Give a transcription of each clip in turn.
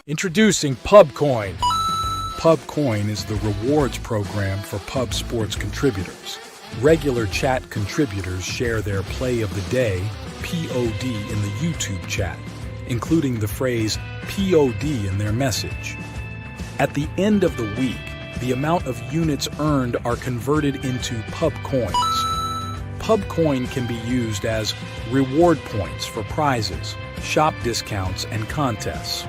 Introducing PubCoin. PubCoin is the rewards program for pub sports contributors. Regular chat contributors share their play of the day, POD, in the YouTube chat, including the phrase POD in their message. At the end of the week, the amount of units earned are converted into PubCoins. PubCoin can be used as reward points for prizes, shop discounts, and contests.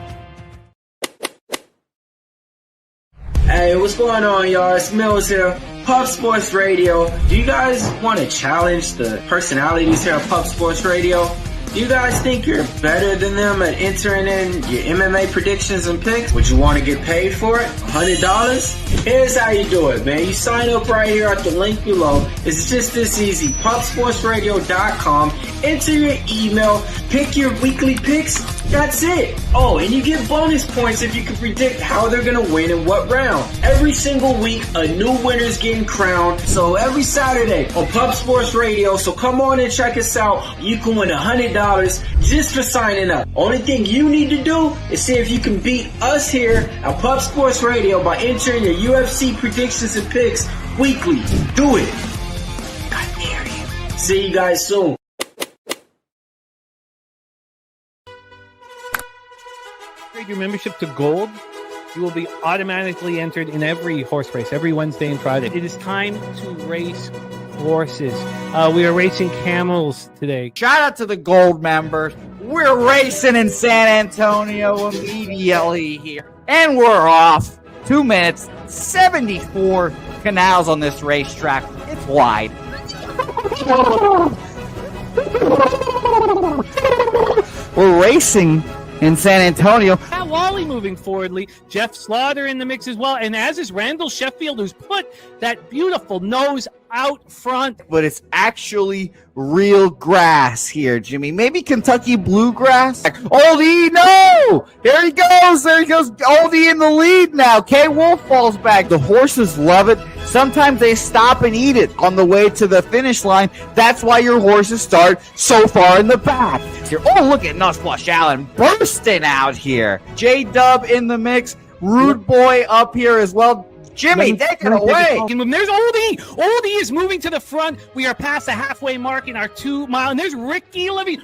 Hey, what's going on, y'all? It's Mills here. Pub Sports Radio. Do you guys want to challenge the personalities here at Pub Sports Radio? Do you guys think you're better than them at entering in your MMA predictions and picks? Would you want to get paid for it? $100? Here's how you do it, man. You sign up right here at the link below. It's just this easy. PubSportsRadio.com. Enter your email. Pick your weekly picks. That's it. Oh, and you get bonus points if you can predict how they're going to win in what round. Every single week, a new winner's getting crowned. So every Saturday on Pub Sports Radio. So come on and check us out. You can win $100 just for signing up. Only thing you need to do is see if you can beat us here at Pub Sports Radio by entering your UFC predictions and picks weekly. Do it. I dare you. See you guys soon. Your membership to gold, you will be automatically entered in every horse race, every Wednesday and Friday. It is time to race horses. We are racing camels today. Shout out to the gold members. We're racing in San Antonio immediately here. And we're off. 2 minutes, 74 canals on this racetrack. It's wide. We're racing in San Antonio. Matt Wally moving forwardly. Jeff Slaughter in the mix as well. And as is Randall Sheffield, who's put that beautiful nose out front. But it's actually real grass here, Jimmy. Maybe Kentucky bluegrass. Oldie, no! There he goes. Oldie in the lead now. K. Wolf falls back. The horses love it. Sometimes they stop and eat it on the way to the finish line. That's why your horses start so far in the back. Here. Oh, look at Nussflush Allen bursting out here. J-Dub in the mix. Rude Boy up here as well. Jimmy, take it away. There's Oldie. Oldie is moving to the front. We are past the halfway mark in our 2 mile. And there's Ricky Levy.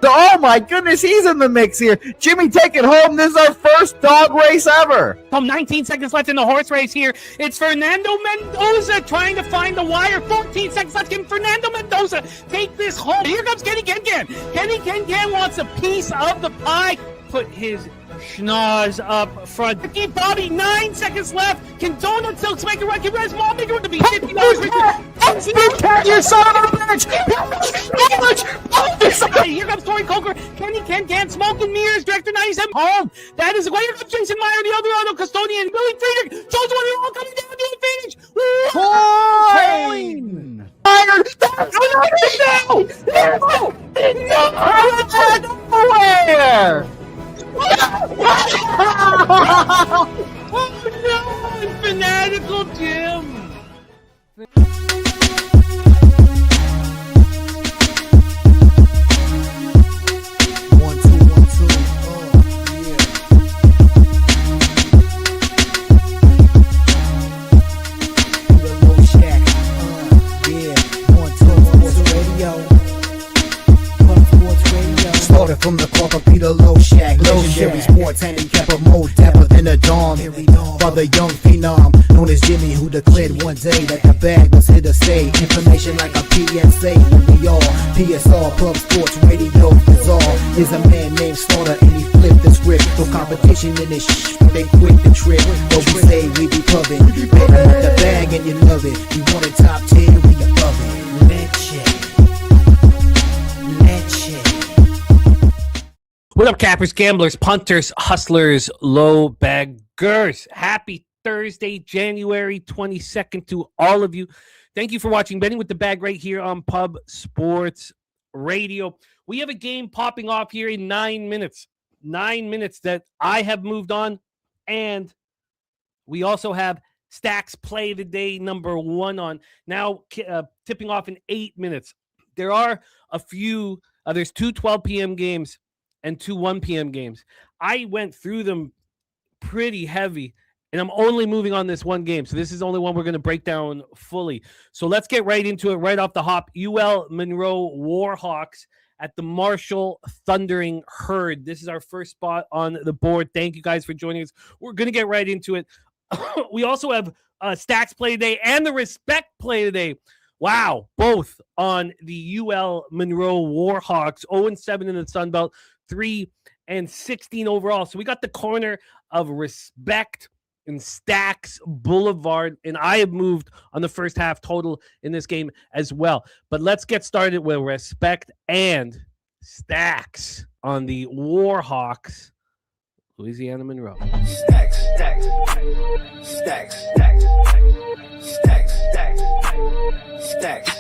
Oh my goodness, he's in the mix here. Jimmy, take it home. This is our first dog race ever. 19 seconds left in the horse race here. It's Fernando Mendoza trying to find the wire. 14 seconds left. Can Fernando Mendoza take this home? Here comes Kenny Ken. Kenny Ken wants a piece of the pie. Put his schnoz up front. Ricky Bobby, 9 seconds left. Can Donut Silks make a run? Can Red Small make a run to be $50? You son of a bitch! Here comes Tori Coker. Kenny Ken, Smoke and Mirrors, Director 97. Home. That is the way. Here comes Jason Meyer, the Eldorado Custodian, Billy Friedrich. Jones one, all coming down to the finish. Coin! Nowhere! Oh no, Fanatical Jim. From the corporate Peter Low Shack, legendary sports handicapper, more dapper than a dawn. Father young phenom, known as Jimmy, who declared one day that the bag was here to stay. Information like a PSA, and we all PSR, Pub Sports Radio is all. Is a man named Slaughter, and he flipped the script. No competition in this but they quit the trip. But we say we be pubbing, betting with the bag and you love it. We want a top 10, we above it. Let's check. What up, cappers, gamblers, punters, hustlers, low baggers? Happy Thursday, January 22nd to all of you. Thank you for watching Betting with the Bag right here on Pub Sports Radio. We have a game popping off here in 9 minutes. 9 minutes that I have moved on. And we also have Stacks Play the Day number 1 on. Now tipping off in 8 minutes. There are a few, there's two 12 p.m. games and 2 1 p.m. games. I went through them pretty heavy, and I'm only moving on this one game. So this is the only one we're going to break down fully. So let's get right into it right off the hop. UL Monroe Warhawks at the Marshall Thundering Herd. This is our first spot on the board. Thank you guys for joining us. We're going to get right into it. We also have Stacks Play Today and the Respect Play Today. Wow, both on the UL Monroe Warhawks, 0-7 in the Sun Belt, 3-16 overall. So we got the corner of Respect and Stacks Boulevard, and I have moved on the first half total in this game as well. But let's get started with Respect and Stacks on the Warhawks, Louisiana Monroe. Stacks, stacks, stacks, stacks, stacks, stacks, stacks,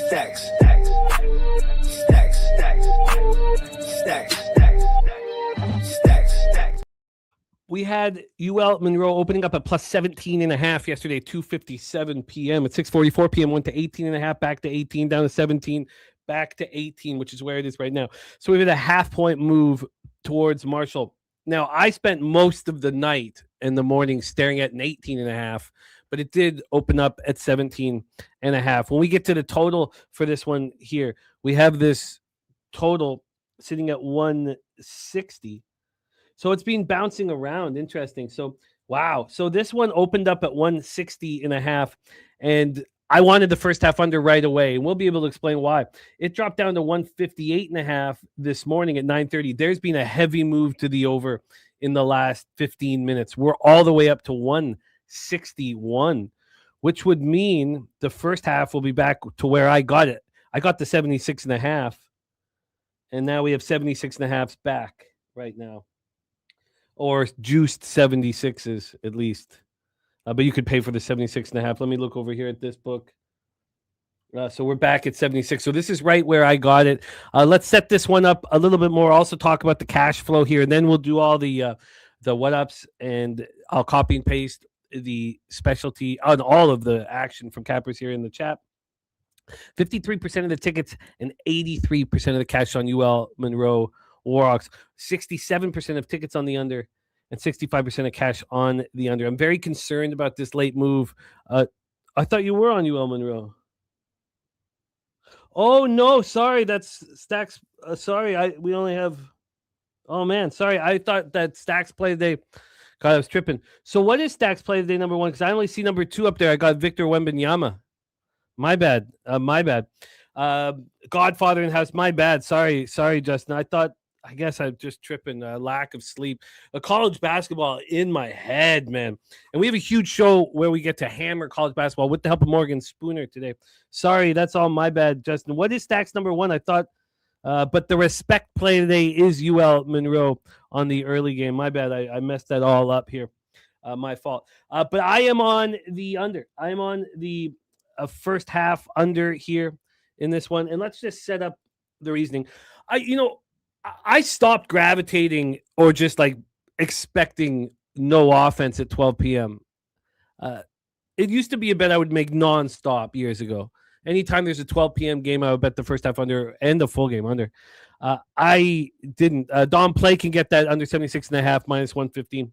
stacks, stacks, stacks, stacks, stacks, stacks, stacks. We had UL Monroe opening up at plus 17.5 yesterday, 2:57 p.m. At 6:44 p.m. went to 18.5, back to 18, down to 17, back to 18, which is where it is right now. So we had a half-point move towards Marshall. Now, I spent most of the night and the morning staring at an 18.5, but it did open up at 17.5. When we get to the total for this one here, we have this total sitting at 160. So it's been bouncing around. Interesting. So, wow. So this one opened up at 160.5, and I wanted the first half under right away, and we'll be able to explain why. It dropped down to 158.5 this morning at 9:30. There's been a heavy move to the over in the last 15 minutes. We're all the way up to 161, which would mean the first half will be back to where I got it. I got the 76.5, and now we have 76.5s back right now, or juiced 76s at least. But you could pay for the 76.5. Let me look over here at this book. So we're back at 76. So this is right where I got it. Let's set this one up a little bit more. Also talk about the cash flow here, and then we'll do all the what-ups, and I'll copy and paste the specialty on all of the action from cappers here in the chat. 53% of the tickets and 83% of the cash on UL Monroe Warhawks. 67% of tickets on the under, and 65% of cash on the under. I'm very concerned about this late move. I thought you were on UL Monroe. Oh, no, sorry. That's Stacks. Sorry, we only have... Oh, man, sorry. I thought that Stacks Play Today... God, I was tripping. So what is Stacks Play Today number 1? Because I only see number 2 up there. I got Victor Wembanyama. My bad. Godfather in house. My bad. Sorry, Justin. I guess I'm just tripping. Lack of sleep. College basketball in my head, man. And we have a huge show where we get to hammer college basketball with the help of Morgan Spooner today. Sorry, that's all my bad, Justin. What is Stacks number 1? I thought, but the Respect Play Today is UL Monroe on the early game. My bad. I messed that all up here. My fault. But I am on the under. I am on the first half under here in this one. And let's just set up the reasoning. I stopped gravitating or just like expecting no offense at 12 p.m. It used to be a bet I would make nonstop years ago. Anytime there's a 12 p.m. game, I would bet the first half under and the full game under. I didn't. Dom Play can get that under 76.5 minus 115.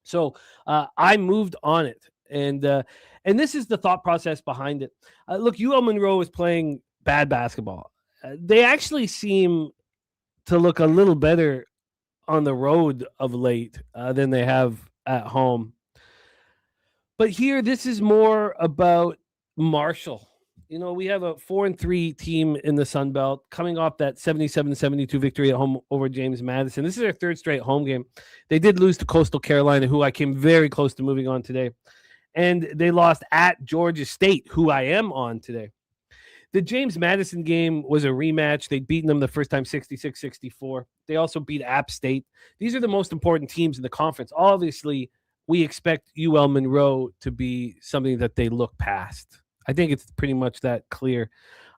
So I moved on it. And this is the thought process behind it. Look, UL Monroe is playing bad basketball. They actually seem to look a little better on the road of late than they have at home. But here, this is more about Marshall. We have a 4-3 team in the Sun Belt coming off that 77-72 victory at home over James Madison. This is their third straight home game. They did lose to Coastal Carolina, who I came very close to moving on today. And they lost at Georgia State, who I am on today. The James Madison game was a rematch. They'd beaten them the first time 66-64. They also beat App State. These are the most important teams in the conference. Obviously, we expect UL Monroe to be something that they look past. I think it's pretty much that clear.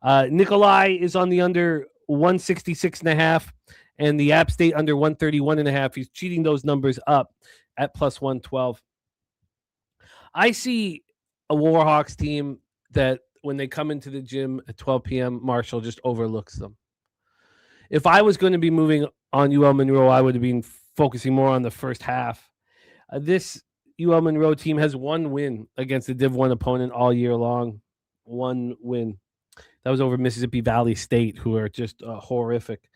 Nikolai is on the under 166.5 and the App State under 131.5. He's cheating those numbers up at plus 112. I see a Warhawks team that when they come into the gym at 12 p.m., Marshall just overlooks them. If I was going to be moving on UL Monroe, I would have been focusing more on the first half. This UL Monroe team has one win against a Div 1 opponent all year long. One win. That was over Mississippi Valley State, who are just horrific.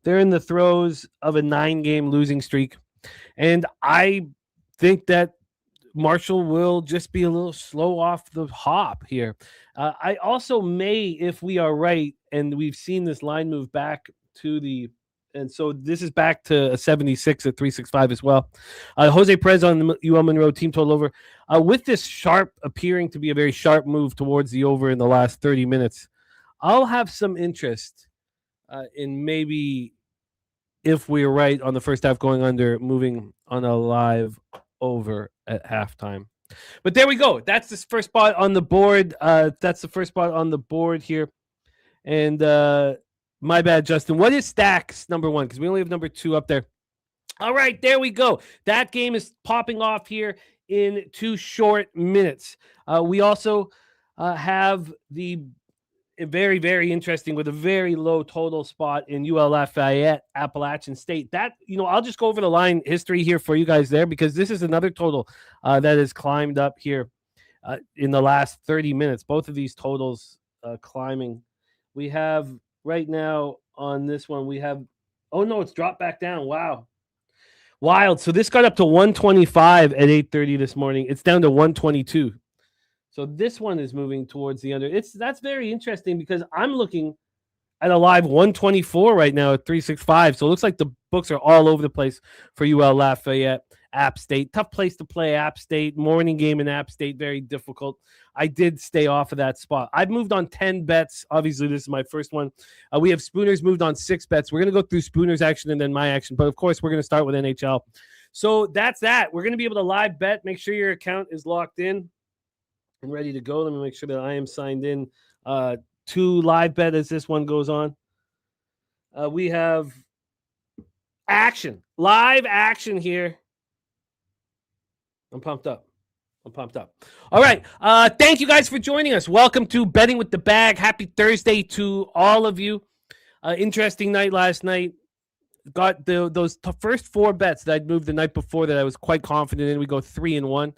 They're in the throes of a 9-game losing streak. And I think that Marshall will just be a little slow off the hop here. I also may, if we are right, and we've seen this line move back to the, and so this is back to a 76 at 365 as well. Jose Perez on the UL Monroe team total over. With this appearing to be a very sharp move towards the over in the last 30 minutes, I'll have some interest in maybe, if we're right on the first half going under, moving on a live over at halftime. But there we go. That's the first spot on the board. That's the first spot on the board here. And my bad, Justin. What is Stacks number 1? Because we only have number 2 up there. All right, there we go. That game is popping off here in 2 short minutes. We also have the very, very interesting with a very low total spot in UL Lafayette, Appalachian State. That, I'll just go over the line history here for you guys there, because this is another total that has climbed up here in the last 30 minutes. Both of these totals climbing. We have right now on this one, it's dropped back down. Wow. Wild. So this got up to 125 at 8:30 this morning. It's down to 122. So this one is moving towards the under. That's very interesting, because I'm looking at a live 124 right now at 365. So it looks like the books are all over the place for UL Lafayette, App State. Tough place to play, App State. Morning game in App State, very difficult. I did stay off of that spot. I've moved on 10 bets. Obviously, this is my first one. We have Spooners moved on 6 bets. We're going to go through Spooners action and then my action. But, of course, we're going to start with NHL. So that's that. We're going to be able to live bet. Make sure your account is locked in and ready to go. Let me make sure that I am signed in to live bet as this one goes on. We have live action here. I'm pumped up. All right. Thank you guys for joining us. Welcome to Betting with the Bag. Happy Thursday to all of you. Interesting night last night. Got those first 4 bets that I'd moved the night before that I was quite confident in. We go 3-1.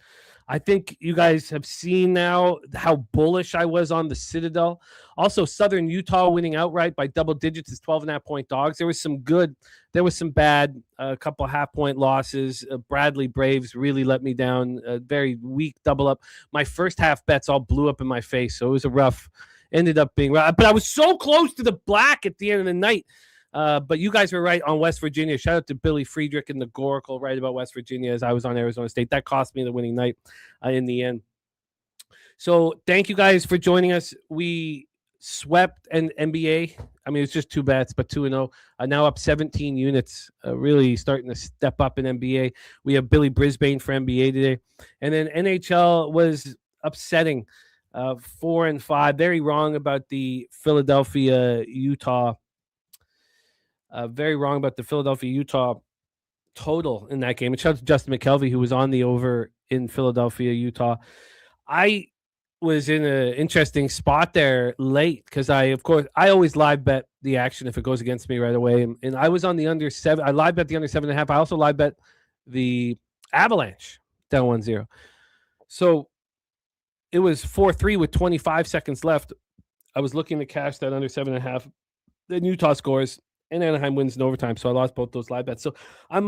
I think you guys have seen now how bullish I was on the Citadel. Also, Southern Utah winning outright by double digits is 12.5-point dogs. There was some good. There was some bad. A couple half-point losses. Bradley Braves really let me down. A very weak double up. My first half bets all blew up in my face, so it was a rough. Ended up being rough. But I was so close to the black at the end of the night. But you guys were right on West Virginia. Shout out to Billy Friedrich and the Goracle right about West Virginia, as I was on Arizona State. That cost me the winning night in the end. So thank you guys for joining us. We swept an NBA. I mean, it's just 2 bets, but 2-0. Now up 17 units, really starting to step up in NBA. We have Billy Brisbane for NBA today. And then NHL was upsetting 4-5. Very wrong about the Philadelphia-Utah. Very wrong about the Philadelphia-Utah total in that game. And shout out to Justin McKelvey, who was on the over in Philadelphia-Utah. I was in an interesting spot there late because I always live bet the action if it goes against me right away. And I was on the under 7. I live bet the under 7.5. I also live bet the Avalanche down 1-0. So it was 4-3 with 25 seconds left. I was looking to cash that under 7.5. Then Utah scores. And Anaheim wins in overtime, so I lost both those live bets. So I'm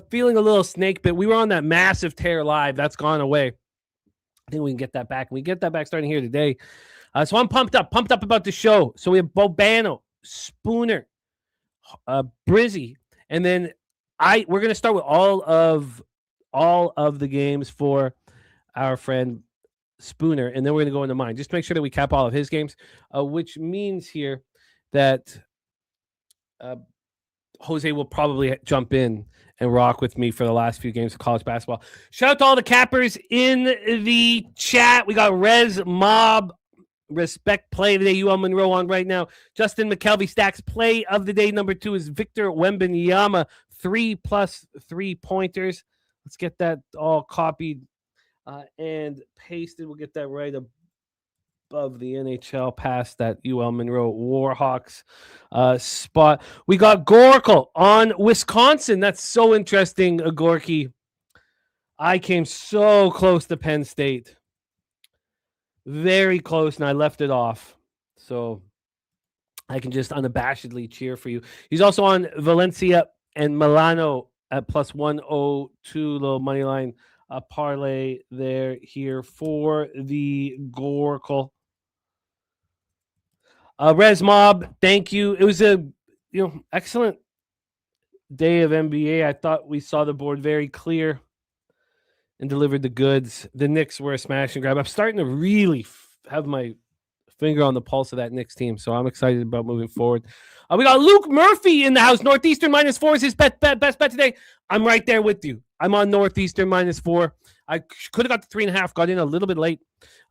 feeling a little snake bit. We were on that massive tear live. That's gone away. I think we can get that back. We get that back starting here today. So I'm pumped up about the show. So we have Bobano, Spooner, Brizzy, and then we're going to start with all of the games for our friend Spooner, and then we're going to go into mine. Just to make sure that we cap all of his games, which means here that Jose will probably jump in and rock with me for the last few games of college basketball. Shout out to all the cappers in the chat. We got Rez Mob, Respect Play of the Day, UL Monroe on right now. Justin McKelvey Stacks Play of the Day number 2 is Victor Wembanyama, 3+ 3-pointers. Let's get that all copied and pasted. We'll get that right above the NHL past that UL Monroe Warhawks spot. We got Gorkle on Wisconsin. That's so interesting, Gorky. I came so close to Penn State. Very close, and I left it off. So I can just unabashedly cheer for you. He's also on Valencia and Milano at plus 102, little money line parlay there here for the Gorkle. Res Mob, thank you. It was a excellent day of NBA. I thought we saw the board very clear and delivered the goods. The Knicks were a smash and grab. I'm starting to really have my finger on the pulse of that Knicks team, so I'm excited about moving forward. We got Luke Murphy in the house. Northeastern -4 is his best bet today. I'm right there with you. I'm on Northeastern -4. I could have got the 3.5, got in a little bit late,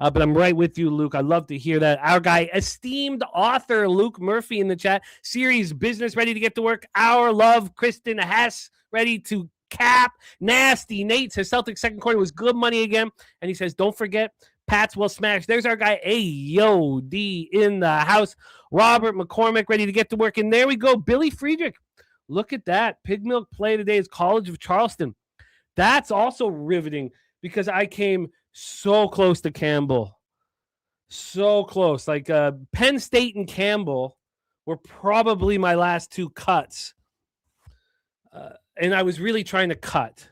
but I'm right with you, Luke. I love to hear that. Our guy, esteemed author Luke Murphy in the chat. Series business ready to get to work. Our love, Kristen Hess, ready to cap. Nasty Nate says Celtics second quarter was good money again, and he says don't forget Pats will smash. There's our guy, AOD in the house. Robert McCormick ready to get to work. And there we go. Billy Friedrich. Look at that. Pig Milk play today is College of Charleston. That's also riveting because I came so close to Campbell. So close. Like Penn State and Campbell were probably my last two cuts. And I was really trying to cut.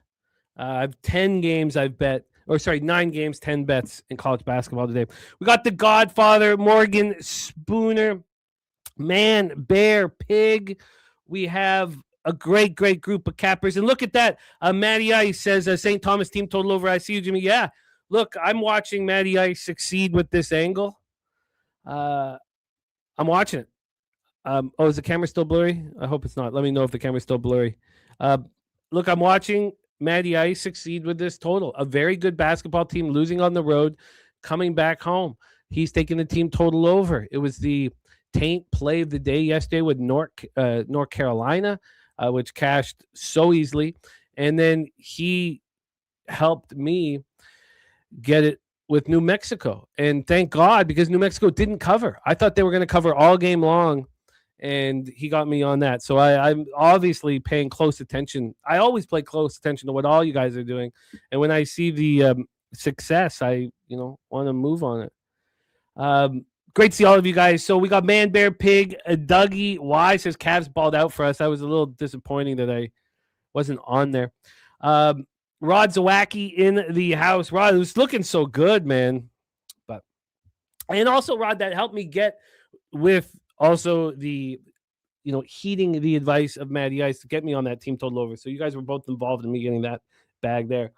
I've 10 games I've bet. 9 games, 10 bets in college basketball today. We got the Godfather, Morgan Spooner, Man, Bear, Pig. We have a great group of cappers. And look at that. Matty Ice says St. Thomas team total over. I see you, Jimmy. Yeah. Look, I'm watching Matty Ice succeed with this angle. I'm watching it. Is the camera still blurry? I hope it's not. Let me know if the camera's still blurry. Look, I'm watching Matty Ice succeed with this total. A very good basketball team losing on the road, coming back home. He's taking the team total over. It was the taint play of the day yesterday with North Carolina, which cashed so easily. And then he helped me get it with New Mexico. And thank God, because New Mexico didn't cover. I thought they were going to cover all game long. And he got me on that. So I'm obviously paying close attention. I always pay close attention to what all you guys are doing. And when I see the success, I want to move on it. Great to see all of you guys. So we got Man, Bear, Pig, Dougie Y says Cavs balled out for us. That was a little disappointing that I wasn't on there. Rod Zawacki in the house. Rod, it was looking so good, man. And also, Rod, that helped me get with also the, heeding the advice of Matty Ice to get me on that team total over. So you guys were both involved in me getting that bag there.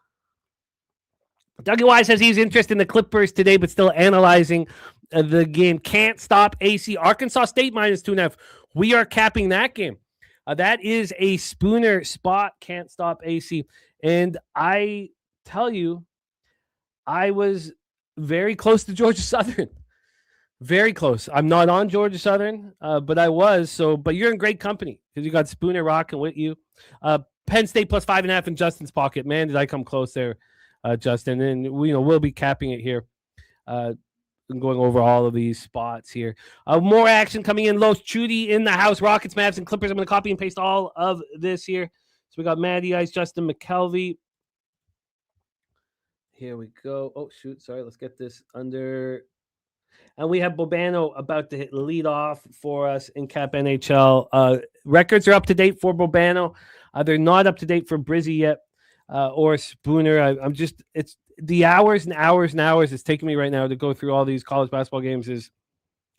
Dougie Y says he's interested in the Clippers today, but still analyzing the game. Can't stop AC. Arkansas State -2.5. We are capping that game. That is a Spooner spot. Can't stop AC. And I tell you, I was very close to Georgia Southern. Very close. I'm not on Georgia Southern, but I was. So, but you're in great company because you got Spooner rocking with you. Penn State plus 5.5 in Justin's pocket. Man, did I come close there, Justin? And we'll be capping it here, and going over all of these spots here. More action coming in. Los Chudy in the house. Rockets, Mavs, and Clippers. I'm going to copy and paste all of this here. So we got Matty Ice, Justin McKelvey. Here we go. Oh shoot! Sorry. Let's get this under. And we have Bobano about to hit lead off for us in Cap NHL. Records are up to date for Bobano. They're not up to date for Brizzy yet or Spooner. It's the hours and hours and hours it's taking me right now to go through all these college basketball games.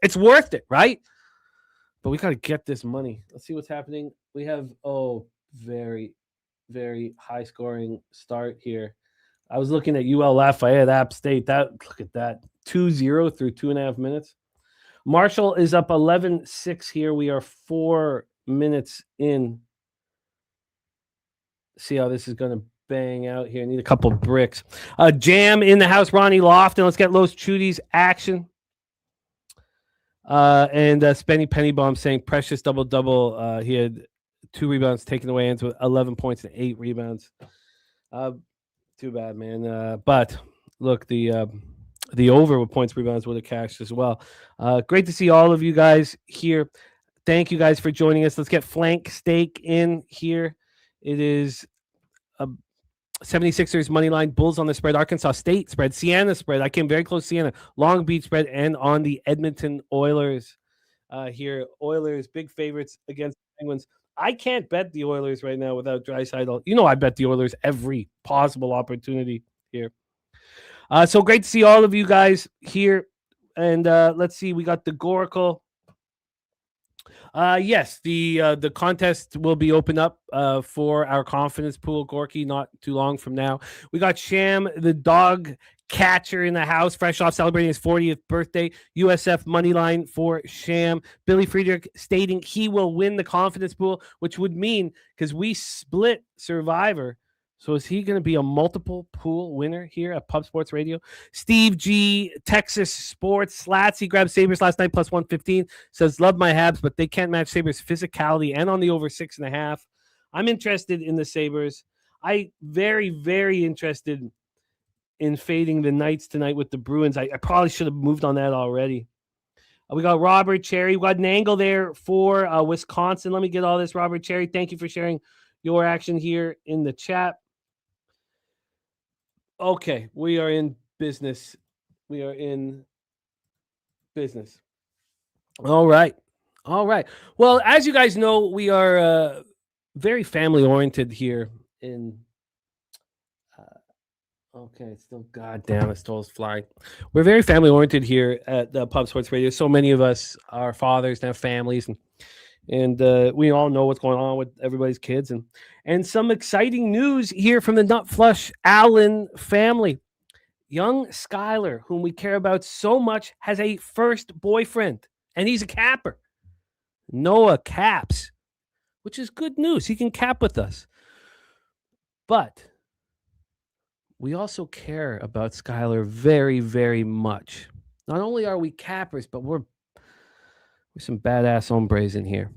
It's worth it, right? But we got to get this money. Let's see what's happening. We have, very, very high scoring start here. I was looking at UL Lafayette, App State. Look at that. 2-0 through 2.5 minutes. Marshall is up 11-6 here. We are 4 minutes in. See how this is going to bang out here. I need a couple bricks. Jam in the house, Ronnie Lofton. Let's get Los Chudy's action. And Spenny Pennybomb saying precious double-double. He had 2 rebounds taken away into 11 points and 8 rebounds. Too bad, man. But look, the the over with points, rebounds would have cashed as well. Great to see all of you guys here. Thank you guys for joining us. Let's get flank steak in here. It is 76ers money line, Bulls on the spread, Arkansas State spread, Siena spread. I came very close to Siena, Long Beach spread, and on the Edmonton Oilers here. Oilers, big favorites against the Penguins. I can't bet the Oilers right now without Draisaitl. You know I bet the Oilers every possible opportunity here. So great to see all of you guys here. And let's see, we got the Goracle. Yes, the contest will be open up for our confidence pool, Gorky, not too long from now. We got Sham, the dog catcher in the house, fresh off celebrating his 40th birthday. USF money line for Sham. Billy Friedrich stating he will win the confidence pool, which would mean, because we split Survivor, so is he going to be a multiple pool winner here at Pub Sports Radio? Steve G, Texas Sports Slats. He grabbed Sabres last night plus 115. Says, love my Habs, but they can't match Sabres' physicality and on the over 6.5. I'm interested in the Sabres. I very, very interested in fading the Knights tonight with the Bruins. I probably should have moved on that already. We got Robert Cherry. We got an angle there for Wisconsin. Let me get all this, Robert Cherry. Thank you for sharing your action here in the chat. Okay, we are in business. We are in business. All right. Well, as you guys know, we are very family-oriented here in... okay, it's still... God damn, it still is flying. We're very family-oriented here at Pub Sports Radio. So many of us are fathers and have families, and we all know what's going on with everybody's kids. And some exciting news here from the Nut Flush Allen family. Young Skylar, whom we care about so much, has a first boyfriend, and he's a capper. Noah caps, which is good news. He can cap with us. But we also care about Skylar very, very much. Not only are we cappers, but we're some badass hombres in here.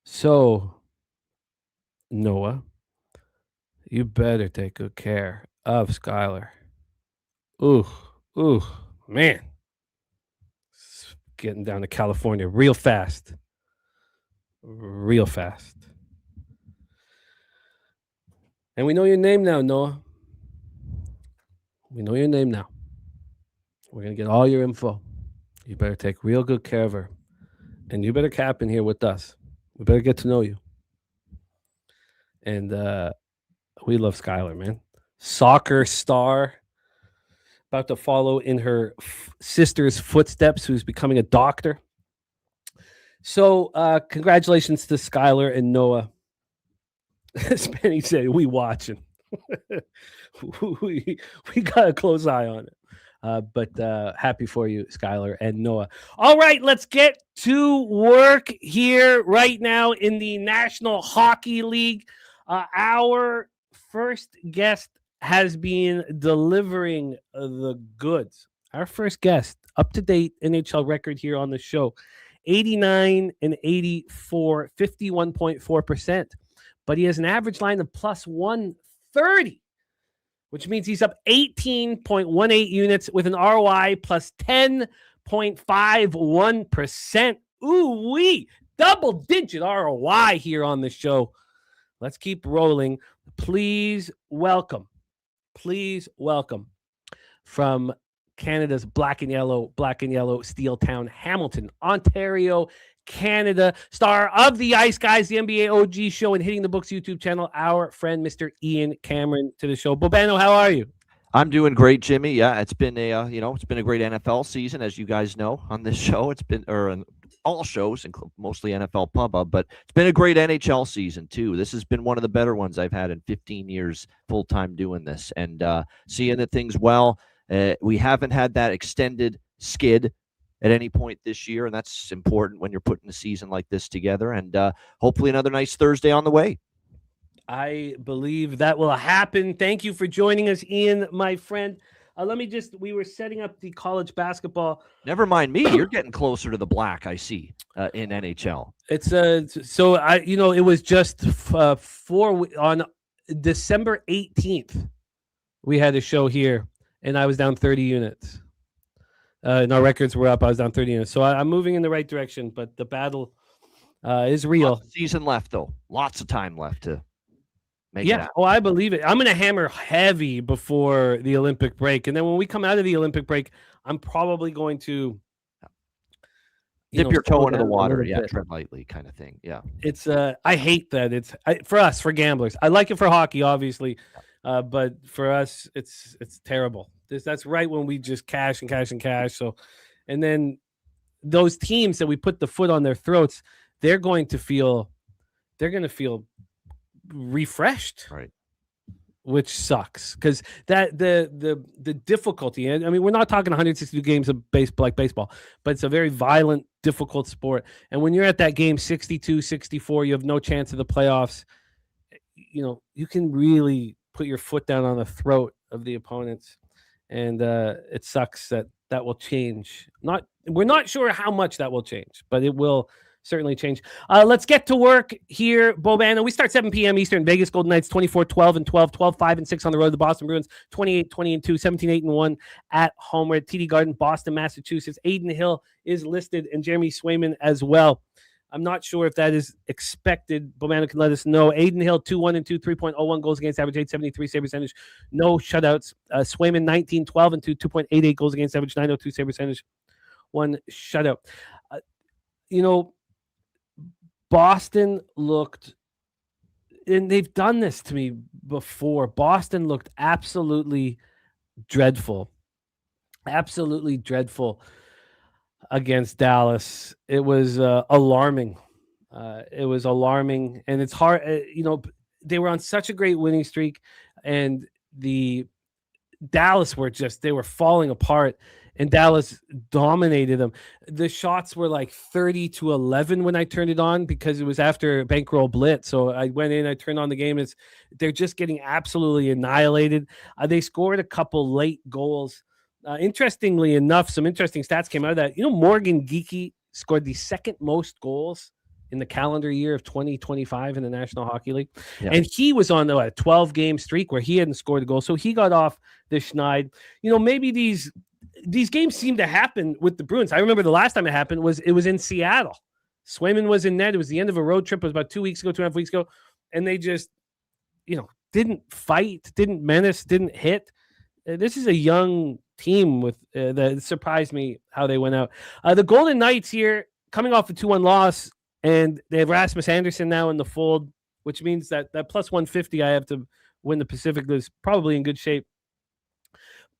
So, Noah, you better take good care of Skylar. Ooh, man. It's getting down to California real fast. And we know your name now, Noah. We know your name now. We're going to get all your info. You better take real good care of her. And you better cap in here with us. We better get to know you. And we love Skylar, man. Soccer star. About to follow in her sister's footsteps, who's becoming a doctor. So congratulations to Skylar and Noah. Spenny said, we watching. we got a close eye on it. But happy for you, Skylar and Noah. All right, let's get to work here right now in the National Hockey League. Our first guest has been delivering the goods. Our first guest, up-to-date NHL record here on the show, 89 and 84, 51.4%. But he has an average line of plus 130. Which means he's up 18.18 units with an ROI plus 10.51%. Ooh-wee! Double-digit ROI here on the show. Let's keep rolling. Please welcome from Canada's black and yellow steel town, Hamilton, Ontario, Canada, star of the Ice Guys, the NBA OG show, and Hitting the Books YouTube channel, our friend Mr. Ian Cameron to the show. Bobano, how are you? I'm doing great, Jimmy. Yeah, it's been a it's been a great NFL season, as you guys know on this show. It's been on all shows, mostly NFL Pub Up, but it's been a great NHL season too. This has been one of the better ones I've had in 15 years full time doing this, and seeing that things well. We haven't had that extended skid at any point this year, and that's important when you're putting a season like this together. And hopefully another nice Thursday on the way. I believe that will happen. Thank you for joining us, Ian, my friend. We were setting up the college basketball. Never mind me. You're getting closer to the black, I see, in NHL. It's it was just on December 18th. We had a show here and I was down 30 units. And our records were up. I was down 30 units. So I'm moving in the right direction, but the battle is real. Lots of season left, though. Lots of time left to make it Yeah. happen. Oh, I believe it. I'm going to hammer heavy before the Olympic break. And then when we come out of the Olympic break, I'm probably going to Dip your toe into the water. bit. Yeah, tread lightly kind of thing. Yeah. It's I hate that. It's for us, for gamblers. I like it for hockey, obviously. But for us, it's terrible. That's right when we just cash and cash and cash. So, and then those teams that we put the foot on their throats, they're going to feel refreshed, Right. which sucks because that the difficulty. And I mean, we're not talking 162 games of baseball, but it's a very violent, difficult sport. And when you're at that game 62, 64, you have no chance of the playoffs. You know, you can really put your foot down on the throat of the opponents. And it sucks that will change. We're not sure how much that will change, but it will certainly change. Let's get to work here, Bobano. We start 7 p.m. Eastern. Vegas Golden Knights 24-12 and 12, 12-5 and 6 on the road. The Boston Bruins 28-20 and 2, 17-8 and 1 at home. We're at TD Garden, Boston, Massachusetts. Aiden Hill is listed and Jeremy Swayman as well. I'm not sure if that is expected. Bobano can let us know. Aiden Hill, 2-1 and 2, 3.01 goals against average, 873 save percentage, no shutouts. Swayman, 19-12 and 2, 2.88 goals against average, 902 save percentage, 1 shutout. Boston looked, and they've done this to me before. Boston looked absolutely dreadful. Absolutely dreadful against Dallas. It was alarming. It was alarming, and it's hard. They were on such a great winning streak, and the Dallas they were falling apart, and Dallas dominated them. The shots were like 30-11 when I turned it on because it was after bankroll blitz. So I went in, I turned on the game. They're just getting absolutely annihilated. They scored a couple late goals. Interestingly enough, some interesting stats came out of that. Morgan Geekie scored the second most goals in the calendar year of 2025 in the National Hockey League. Yeah. And he was on a 12-game streak where he hadn't scored a goal. So he got off the schneid. Maybe these games seem to happen with the Bruins. I remember the last time it happened was in Seattle. Swayman was in net. It was the end of a road trip. It was about 2.5 weeks ago. And they just, didn't fight, didn't menace, didn't hit. This is a young team with that surprised me how they went out. The Golden Knights here coming off a 2-1 loss, and they have Rasmus Anderson now in the fold, which means that plus 150 I have to win the Pacific is probably in good shape.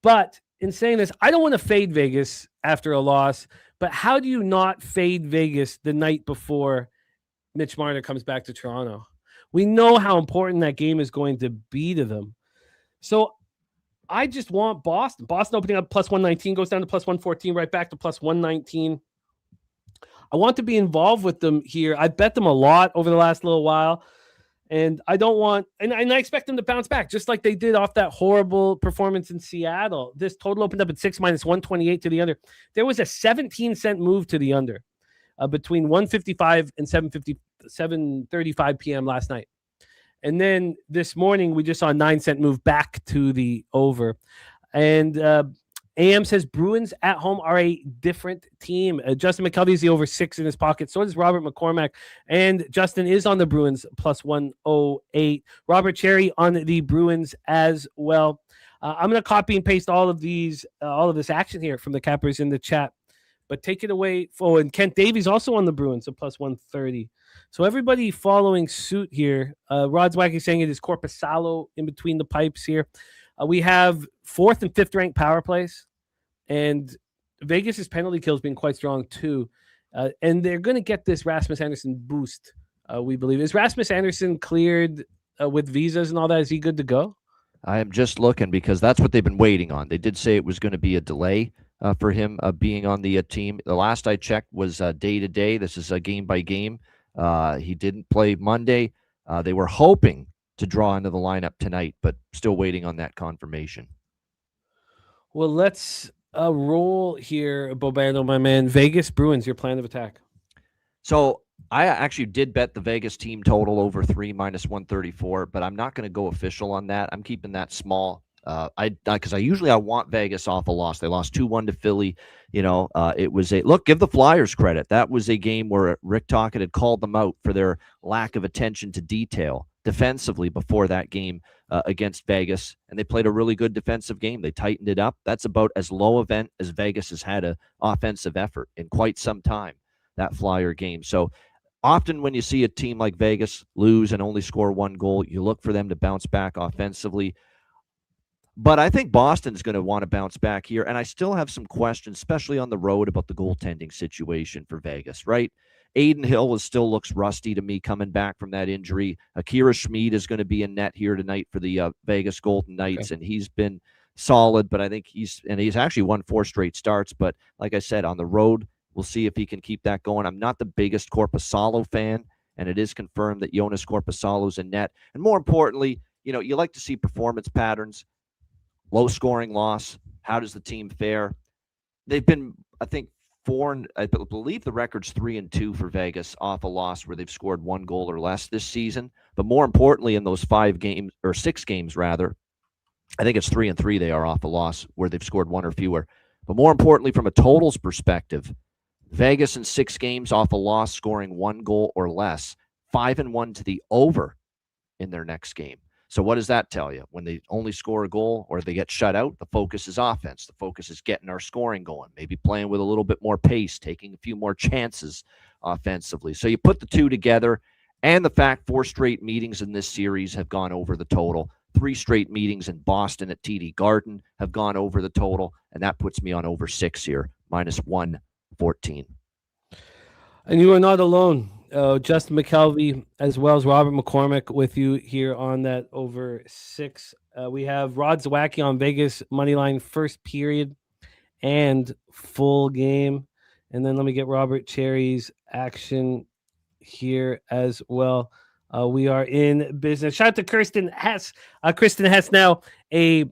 But in saying this, I don't want to fade Vegas after a loss, but how do you not fade Vegas the night before Mitch Marner comes back to Toronto? We know how important that game is going to be to them. So I just want Boston. Boston opening up plus 119, goes down to plus 114, right back to plus 119. I want to be involved with them here. I bet them a lot over the last little while. And I don't want, and I expect them to bounce back, just like they did off that horrible performance in Seattle. This total opened up at 6 minus 128 to the under. There was a 17-cent move to the under between 1:55 and 7:35 p.m. last night. And then this morning, we just saw a 9-cent move back to the over. And AM says Bruins at home are a different team. Justin McKelvey is the over 6 in his pocket. So does Robert McCormack. And Justin is on the Bruins plus 108. Robert Cherry on the Bruins as well. I'm going to copy and paste all of this action here from the cappers in the chat. But take it away. Oh, and Kent Davies also on the Bruins, so plus 130. So everybody following suit here. Rod's Wacky saying it is Corpusalo in between the pipes here. We have 4th and 5th ranked power plays, and Vegas's penalty kills being quite strong too. And they're going to get this Rasmus Anderson boost, we believe. Is Rasmus Anderson cleared with visas and all that? Is he good to go? I am just looking because that's what they've been waiting on. They did say it was going to be a delay for him being on the team. The last I checked was day to day. This is a game by game. He didn't play Monday. They were hoping to draw into the lineup tonight, but still waiting on that confirmation. Well, let's roll here, Bobano, my man. Vegas Bruins, your plan of attack. So I actually did bet the Vegas team total over 3 minus 134, but I'm not going to go official on that. I'm keeping that small. Because I want Vegas off a loss. They lost 2-1 to Philly. It was give the Flyers credit. That was a game where Rick Tocchet had called them out for their lack of attention to detail defensively before that game against Vegas, and they played a really good defensive game. They tightened it up. That's about as low event as Vegas has had an offensive effort in quite some time, that Flyer game. So often when you see a team like Vegas lose and only score one goal, you look for them to bounce back offensively. But I think Boston's going to want to bounce back here, and I still have some questions, especially on the road, about the goaltending situation for Vegas, right? Aiden Hill still looks rusty to me coming back from that injury. Akira Schmid is going to be in net here tonight for the Vegas Golden Knights, and he's been solid, but I think he's actually won 4 straight starts. But like I said, on the road, we'll see if he can keep that going. I'm not the biggest Korpisalo fan, and it is confirmed that Jonas Korpisalo's in net. And more importantly, you like to see performance patterns. Low scoring loss. How does the team fare? They've been, I think, I believe the record's 3-2 for Vegas off a loss where they've scored 1 goal or less this season. But more importantly, in those 6 games rather, I think it's 3-3 they are off a loss where they've scored 1 or fewer. But more importantly, from a totals perspective, Vegas in 6 games off a loss scoring 1 goal or less, 5-1 to the over in their next game. So what does that tell you? When they only score a goal or they get shut out, the focus is offense. The focus is getting our scoring going, maybe playing with a little bit more pace, taking a few more chances offensively. So you put the two together, and the fact 4 straight meetings in this series have gone over the total. 3 straight meetings in Boston at TD Garden have gone over the total, and that puts me on over 6 here, -114. And you are not alone. Justin McKelvey, as well as Robert McCormick, with you here on that over 6. We have Rod Zawacki on Vegas moneyline first period and full game. And then let me get Robert Cherry's action here as well. We are in business. Shout out to Kirsten Hess. Kristen Hess, now a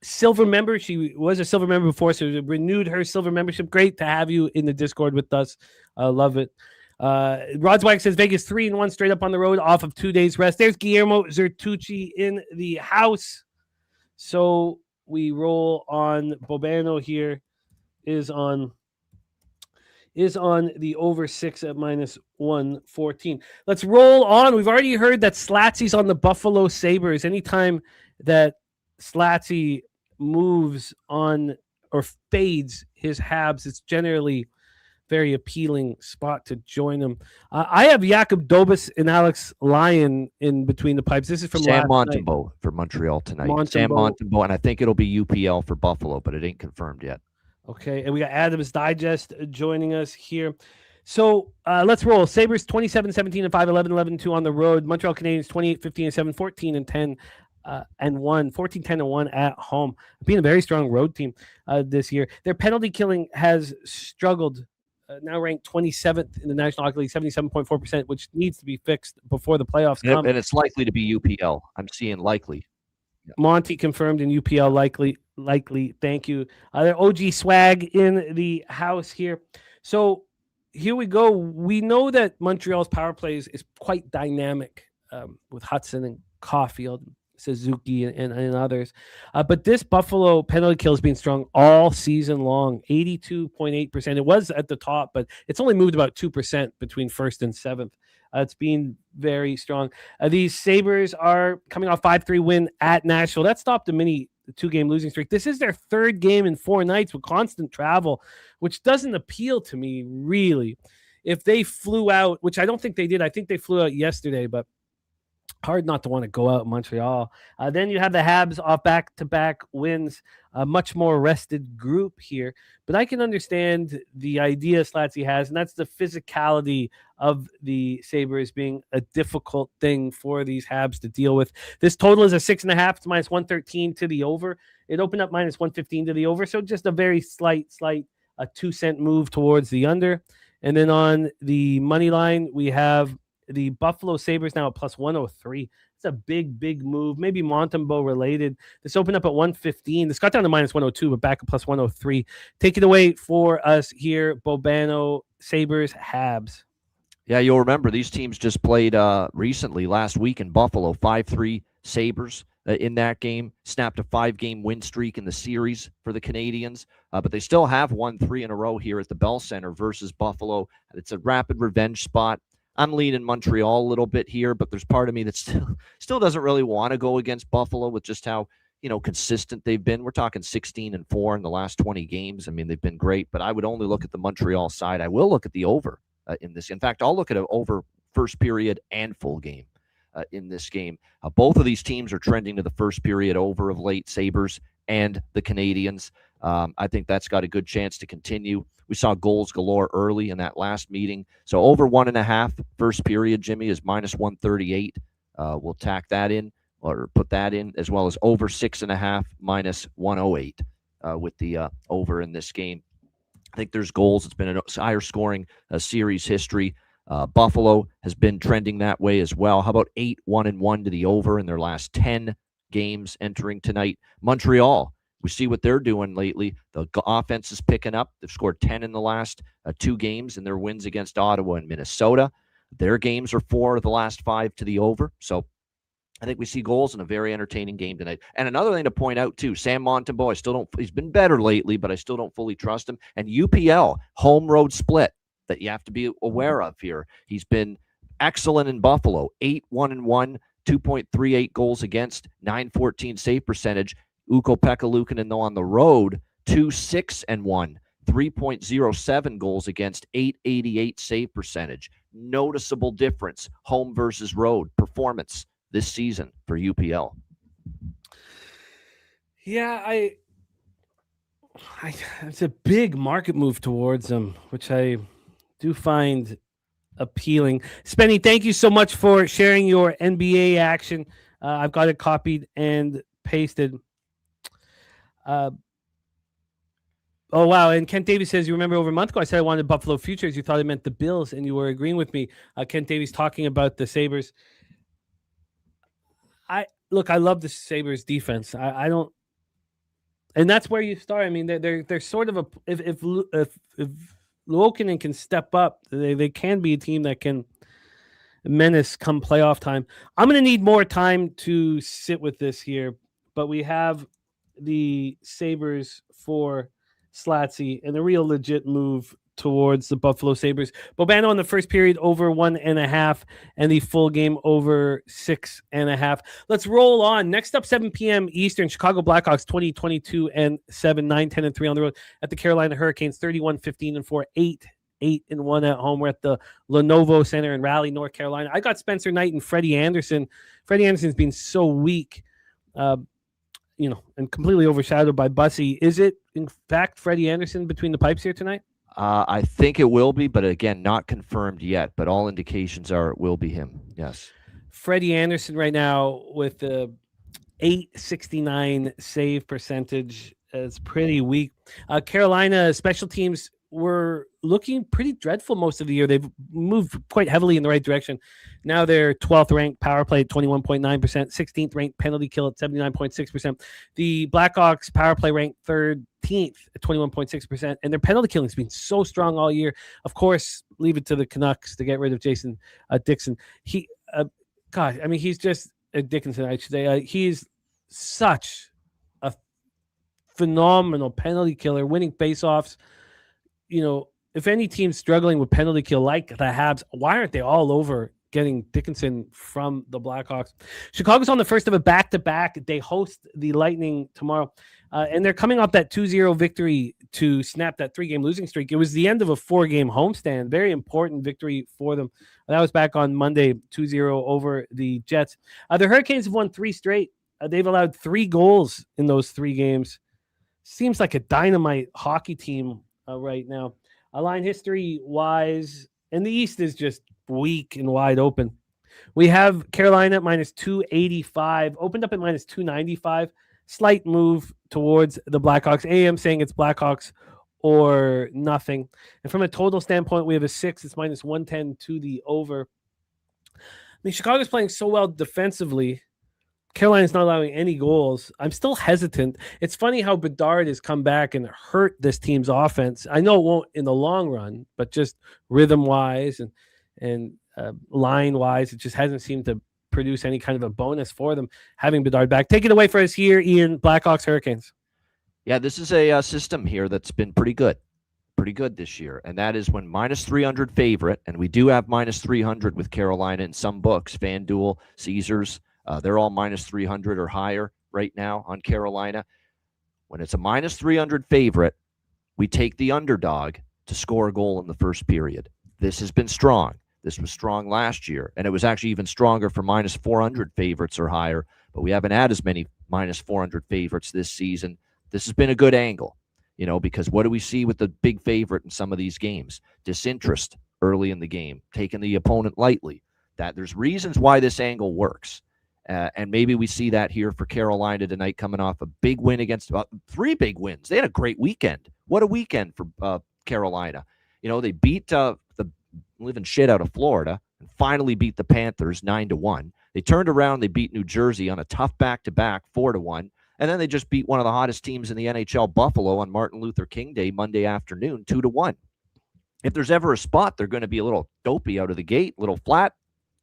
silver member. She was a silver member before, so renewed her silver membership. Great to have you in the Discord with us. Love it. Rodswag says Vegas 3-1 straight up on the road off of 2 days rest. There's Guillermo Zertucci in the house. So we roll on. Bobano here is on the over 6 at -114. Let's roll on. We've already heard that Slatsy's on the Buffalo Sabres. Anytime that Slatsy moves on or fades his Habs, it's generally very appealing spot to join them. I have Jakob Dobas and Alex Lyon in between the pipes. This is from Sam last Montembeault night. for Montreal tonight. Sam Montembeault, and I think it'll be UPL for Buffalo, but it ain't confirmed yet. Okay, and we got Adams Digest joining us here. So let's roll. Sabres 27-17 and 5, 11-11-2 on the road. Montreal Canadiens 28-15 and 7, 14 and 10 and 1, 14-10 and 1 at home. Being a very strong road team this year. Their penalty killing has struggled. Now ranked 27th in the National Hockey League, 77.4%, which needs to be fixed before the playoffs come. And it's likely to be UPL. I'm seeing likely. Yeah. Monty confirmed in UPL, likely. Thank you. Their OG swag in the house here. So here we go. We know that Montreal's power plays is quite dynamic with Hudson and Caulfield, Suzuki, and others. But this Buffalo penalty kill has been strong all season long, 82.8%. It was at the top, but it's only moved about 2% between first and seventh. It's been very strong. These Sabres are coming off 5-3 win at Nashville. That stopped a mini 2-game losing streak. This is their 3rd game in 4 nights with constant travel, which doesn't appeal to me, really. If they flew out, which I don't think they did. I think they flew out yesterday, but hard not to want to go out in Montreal. Then you have the Habs off back-to-back wins, a much more rested group here. But I can understand the idea Slatsy has, and that's the physicality of the Sabres being a difficult thing for these Habs to deal with. This total is a 6.5. It's -113 to the over. It opened up -115 to the over, so just a very slight, a 2-cent move towards the under. And then on the money line, we have the Buffalo Sabres now at +103. It's a big move. Maybe Montembeault related. This opened up at 115. This got down to -102, but back at +103. Take it away for us here, Bobano, Sabres, Habs. Yeah, you'll remember these teams just played recently last week in Buffalo, 5-3 Sabres. in that game, snapped a 5-game win streak in the series for the Canadians, but they still have won 3 in a row here at the Bell Center versus Buffalo. It's a rapid revenge spot. I'm leaning Montreal a little bit here, but there's part of me that still doesn't really want to go against Buffalo with just how consistent they've been. We're talking 16-4 in the last 20 games. I mean, they've been great, but I would only look at the Montreal side. I will look at the over in this. In fact, I'll look at an over first period and full game in this game. Both of these teams are trending to the first period over of late, Sabres and the Canadians. I think that's got a good chance to continue. We saw goals galore early in that last meeting. So over 1.5 first period, Jimmy, is -138. We'll tack that in or put that in, as well as over 6.5 -108 with the over in this game. I think there's goals. It's been a higher scoring series history. Buffalo has been trending that way as well. How about 8-1-1 to the over in their last 10 games entering tonight? Montreal, we see what they're doing lately. The offense is picking up. They've scored 10 in the last 2 games in their wins against Ottawa and Minnesota. Their games are 4 of the last 5 to the over. So I think we see goals in a very entertaining game tonight. And another thing to point out, too, Sam Montembeault, he's been better lately, but I still don't fully trust him. And UPL, home road split that you have to be aware of here. He's been excellent in Buffalo, 8-1-1, 2.38 goals against, 914 save percentage. Ukko-Pekka Luukkonen, though, on the road, 2-6-1, 3.07 goals against, 888 save percentage. Noticeable difference, home versus road performance this season for UPL. Yeah, it's a big market move towards them, which I do find appealing. Spenny, thank you so much for sharing your NBA action. I've got it copied and pasted. Oh, wow. And Kent Davies says, you remember over a month ago, I said I wanted Buffalo futures. You thought I meant the Bills, and you were agreeing with me. Kent Davies talking about the Sabres. I love the Sabres defense. I don't, and that's where you start. I mean, they're sort of if Luukkonen can step up, they can be a team that can menace come playoff time. I'm going to need more time to sit with this here, but we have the Sabres for Slatsy and a real legit move towards the Buffalo Sabres. Bobano in the first period over 1.5 and the full game over 6.5. Let's roll on. Next up, 7 p.m. Eastern, Chicago Blackhawks 20-22-7, 9-10-3 on the road at the Carolina Hurricanes, 31-15-4, 8-1 at home. We're at the Lenovo Center in Raleigh, North Carolina. I got Spencer Knight and Freddie Anderson. Freddie Anderson's been so weak, and completely overshadowed by Bussy. Is it, in fact, Freddie Anderson between the pipes here tonight? I think it will be, but again, not confirmed yet. But all indications are it will be him. Yes. Freddie Anderson right now with the 869 save percentage is pretty weak. Carolina special teams were looking pretty dreadful most of the year. They've moved quite heavily in the right direction. Now they're 12th ranked power play at 21.9%, 16th ranked penalty kill at 79.6%. The Blackhawks power play ranked 13th at 21.6%, and their penalty killing has been so strong all year. Of course, leave it to the Canucks to get rid of Jason Dixon. He's just Dickinson, I should say. He's such a phenomenal penalty killer, winning faceoffs. If any team's struggling with penalty kill like the Habs, why aren't they all over getting Dickinson from the Blackhawks? Chicago's on the first of a back-to-back. They host the Lightning tomorrow, and they're coming off that 2-0 victory to snap that 3-game losing streak. It was the end of a 4-game homestand. Very important victory for them. That was back on Monday, 2-0 over the Jets. The Hurricanes have won 3 straight. They've allowed 3 goals in those 3 games. Seems like a dynamite hockey team right now. Line history-wise, and the East is just weak and wide open. We have Carolina at -285, opened up at -295. Slight move towards the Blackhawks. AM saying it's Blackhawks or nothing. And from a total standpoint, we have a 6. It's -110 to the over. I mean, Chicago's playing so well defensively. Carolina's not allowing any goals. I'm still hesitant. It's funny how Bedard has come back and hurt this team's offense. I know it won't in the long run, but just rhythm-wise and line-wise, it just hasn't seemed to produce any kind of a bonus for them having Bedard back. Take it away for us here, Ian. Blackhawks, Hurricanes. Yeah, this is a system here that's been pretty good this year, and that is when minus 300 favorite, and we do have minus 300 with Carolina in some books, FanDuel, Caesars, they're all minus 300 or higher right now on Carolina. When it's a minus 300 favorite, we take the underdog to score a goal in the first period. This has been strong. This was strong last year, and it was actually even stronger for minus 400 favorites or higher, but we haven't had as many minus 400 favorites this season. This has been a good angle, because what do we see with the big favorite in some of these games? Disinterest early in the game, taking the opponent lightly. That there's reasons why this angle works. And maybe we see that here for Carolina tonight, coming off a big win against 3 big wins. They had a great weekend. What a weekend for Carolina. They beat the living shit out of Florida and finally beat the Panthers 9-1. They turned around. They beat New Jersey on a tough back-to-back 4-1. And then they just beat one of the hottest teams in the NHL, Buffalo, on Martin Luther King Day, Monday afternoon, 2-1. If there's ever a spot, they're going to be a little dopey out of the gate, a little flat,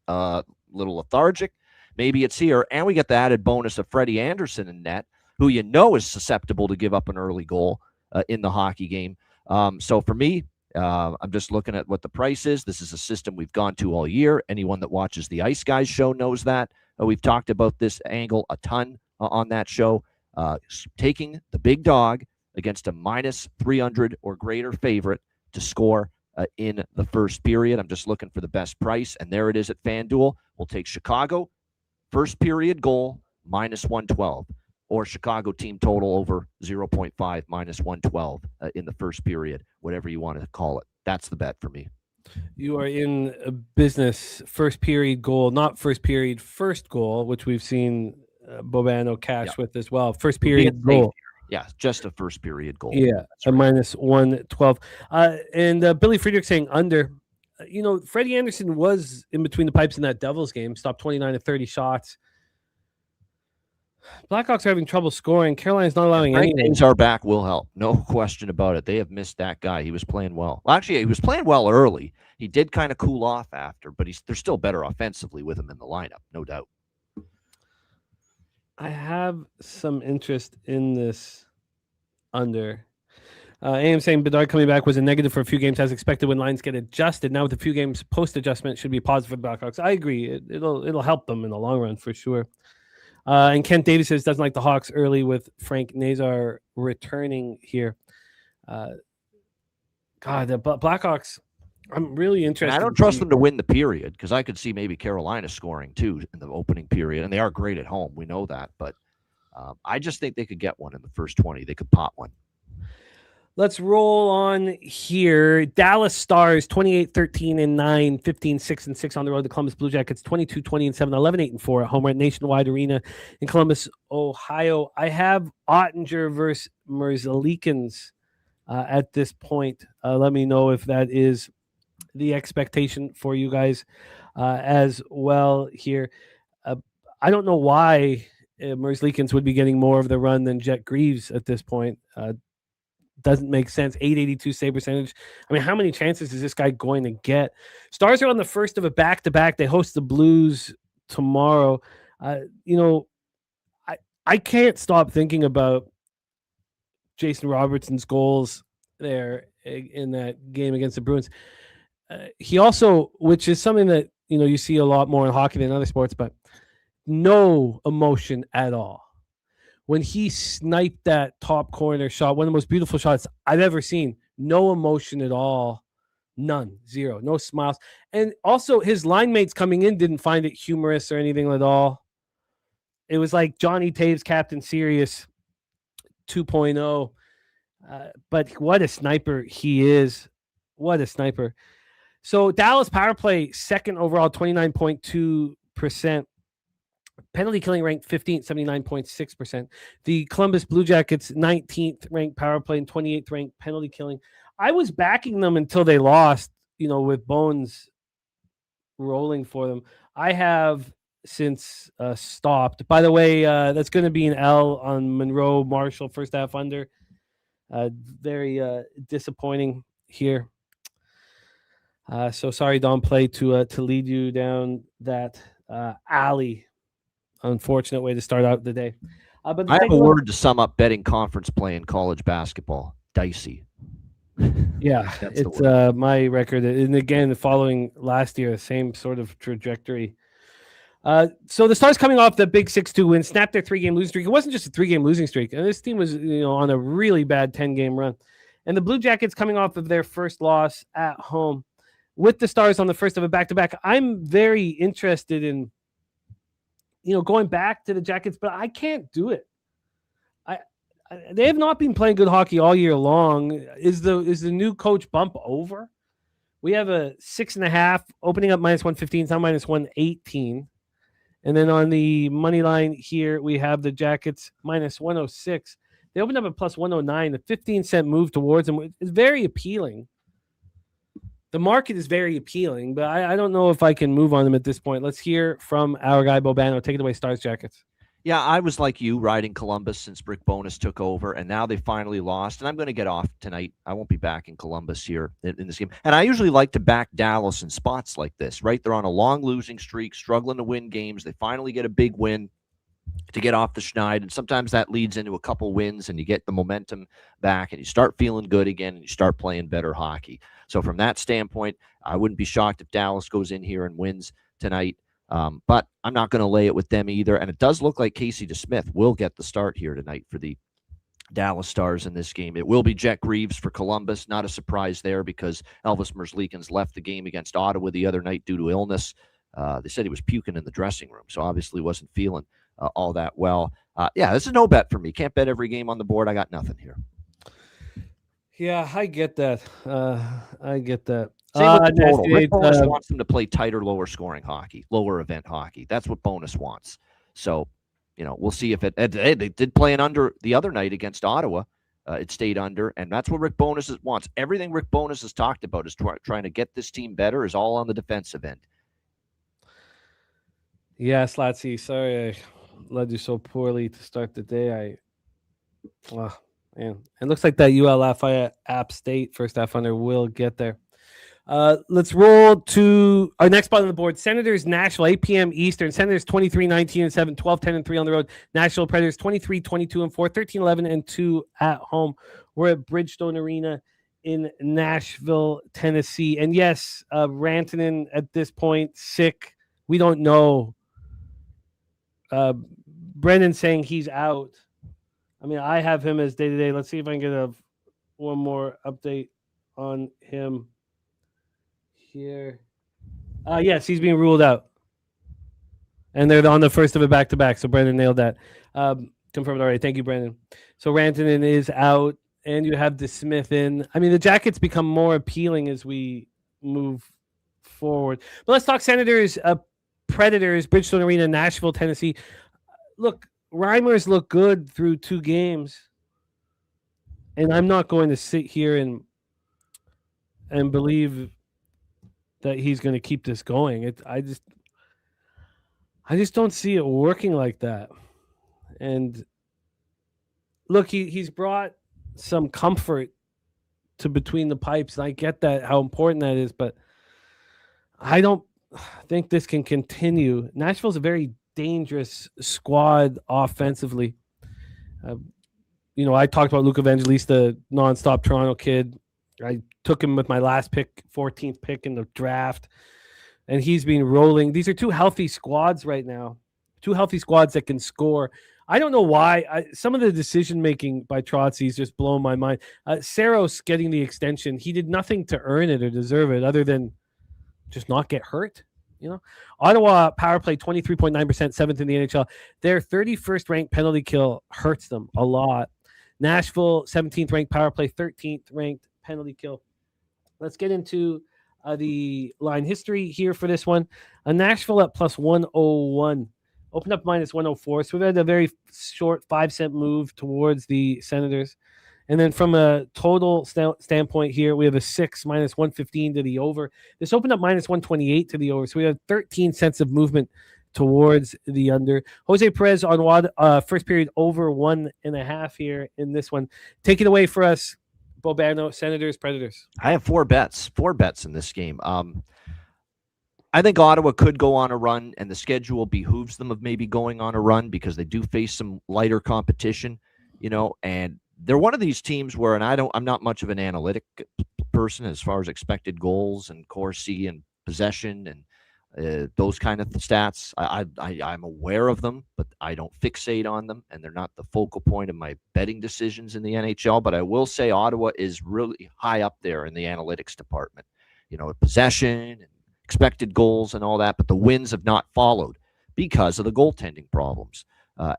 little lethargic. Maybe it's here. And we get the added bonus of Freddie Anderson in net, who is susceptible to give up an early goal in the hockey game. So for me, I'm just looking at what the price is. This is a system we've gone to all year. Anyone that watches the Ice Guys show knows that. We've talked about this angle a ton on that show, taking the big dog against a minus 300 or greater favorite to score in the first period. I'm just looking for the best price, and there it is at FanDuel. We'll take Chicago, first period goal, minus 112, or Chicago team total over 0.5, minus 112 in the first period, whatever you want to call it. That's the bet for me. You are in a business, first period goal, not first period, first goal, which we've seen Bobano cash with as well. First period goal. Yeah, just a first period goal. Yeah, a minus 112. And Billy Friedrich saying under. Freddie Anderson was in between the pipes in that Devils game, stopped 29 of 30 shots. Blackhawks are having trouble scoring. Carolina's not allowing anything. Things are back will help. No question about it. They have missed that guy. He was playing well. Actually, he was playing well early. He did kind of cool off after, but they're still better offensively with him in the lineup, no doubt. I have some interest in this under. AM saying Bedard coming back was a negative for a few games as expected when lines get adjusted. Now with a few games post-adjustment should be positive for the Blackhawks. I agree. It'll help them in the long run for sure. And Kent Davis says doesn't like the Hawks early with Frank Nazar returning here. The Blackhawks, I'm really interested. And I don't trust them to win the period because I could see maybe Carolina scoring too in the opening period. And they are great at home. We know that. But I just think they could get one in the first 20. They could pop one. Let's roll on here. Dallas Stars 28-13-9, 15-6-6 on the road. The Columbus Blue Jackets 22-20-7, 11-8-4 at home at Nationwide Arena in Columbus, Ohio. I have Ottinger versus Merzlikins at this point. Let me know if that is the expectation for you guys as well here. I don't know why Merzlikins would be getting more of the run than Jet Greaves at this point. Doesn't make sense. 882 save percentage. I mean, how many chances is this guy going to get? Stars are on the first of a back-to-back. They host the Blues tomorrow. I can't stop thinking about Jason Robertson's goals there in that game against the Bruins. He also, which is something that, you see a lot more in hockey than other sports, but no emotion at all. When he sniped that top corner shot, one of the most beautiful shots I've ever seen, no emotion at all. None. Zero. No smiles. And also his line mates coming in didn't find it humorous or anything at all. It was like Johnny Taves, Captain Serious 2.0. But what a sniper he is. What a sniper. So Dallas power play, second overall, 29.2%. Penalty killing ranked 15th, 79.6%. The Columbus Blue Jackets, 19th ranked power play and 28th ranked penalty killing. I was backing them until they lost, with Bones rolling for them. I have since stopped. By the way, that's going to be an L on Monroe, Marshall, first half under. Very disappointing here. So sorry, Don Play, to lead you down that alley. Unfortunate way to start out the day. But I have a word to sum up betting conference play in college basketball. Dicey. Yeah, That's the it's word. my record. And again, following last year, same sort of trajectory. So the Stars coming off the big 6-2 win, snapped their 3-game losing streak. It wasn't just a 3-game losing streak. And this team was, on a really bad 10-game run. And the Blue Jackets coming off of their first loss at home with the Stars on the first of a back-to-back. I'm very interested in, going back to the Jackets, but I can't do it. They have not been playing good hockey all year long. Is the new coach bump over? We have a 6.5 opening up -115, it's now -118. And then on the money line here, we have the Jackets -106. They opened up at +109. A 15-cent move towards them is very appealing. The market is very appealing, but I don't know if I can move on them at this point. Let's hear from our guy, Bobano. Take it away, Stars Jackets. Yeah, I was like you, riding Columbus since Rick Bowness took over, and now they finally lost. And I'm going to get off tonight. I won't be back in Columbus here in this game. And I usually like to back Dallas in spots like this, right? They're on a long losing streak, struggling to win games. They finally get a big win to get off the schneid, and sometimes that leads into a couple wins, and you get the momentum back, and you start feeling good again, and you start playing better hockey. So from that standpoint, I wouldn't be shocked if Dallas goes in here and wins tonight. But I'm not going to lay it with them either. And it does look like Casey DeSmith will get the start here tonight for the Dallas Stars in this game. It will be Jack Reeves for Columbus. Not a surprise there because Elvis Merzlikins left the game against Ottawa the other night due to illness. They said he was puking in the dressing room, so obviously wasn't feeling all that well. This is no bet for me. Can't bet every game on the board. I got nothing here. Yeah, I get that. I get that. Same with the total. Rick Bowness wants them to play tighter, lower scoring hockey, lower event hockey. That's what Bowness wants. So, we'll see if they did play an under the other night against Ottawa. It stayed under, and that's what Rick Bowness wants. Everything Rick Bowness has talked about is trying to get this team better is all on the defensive end. Yeah, Slatsy, sorry I led you so poorly to start the day. Man. It looks like that UL Lafayette App State first half under will get there. Let's roll to our next spot on the board. Senators Nashville, 8 p.m. Eastern. Senators 23-19-7, 12-10-3 on the road. Nashville Predators 23-22-4, 13-11-2 at home. We're at Bridgestone Arena in Nashville, Tennessee. And yes, Rantanen at this point sick. We don't know. Brendan saying he's out. I mean, I have him as day-to-day. Let's see if I can get one more update on him here. Yes, he's being ruled out. And they're on the first of a back-to-back, so Brendan nailed that. Confirmed already. Thank you, Brendan. So Rantanen is out, and you have DeSmith in. I mean, the Jackets become more appealing as we move forward. But let's talk Senators, Predators, Bridgestone Arena, Nashville, Tennessee. Look, Reimers look good through 2 games, and I'm not going to sit here and believe that he's going to keep this going. I just don't see it working like that. And look, he's brought some comfort to between the pipes, and I get that how important that is, but I don't think this can continue. Nashville's a very dangerous squad offensively. I talked about Luke Evangelista, nonstop Toronto kid. I took him with my last pick, 14th pick in the draft, and he's been rolling. These are 2 healthy squads right now, 2 healthy squads that can score. I don't know why. Some of the decision-making by Trotzy is just blowing my mind. Saros getting the extension, he did nothing to earn it or deserve it other than just not get hurt. Ottawa power play 23.9%, 7th in the NHL. Their 31st ranked penalty kill hurts them a lot. Nashville 17th ranked power play, 13th ranked penalty kill. Let's get into the line history here for this one. Nashville at +101, opened up -104. So we've had a very short 5-cent move towards the Senators. And then from a total standpoint here, we have a 6 -115 to the over. This opened up -128 to the over. So we have 13 cents of movement towards the under. Jose Perez on first period over 1.5 here in this one. Take it away for us, Bobano, Senators, Predators. I have 4 bets in this game. I think Ottawa could go on a run, and the schedule behooves them of maybe going on a run because they do face some lighter competition, and they're one of these teams where, and I'm not much of an analytic person as far as expected goals and Corsi and possession and those kind of stats. I'm aware of them, but I don't fixate on them, and they're not the focal point of my betting decisions in the NHL. But I will say Ottawa is really high up there in the analytics department, possession and expected goals and all that, but the wins have not followed because of the goaltending problems,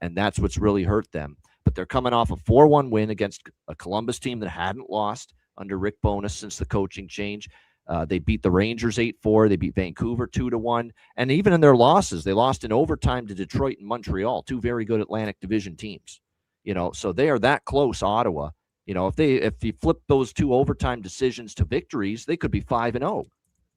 and that's what's really hurt them. But they're coming off a 4-1 win against a Columbus team that hadn't lost under Rick Bowness since the coaching change. They beat the Rangers 8-4. They beat Vancouver 2-1. And even in their losses, they lost in overtime to Detroit and Montreal, two very good Atlantic Division teams. So they are that close, Ottawa. If you flip those two overtime decisions to victories, they could be 5-0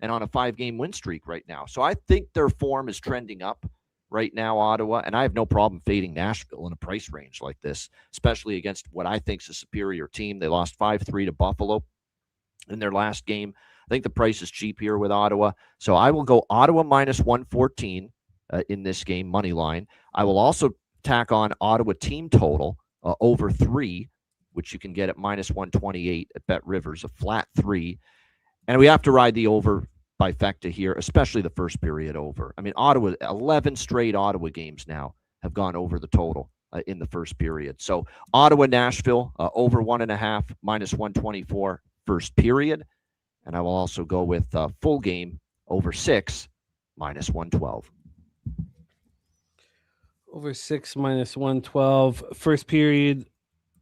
and on a 5-game win streak right now. So I think their form is trending up right now, Ottawa, and I have no problem fading Nashville in a price range like this, especially against what I think is a superior team. They lost 5-3 to Buffalo in their last game. I think the price is cheap here with Ottawa. So I will go Ottawa minus 114 in this game, money line. I will also tack on Ottawa team total over 3, which you can get at minus 128 at Bet Rivers, a flat 3. And we have to ride the over bifecta here, especially the first period over. I mean, Ottawa, 11 straight Ottawa games now have gone over the total in the first period. So Ottawa, Nashville, over 1.5, minus 124 first period. And I will also go with full game over 6, minus 112. Over 6, minus 112. First period,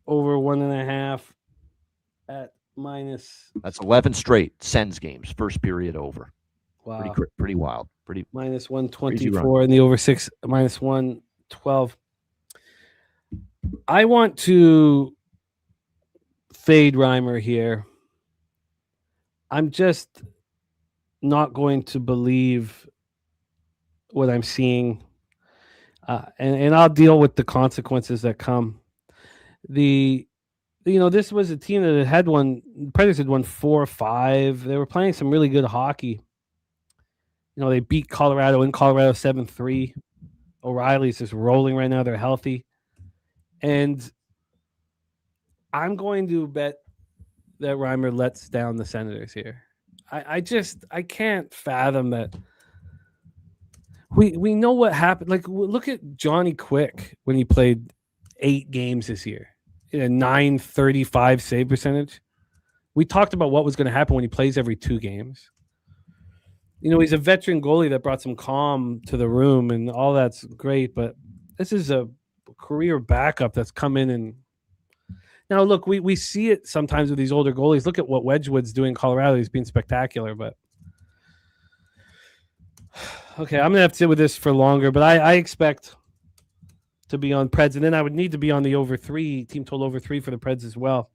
over 1.5 at minus. That's 11 straight Sens games, first period over. Wow. Pretty wild. Minus 124 and the over 6, minus 112. I want to fade Reimer here. I'm just not going to believe what I'm seeing. And I'll deal with the consequences that come. This was a team that had won, Predators had won 4-5. They were playing some really good hockey. They beat Colorado in Colorado 7-3. O'Reilly's just rolling right now. They're healthy. And I'm going to bet that Reimer lets down the Senators here. I can't fathom that. We know what happened. Like, look at Johnny Quick when he played 8 games this year. A .935 save percentage. We talked about what was going to happen when he plays every 2 games. He's a veteran goalie that brought some calm to the room, and all that's great. But this is a career backup that's come in and now look, we see it sometimes with these older goalies. Look at what Wedgwood's doing in Colorado. He's been spectacular, but okay, I'm gonna have to sit with this for longer. But I expect to be on Preds, and then I would need to be on the over 3, team total over 3 for the Preds as well.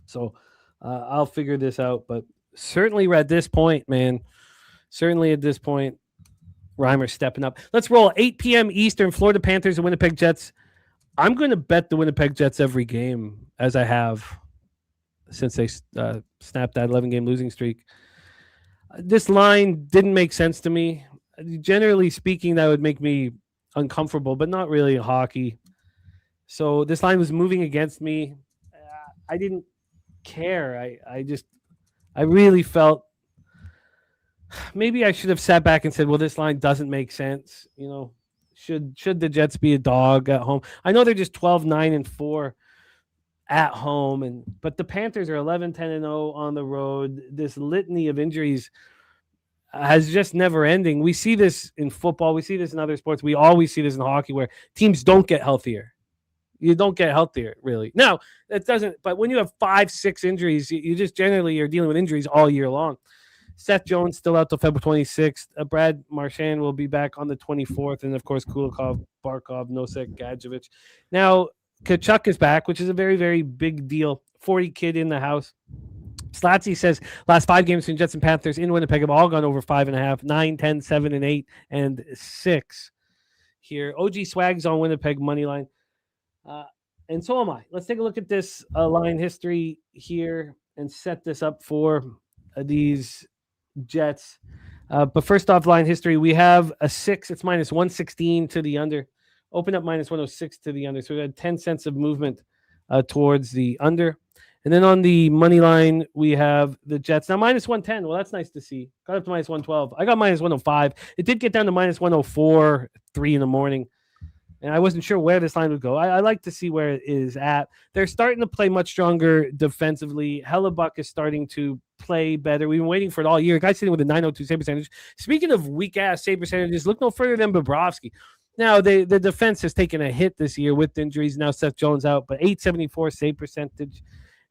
So I'll figure this out. But certainly at this point, man, Reimer's stepping up. Let's roll. 8 p.m. Eastern, Florida Panthers and Winnipeg Jets. I'm going to bet the Winnipeg Jets every game, as I have since they snapped that 11-game losing streak. This line didn't make sense to me. Generally speaking, that would make me uncomfortable, but not really in hockey. So this line was moving against me. I didn't care. I really felt maybe I should have sat back and said, well, this line doesn't make sense. Should the Jets be a dog at home? I know they're just 12-9-4 at home, but the Panthers are 11-10-0 on the road. This litany of injuries has just never ending. We see this in football. We see this in other sports. We always see this in hockey where teams don't get healthier. You don't get healthier, really. Now, it doesn't. But when you have 5-6 injuries, you just generally are dealing with injuries all year long. Seth Jones still out till February 26th. Brad Marchand will be back on the 24th. And, of course, Kulikov, Barkov, Nosek, Gadjevich. Now, Kachuk is back, which is a very, very big deal. 40 kid in the house. Slatsy says last 5 games between Jets and Panthers in Winnipeg have all gone over 5.5, 9, 10, 7, and 8, and 6 here. OG Swag's on Winnipeg money line. And so am I. Let's take a look at this line history here and set this up for these Jets. But first off, line history, we have a 6. It's minus 116 to the under. Open up minus 106 to the under. So we had 10 cents of movement towards the under. And then on the money line, we have the Jets. Now, minus 110. Well, that's nice to see. Got up to minus 112. I got minus 105. It did get down to minus 104, 3 in the morning. And I wasn't sure where this line would go. I like to see where it is at. They're starting to play much stronger defensively. Hellebuck is starting to play better. We've been waiting for it all year. Guy's sitting with a 902 save percentage. Speaking of weak-ass save percentages, look no further than Bobrovsky. Now, the defense has taken a hit this year with injuries. Now Seth Jones out, but 874 save percentage.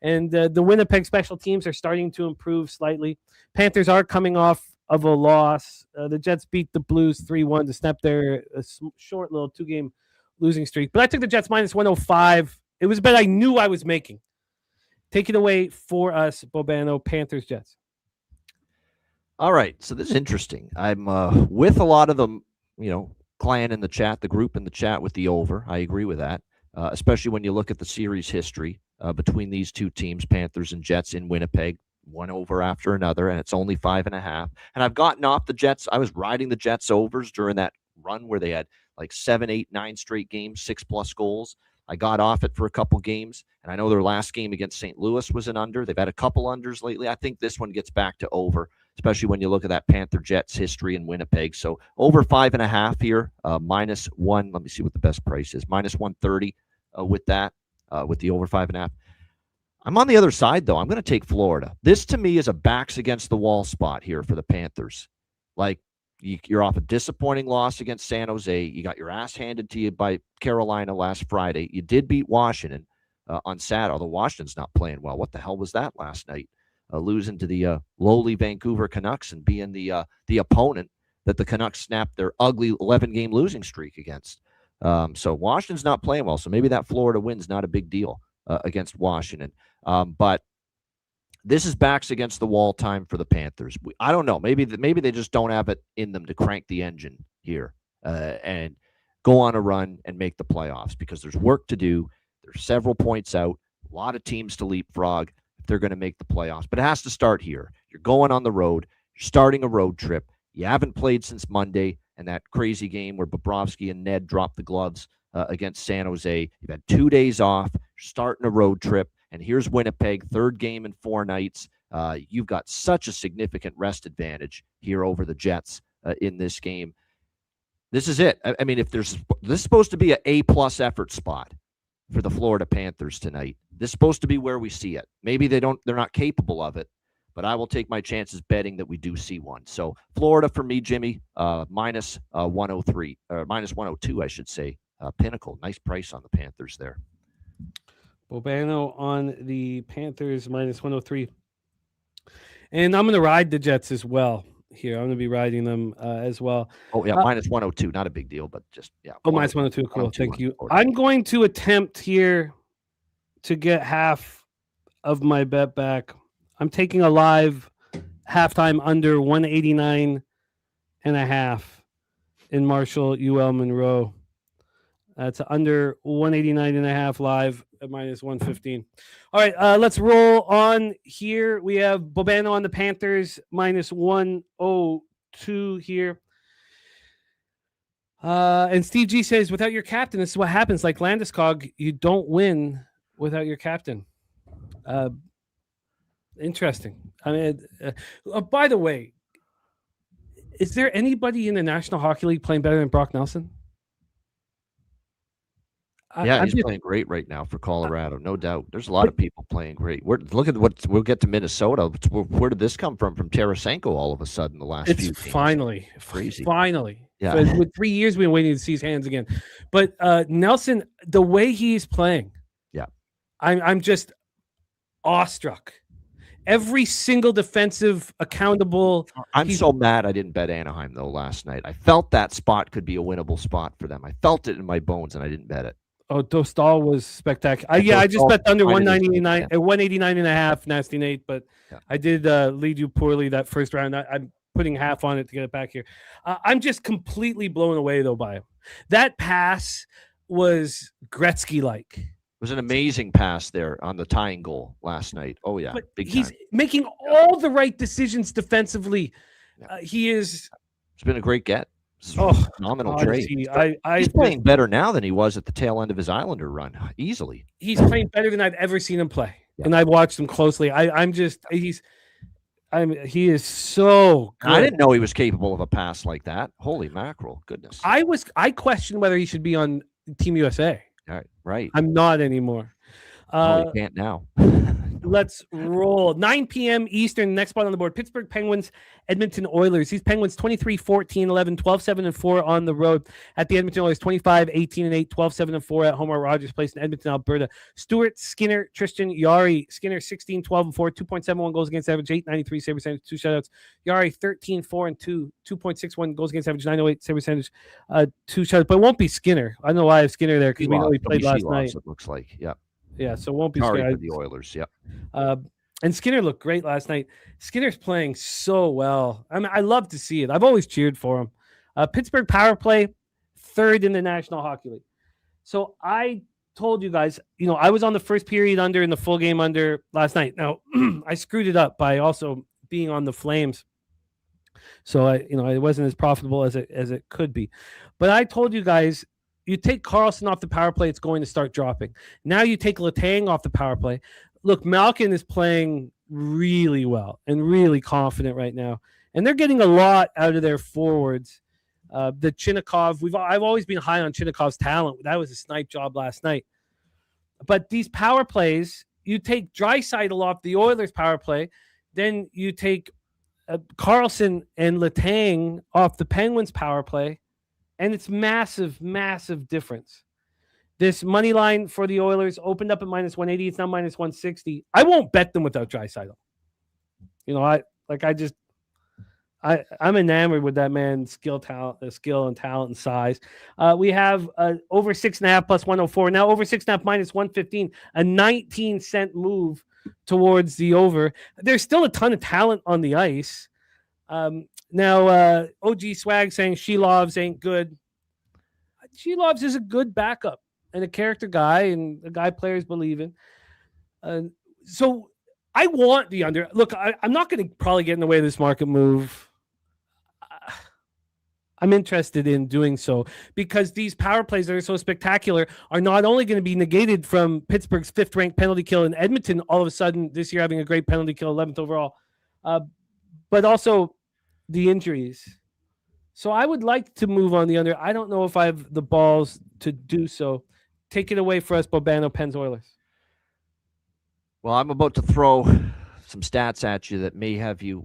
And the Winnipeg special teams are starting to improve slightly. Panthers are coming off of a loss. The Jets beat the Blues 3-1 to snap their short little 2-game losing streak. But I took the Jets minus 105. It was a bet I knew I was making. Take it away for us, Bobano, Panthers, Jets. All right. So this is interesting. I'm with a lot of the, clan in the chat, the group in the chat with the over. I agree with that, especially when you look at the series history between these two teams, Panthers and Jets in Winnipeg, one over after another, and it's only 5.5. And I've gotten off the Jets. I was riding the Jets overs during that run where they had like 7, 8, 9 straight games, 6+ goals. I got off it for a couple games, and I know their last game against St. Louis was an under. They've had a couple unders lately. I think this one gets back to over, especially when you look at that Panther Jets history in Winnipeg. So over 5.5 here, -1. Let me see what the best price is. -130 with that, with the over 5.5. I'm on the other side, though. I'm going to take Florida. This, to me, is a backs against the wall spot here for the Panthers. Like, you're off a disappointing loss against San Jose. You got your ass handed to you by Carolina last Friday. You did beat Washington on Saturday, although Washington's not playing well. What the hell was that last night? Losing to the lowly Vancouver Canucks and being the opponent that the Canucks snapped their ugly 11-game losing streak against. So Washington's not playing well. So maybe that Florida win's not a big deal against Washington. But this is backs against the wall time for the Panthers. I don't know. Maybe they just don't have it in them to crank the engine here and go on a run and make the playoffs because there's work to do. There's several points out, a lot of teams to leapfrog if they're going to make the playoffs. But it has to start here. You're going on the road. You're starting a road trip. You haven't played since Monday and that crazy game where Bobrovsky and Ned dropped the gloves against San Jose. You've had 2 days off. You're starting a road trip. And here's Winnipeg, 3rd game in 4 nights. You've got such a significant rest advantage here over the Jets in this game. This is it. I mean, this is supposed to be an A+ effort spot for the Florida Panthers tonight. This is supposed to be where we see it. Maybe they're not capable of it, but I will take my chances betting that we do see one. So Florida for me, Jimmy, minus 103 or minus 102, I should say. Pinnacle, nice price on the Panthers there. Bobano on the Panthers minus 103. And I'm going to ride the Jets as well here. I'm going to be riding them as well. Oh, yeah, minus 102. Not a big deal, but just, yeah. Oh, minus 102. Cool. Thank you. I'm going to attempt here to get half of my bet back. I'm taking a live halftime under 189.5 in Marshall UL Monroe. That's under 189.5 live at minus 115. All right, let's roll on here. We have Bobano on the Panthers minus 102 here. And Steve G says, without your captain, this is what happens. Like Landeskog, you don't win without your captain. Interesting. I mean, by the way, is there anybody in the National Hockey League playing better than Brock Nelson? Yeah, he's playing great right now for Colorado, no doubt. There's a lot of people playing great. Look at we'll get to Minnesota. Where did this come from Tarasenko all of a sudden the last few games? Finally. Yeah. With 3 years we've been waiting to see his hands again. But Nelson, the way he's playing, yeah, I'm just awestruck. Every single defensive accountable. I'm so mad I didn't bet Anaheim though last night. I felt that spot could be a winnable spot for them. I felt it in my bones and I didn't bet it. Oh, Dostal was spectacular. I just bet under 199 at 189.5, Nasty Nate, but yeah. I did lead you poorly that first round. I'm putting half on it to get it back here. I'm just completely blown away though by him. That pass was Gretzky-like. It was an amazing pass there on the tying goal last night. Oh yeah, but big he's time. Making all the right decisions defensively. He is. It's been a great get. Oh, Phenomenal honestly, trade. He's playing better now than he was at the tail end of his Islander run, easily. He's playing better than I've ever seen him play, and I've watched him closely. He is so good. I didn't know he was capable of a pass like that. Holy mackerel, goodness. I questioned whether he should be on Team USA. Right. I'm not anymore. You can't now. Let's roll. 9 p.m. Eastern, next spot on the board. Pittsburgh Penguins, Edmonton Oilers. These Penguins 23-14-11, 12-7-4 on the road. At the Edmonton Oilers, 25-18-8, 12-7-4 at home at Rogers Place in Edmonton, Alberta. Stewart, Skinner, Tristan, Yari. Skinner 16-12-4, 2.71 goals against average, 893 save percentage, 2 shutouts. Yari 13-4-2, 2.61 goals against average, 908 save percentage, 2 shutouts. But it won't be Skinner. I don't know why I have Skinner there because we know he played last night. It looks like, yeah. Yeah, so it won't be Sorry Skinner. for the Oilers, yeah. And Skinner looked great last night. Skinner's playing so well. I mean, I love to see it. I've always cheered for him. Pittsburgh power play, 3rd in the National Hockey League. So I told you guys, I was on the first period under and the full game under last night. Now, I screwed it up by also being on the Flames. So it wasn't as profitable as it could be. But I told you guys, you take Carlson off the power play, it's going to start dropping. Now you take Letang off the power play. Look, Malkin is playing really well and really confident right now. And they're getting a lot out of their forwards. The Chinnikov, I've always been high on Chinnikov's talent. That was a snipe job last night. But these power plays, you take Draisaitl off the Oilers power play, then you take Carlson and Letang off the Penguins power play, and it's massive, massive difference. This money line for the Oilers opened up at -180. It's now -160. I won't bet them without Draisaitl. I'm enamored with that man's skill and talent and size. We have over 6.5 plus 104. Now over 6.5 -115. A 19-cent move towards the over. There's still a ton of talent on the ice. Now, OG Swag saying Shelovs ain't good. Shelovs is a good backup and a character guy and a guy players believe in. So I want the under. Look, I'm not going to probably get in the way of this market move. I'm interested in doing so because these power plays that are so spectacular are not only going to be negated from Pittsburgh's 5th-ranked penalty kill in Edmonton all of a sudden this year having a great penalty kill, 11th overall, but also the injuries. So I would like to move on the under. I don't know if I have the balls to do so. Take it away for us, Bobano, Pens Oilers. Well, I'm about to throw some stats at you that may have you,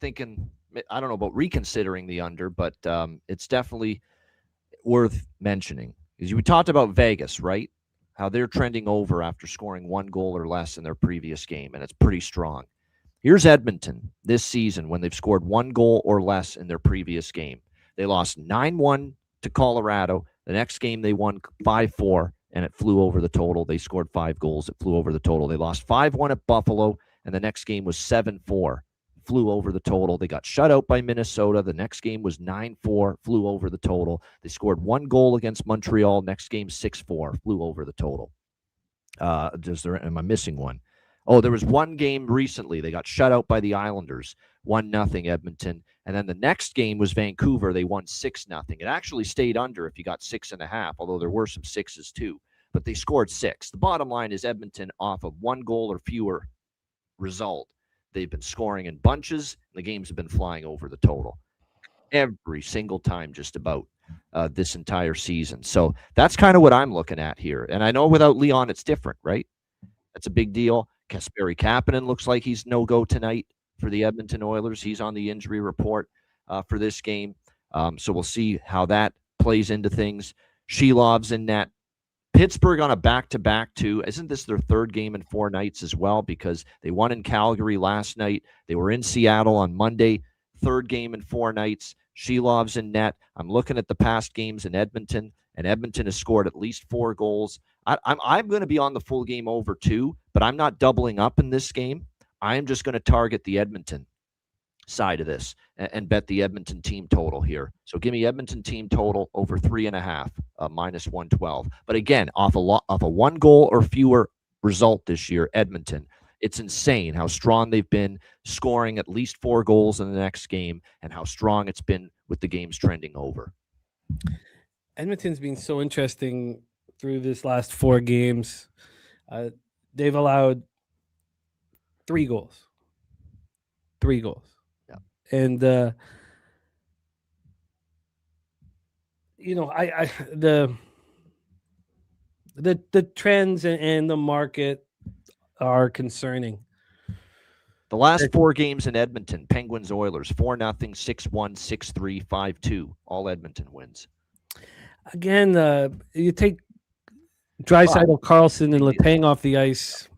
thinking, I don't know about reconsidering the under, but it's definitely worth mentioning. Because we talked about Vegas, right? How they're trending over after scoring 1 goal or less in their previous game, and it's pretty strong. Here's Edmonton this season when they've scored 1 goal or less in their previous game. They lost 9-1 to Colorado. The next game they won 5-4, and it flew over the total. They scored 5 goals. It flew over the total. They lost 5-1 at Buffalo, and the next game was 7-4. Flew over the total. They got shut out by Minnesota. The next game was 9-4, flew over the total. They scored 1 goal against Montreal. Next game, 6-4, flew over the total. Am I missing one? Oh, there was 1 game recently. They got shut out by the Islanders, 1-0 Edmonton. And then the next game was Vancouver. They won 6-0. It actually stayed under if you got 6.5, although there were some 6s too. But they scored 6. The bottom line is Edmonton off of 1 goal or fewer result. They've been scoring in bunches. And the games have been flying over the total every single time just about this entire season. So that's kind of what I'm looking at here. And I know without Leon, it's different, right? That's a big deal. Kasperi Kapanen looks like he's no-go tonight for the Edmonton Oilers. He's on the injury report for this game. So we'll see how that plays into things. Shelov's in net. Pittsburgh on a back-to-back, too. Isn't this their 3rd game in 4 nights as well? Because they won in Calgary last night. They were in Seattle on Monday. 3rd game in 4 nights. Shelov's in net. I'm looking at the past games in Edmonton, and Edmonton has scored at least 4 goals. I'm going to be on the full game over, too, but I'm not doubling up in this game. I'm just going to target the Edmonton side of this and bet the Edmonton team total here. So give me Edmonton team total over 3.5, -112. But again, off a 1 goal or fewer result this year, Edmonton It's insane how strong they've been, scoring at least 4 goals in the next game, and how strong it's been with the games trending over. Edmonton's been so interesting through this last 4 games. They've allowed 3 goals. 3 goals. Yeah. And the trends and the market are concerning. The last 4 games in Edmonton, Penguins Oilers 4-0, 6-1, 6-3, 5-2. All Edmonton wins. Again, you take Draisaitl, Carlson, and Letang off the ice.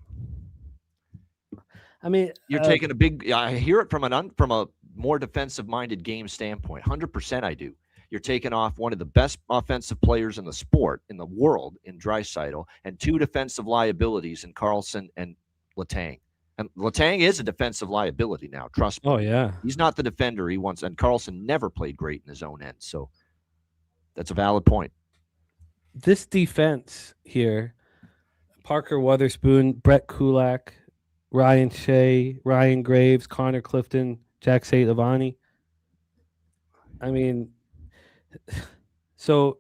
I mean, you're taking a big. I hear it from a more defensive-minded game standpoint. 100%, I do. You're taking off one of the best offensive players in the sport, in the world, in Draisaitl, and 2 defensive liabilities in Carlson and Letang. And Letang is a defensive liability now. Trust me. Oh yeah, he's not the defender he wants, and Carlson never played great in his own end. So that's a valid point. This defense here: Parker Wotherspoon, Brett Kulak, Ryan Shea, Ryan Graves, Connor Clifton, Jack St-Lavani. I mean, so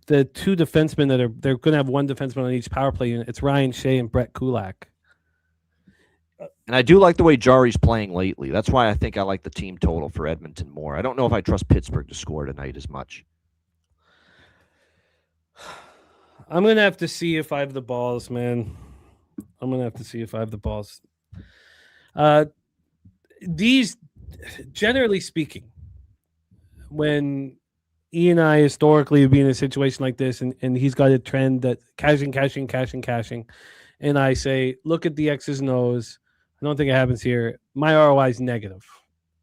the 2 defensemen they're going to have 1 defenseman on each power play unit. It's Ryan Shea and Brett Kulak. And I do like the way Jari's playing lately. That's why I think I like the team total for Edmonton more. I don't know if I trust Pittsburgh to score tonight as much. I'm going to have to see if I have the balls, man. I'm going to have to see if I have the balls. These, generally speaking, when Ian and I historically have been in a situation like this, and he's got a trend that cashing, and I say, look at the X's and O's. I don't think it happens here. My ROI is negative.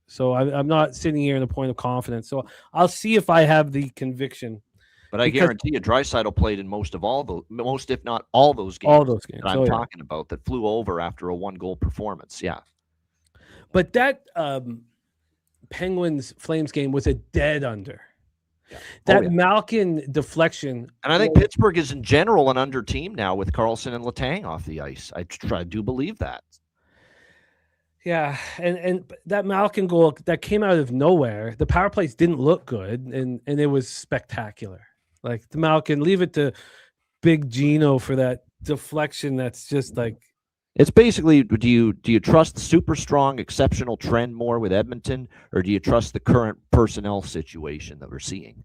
So I'm not sitting here in a point of confidence. So I'll see if I have the conviction. But I guarantee you, Draisaitl played in most, if not all those games. All those games that I'm talking about that flew over after a 1-goal performance. Yeah. But that Penguins Flames game was a dead under. Yeah. That Malkin deflection. And I think Pittsburgh is in general an under team now with Carlson and Letang off the ice. I do believe that. Yeah, and that Malkin goal that came out of nowhere, the power plays didn't look good, and it was spectacular. Like the Malkin, leave it to Big Gino for that deflection. That's just like, it's basically, do you trust the super strong, exceptional trend more with Edmonton, or do you trust the current personnel situation that we're seeing?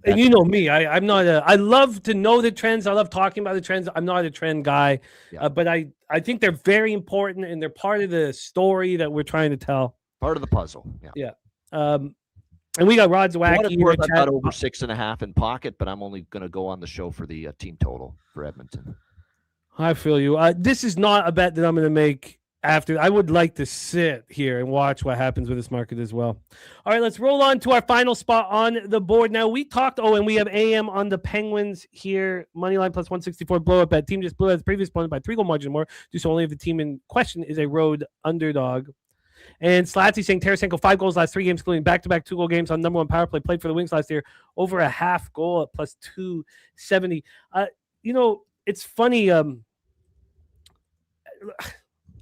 And you know me, I'm not I love to know the trends. I love talking about the trends. I'm not a trend guy, but I think they're very important, and they're part of the story that we're trying to tell. Part of the puzzle. Yeah. And we got Rod Zwacky. I've got over 6.5 in pocket, but I'm only going to go on the show for the team total for Edmonton. I feel you. This is not a bet that I'm going to make after. I would like to sit here and watch what happens with this market as well. All right, let's roll on to our final spot on the board. Now, we talked, and we have AM on the Penguins here. Moneyline plus 164 blow-up bet. Team just blew out the previous opponent by 3-goal margin more. Do so only if the team in question is a road underdog. And Slatsy saying Tarasenko 5 goals last 3 games, including back-to-back 2-goal games on number 1 power play. Played for the Wings last year. Over a half goal at plus 270. It's funny. I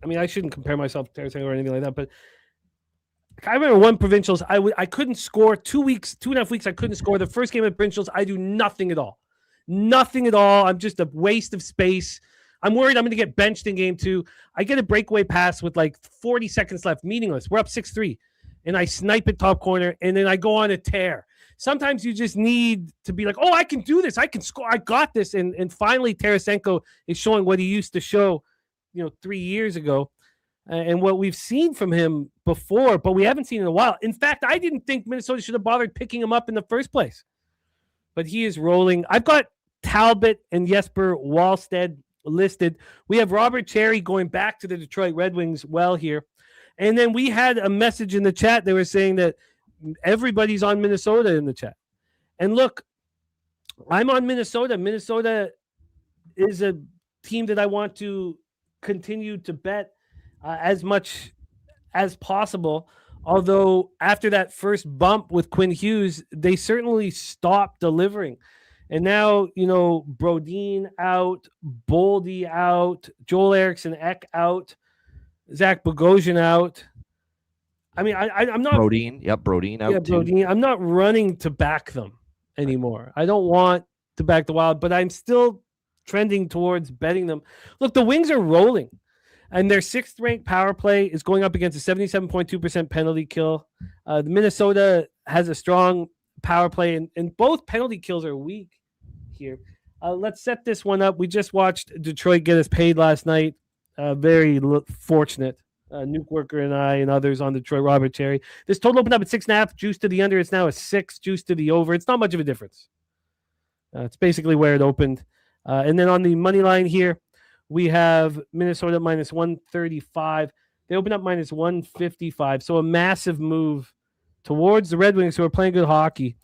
mean, I shouldn't compare myself to Tarasenko or anything like that, but I remember one provincials. I couldn't score 2.5 weeks. I couldn't score. The first game of provincials, I do nothing at all. Nothing at all. I'm just a waste of space. I'm worried I'm going to get benched in game 2. I get a breakaway pass with like 40 seconds left. Meaningless. We're up 6-3. And I snipe it top corner, and then I go on a tear. Sometimes you just need to be like, I can do this. I can score. I got this. And finally, Tarasenko is showing what he used to show 3 years ago, and what we've seen from him before, but we haven't seen in a while. In fact, I didn't think Minnesota should have bothered picking him up in the first place, but he is rolling. I've got Talbot and Jesper Wallstedt listed. We have Robert Cherry going back to the Detroit Red Wings here. And then we had a message in the chat. They were saying that everybody's on Minnesota in the chat. And look, I'm on Minnesota. Minnesota is a team that I want to continue to bet as much as possible. Although after that first bump with Quinn Hughes, they certainly stopped delivering. And now, Brodeen out, Boldy out, Joel Eriksson Ek out, Zach Bogosian out. I mean, I'm not Brodeen. Yep, Brodeen out too. Brodeen. I'm not running to back them anymore. I don't want to back the Wild, but I'm still trending towards betting them. Look, the Wings are rolling, and their 6th ranked power play is going up against a 77.2% penalty kill. The Minnesota has a strong power play, and both penalty kills are weak here. Let's set this one up. We just watched Detroit get us paid last night. Very fortunate. Nuke Worker and I and others on Detroit, Robert Cherry. This total opened up at 6.5, juice to the under. It's now a 6, juice to the over. It's not much of a difference. It's basically where it opened. And then on the money line here, we have Minnesota minus 135. They open up minus 155. So a massive move towards the Red Wings, who are playing good hockey.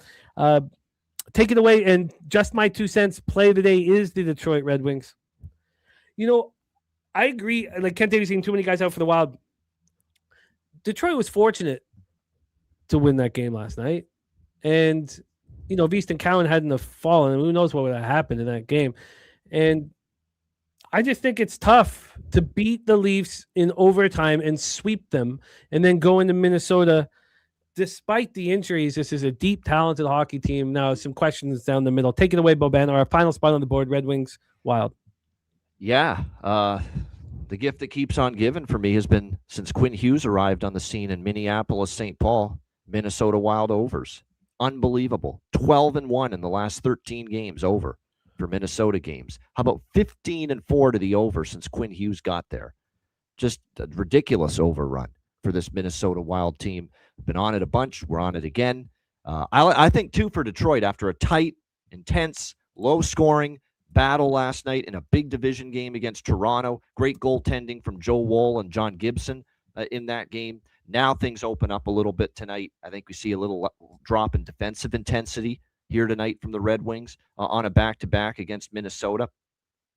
Take it away, and just my 2 cents, play of the day is the Detroit Red Wings. I agree. Like Kent Davies seeing too many guys out for the Wild. Detroit was fortunate to win that game last night. And, if Easton Cowan hadn't have fallen, who knows what would have happened in that game. And I just think it's tough to beat the Leafs in overtime and sweep them and then go into Minnesota. Despite the injuries, this is a deep, talented hockey team. Now, some questions down the middle. Take it away, Bobano. Our final spot on the board, Red Wings, Wild. Yeah, the gift that keeps on giving for me has been since Quinn Hughes arrived on the scene in Minneapolis, St. Paul, Minnesota Wild overs. Unbelievable. 12-1 in the last 13 games over for Minnesota games. How about 15-4 to the over since Quinn Hughes got there? Just a ridiculous overrun for this Minnesota Wild team. Been on it a bunch. We're on it again. I think, too, for Detroit, after a tight, intense, low-scoring battle last night in a big division game against Toronto. Great goaltending from Joe Woll and John Gibson in that game. Now things open up a little bit tonight. I think we see a little drop in defensive intensity here tonight from the Red Wings on a back-to-back against Minnesota.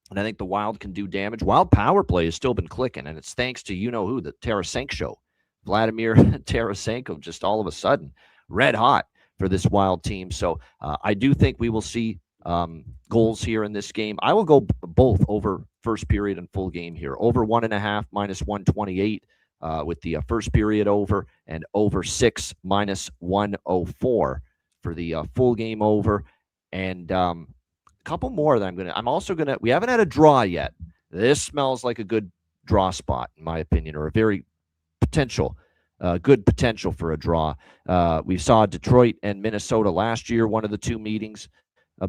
And I think the Wild can do damage. Wild power play has still been clicking, and it's thanks to you-know-who, the Tarasenko show. Vladimir Tarasenko just all of a sudden red hot for this Wild team. So I do think we will see goals here in this game. I will go both over first period and full game here. Over 1.5 minus 128 with the first period over, and over 6 minus 104 for the full game over. And a couple more that I'm also gonna. We haven't had a draw yet. This smells like a good draw spot, in my opinion, or a very good potential for a draw. We saw Detroit and Minnesota last year. One of the two meetings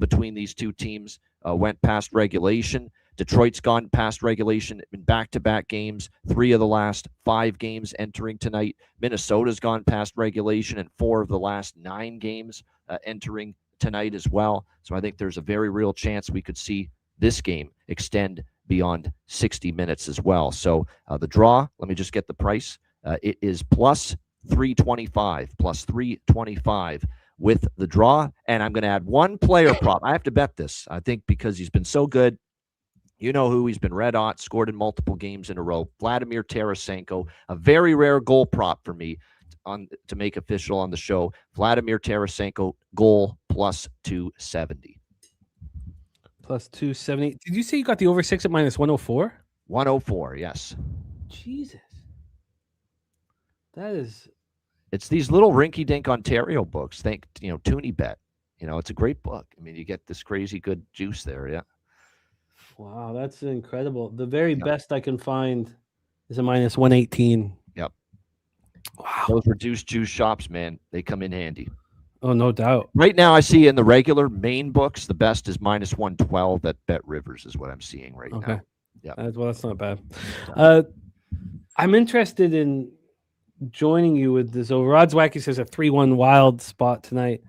between these two teams went past regulation. Detroit's gone past regulation in back-to-back games, 3 of the last 5 games entering tonight. Minnesota's gone past regulation in 4 of the last 9 games entering tonight as well. So I think there's a very real chance we could see this game extend beyond 60 minutes as well. So the draw, let me just get the price. It is plus 325 with the draw. And I'm going to add one player prop. I have to bet this, I think, because he's been so good. You know who, he's been red hot, scored in multiple games in a row. Vladimir Tarasenko, a very rare goal prop for me to make official on the show. Vladimir Tarasenko, goal plus 270. Plus 270. Did you say you got the over 6 at minus 104? 104, yes. Jesus. That is... It's these little rinky-dink Ontario books. Think, Toonie Bet. It's a great book. I mean, you get this crazy good juice there, yeah. Wow, that's incredible. The very best I can find is a minus 118. Yep. Wow. Those reduced juice shops, man, they come in handy. Oh, no doubt. Right now, I see in the regular main books, the best is minus 112 at Bet Rivers is what I'm seeing right now. Yeah. Well, that's not bad. I'm interested in joining you with this over. Odds Wacky says a 3-1 Wild spot tonight.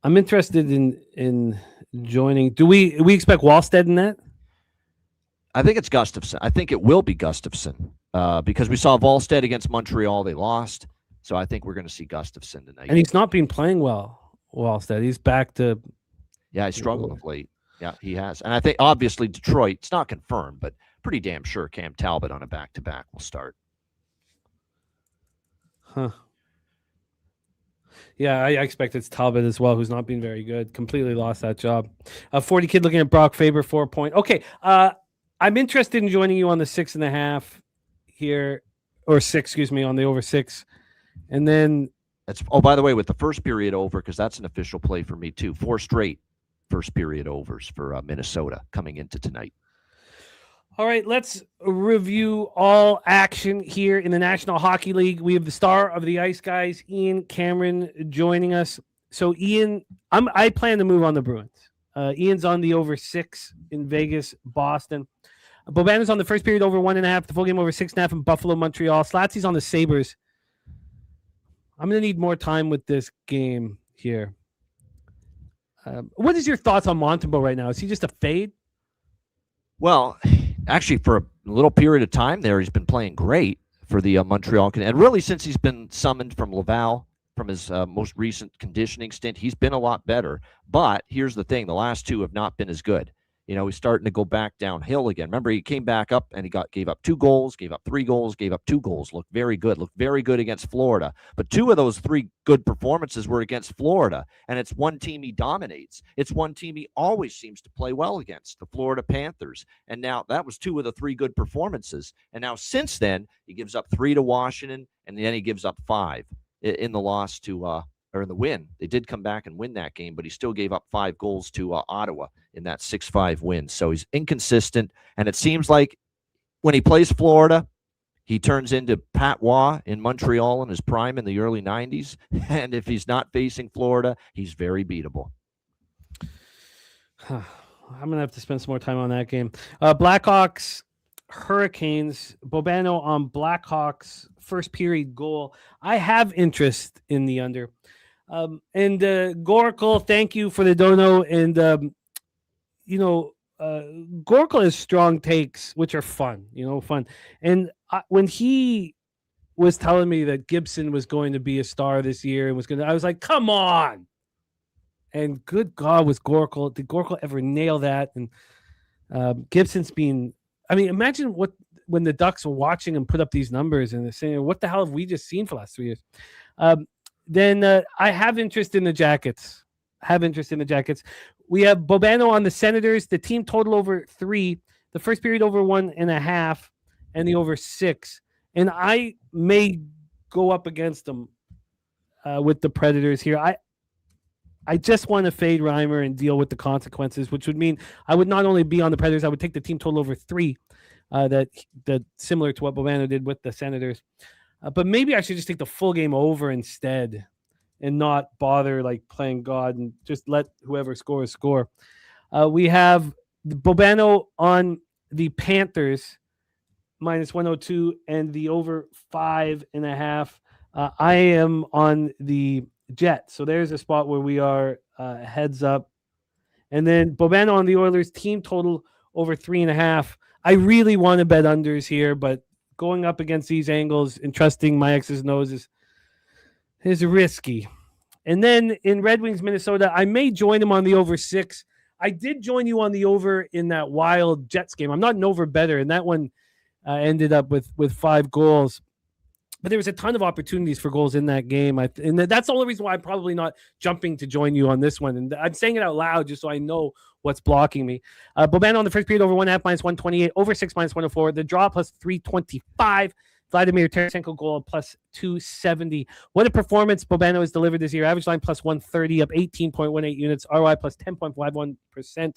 I'm interested in joining. Do we expect Wallstead in that? I think it's Gustafsson. I think it will be Gustafsson because we saw Wallstead against Montreal. They lost. So I think we're going to see Gustafsson tonight. And he's not been playing well, Wallstead. He's back to... Yeah, he struggled of late. Yeah, he has. And I think, obviously, Detroit, it's not confirmed, but pretty damn sure Cam Talbot on a back-to-back will start. Huh. Yeah, I expect it's Talbot as well, who's not been very good. Completely lost that job. 40 kid looking at Brock Faber, 4 point. Okay, I'm interested in joining you on the 6.5 here, or 6, excuse me, on the over 6. And then That's by the way, with the first period over, because that's an official play for me too. 4 straight first period overs for Minnesota coming into tonight. all right, let's review all action here in the National Hockey League. We have the star of the Ice Guys, Ian Cameron, joining us. So, Ian, I plan to move on the Bruins. Ian's on the over 6 in Vegas, Boston. Bobano's on the first period over 1.5, the full game over 6.5 in Buffalo, Montreal. Slatsy's on the Sabres. I'm going to need more time with this game here. What is your thoughts on Montembeault right now? Is he just a fade? Well, actually, for a little period of time there, he's been playing great for the Montreal. And really, since he's been summoned from Laval, from his most recent conditioning stint, he's been a lot better. But here's the thing. The last 2 have not been as good. You know, he's starting to go back downhill again. Remember, he came back up and he gave up 2 goals, gave up 3 goals, gave up 2 goals. Looked very good against Florida. But 2 of those 3 good performances were against Florida. And it's one team he dominates. It's one team he always seems to play well against, the Florida Panthers. And now that was 2 of the 3 good performances. And now since then, he gives up 3 to Washington, and then he gives up 5 in the loss to or in the win. They did come back and win that game, but he still gave up 5 goals to Ottawa in that 6-5 win. So he's inconsistent, and it seems like when he plays Florida, he turns into Pat Waugh in Montreal in his prime in the early 90s, and if he's not facing Florida, he's very beatable. I'm going to have to spend some more time on that game. Blackhawks, Hurricanes. Bobano on Blackhawks first period goal. I have interest in the under. And Gorkle, thank you for the dono. And, Gorkle has strong takes, which are fun, fun. And when he was telling me that Gibson was going to be a star this year and I was like, come on. And good God, did Gorkle ever nail that? And Gibson's been, imagine when the Ducks were watching him put up these numbers and they're saying, what the hell have we just seen for the last 3 years? Then I have interest in the Jackets. We have Bobano on the Senators, the team total over 3, the first period over 1.5, and the over 6. And I may go up against them with the Predators here. I just want to fade Reimer and deal with the consequences, which would mean I would not only be on the Predators, I would take the team total over 3, that similar to what Bobano did with the Senators. But maybe I should just take the full game over instead and not bother playing God and just let whoever scores score. We have Bobano on the Panthers minus 102 and the over 5.5. I am on the Jets. So there's a spot where we are heads up. And then Bobano on the Oilers team total over 3.5. I really want to bet unders here, but going up against these angles and trusting my X's and O's is risky. And then in Red Wings, Minnesota, I may join him on the over 6. I did join you on the over in that Wild Jets game. I'm not an over better, and that one ended up with 5 goals. But there was a ton of opportunities for goals in that game. And that's the only reason why I'm probably not jumping to join you on this one. And I'm saying it out loud just so I know what's blocking me. Bobano on the first period over 1.5 minus 128, over 6 minus 104. The draw plus 325. Vladimir Tarasenko goal plus 270. What a performance Bobano has delivered this year. Average line plus 130, up 18.18 units. ROI plus 10.51%.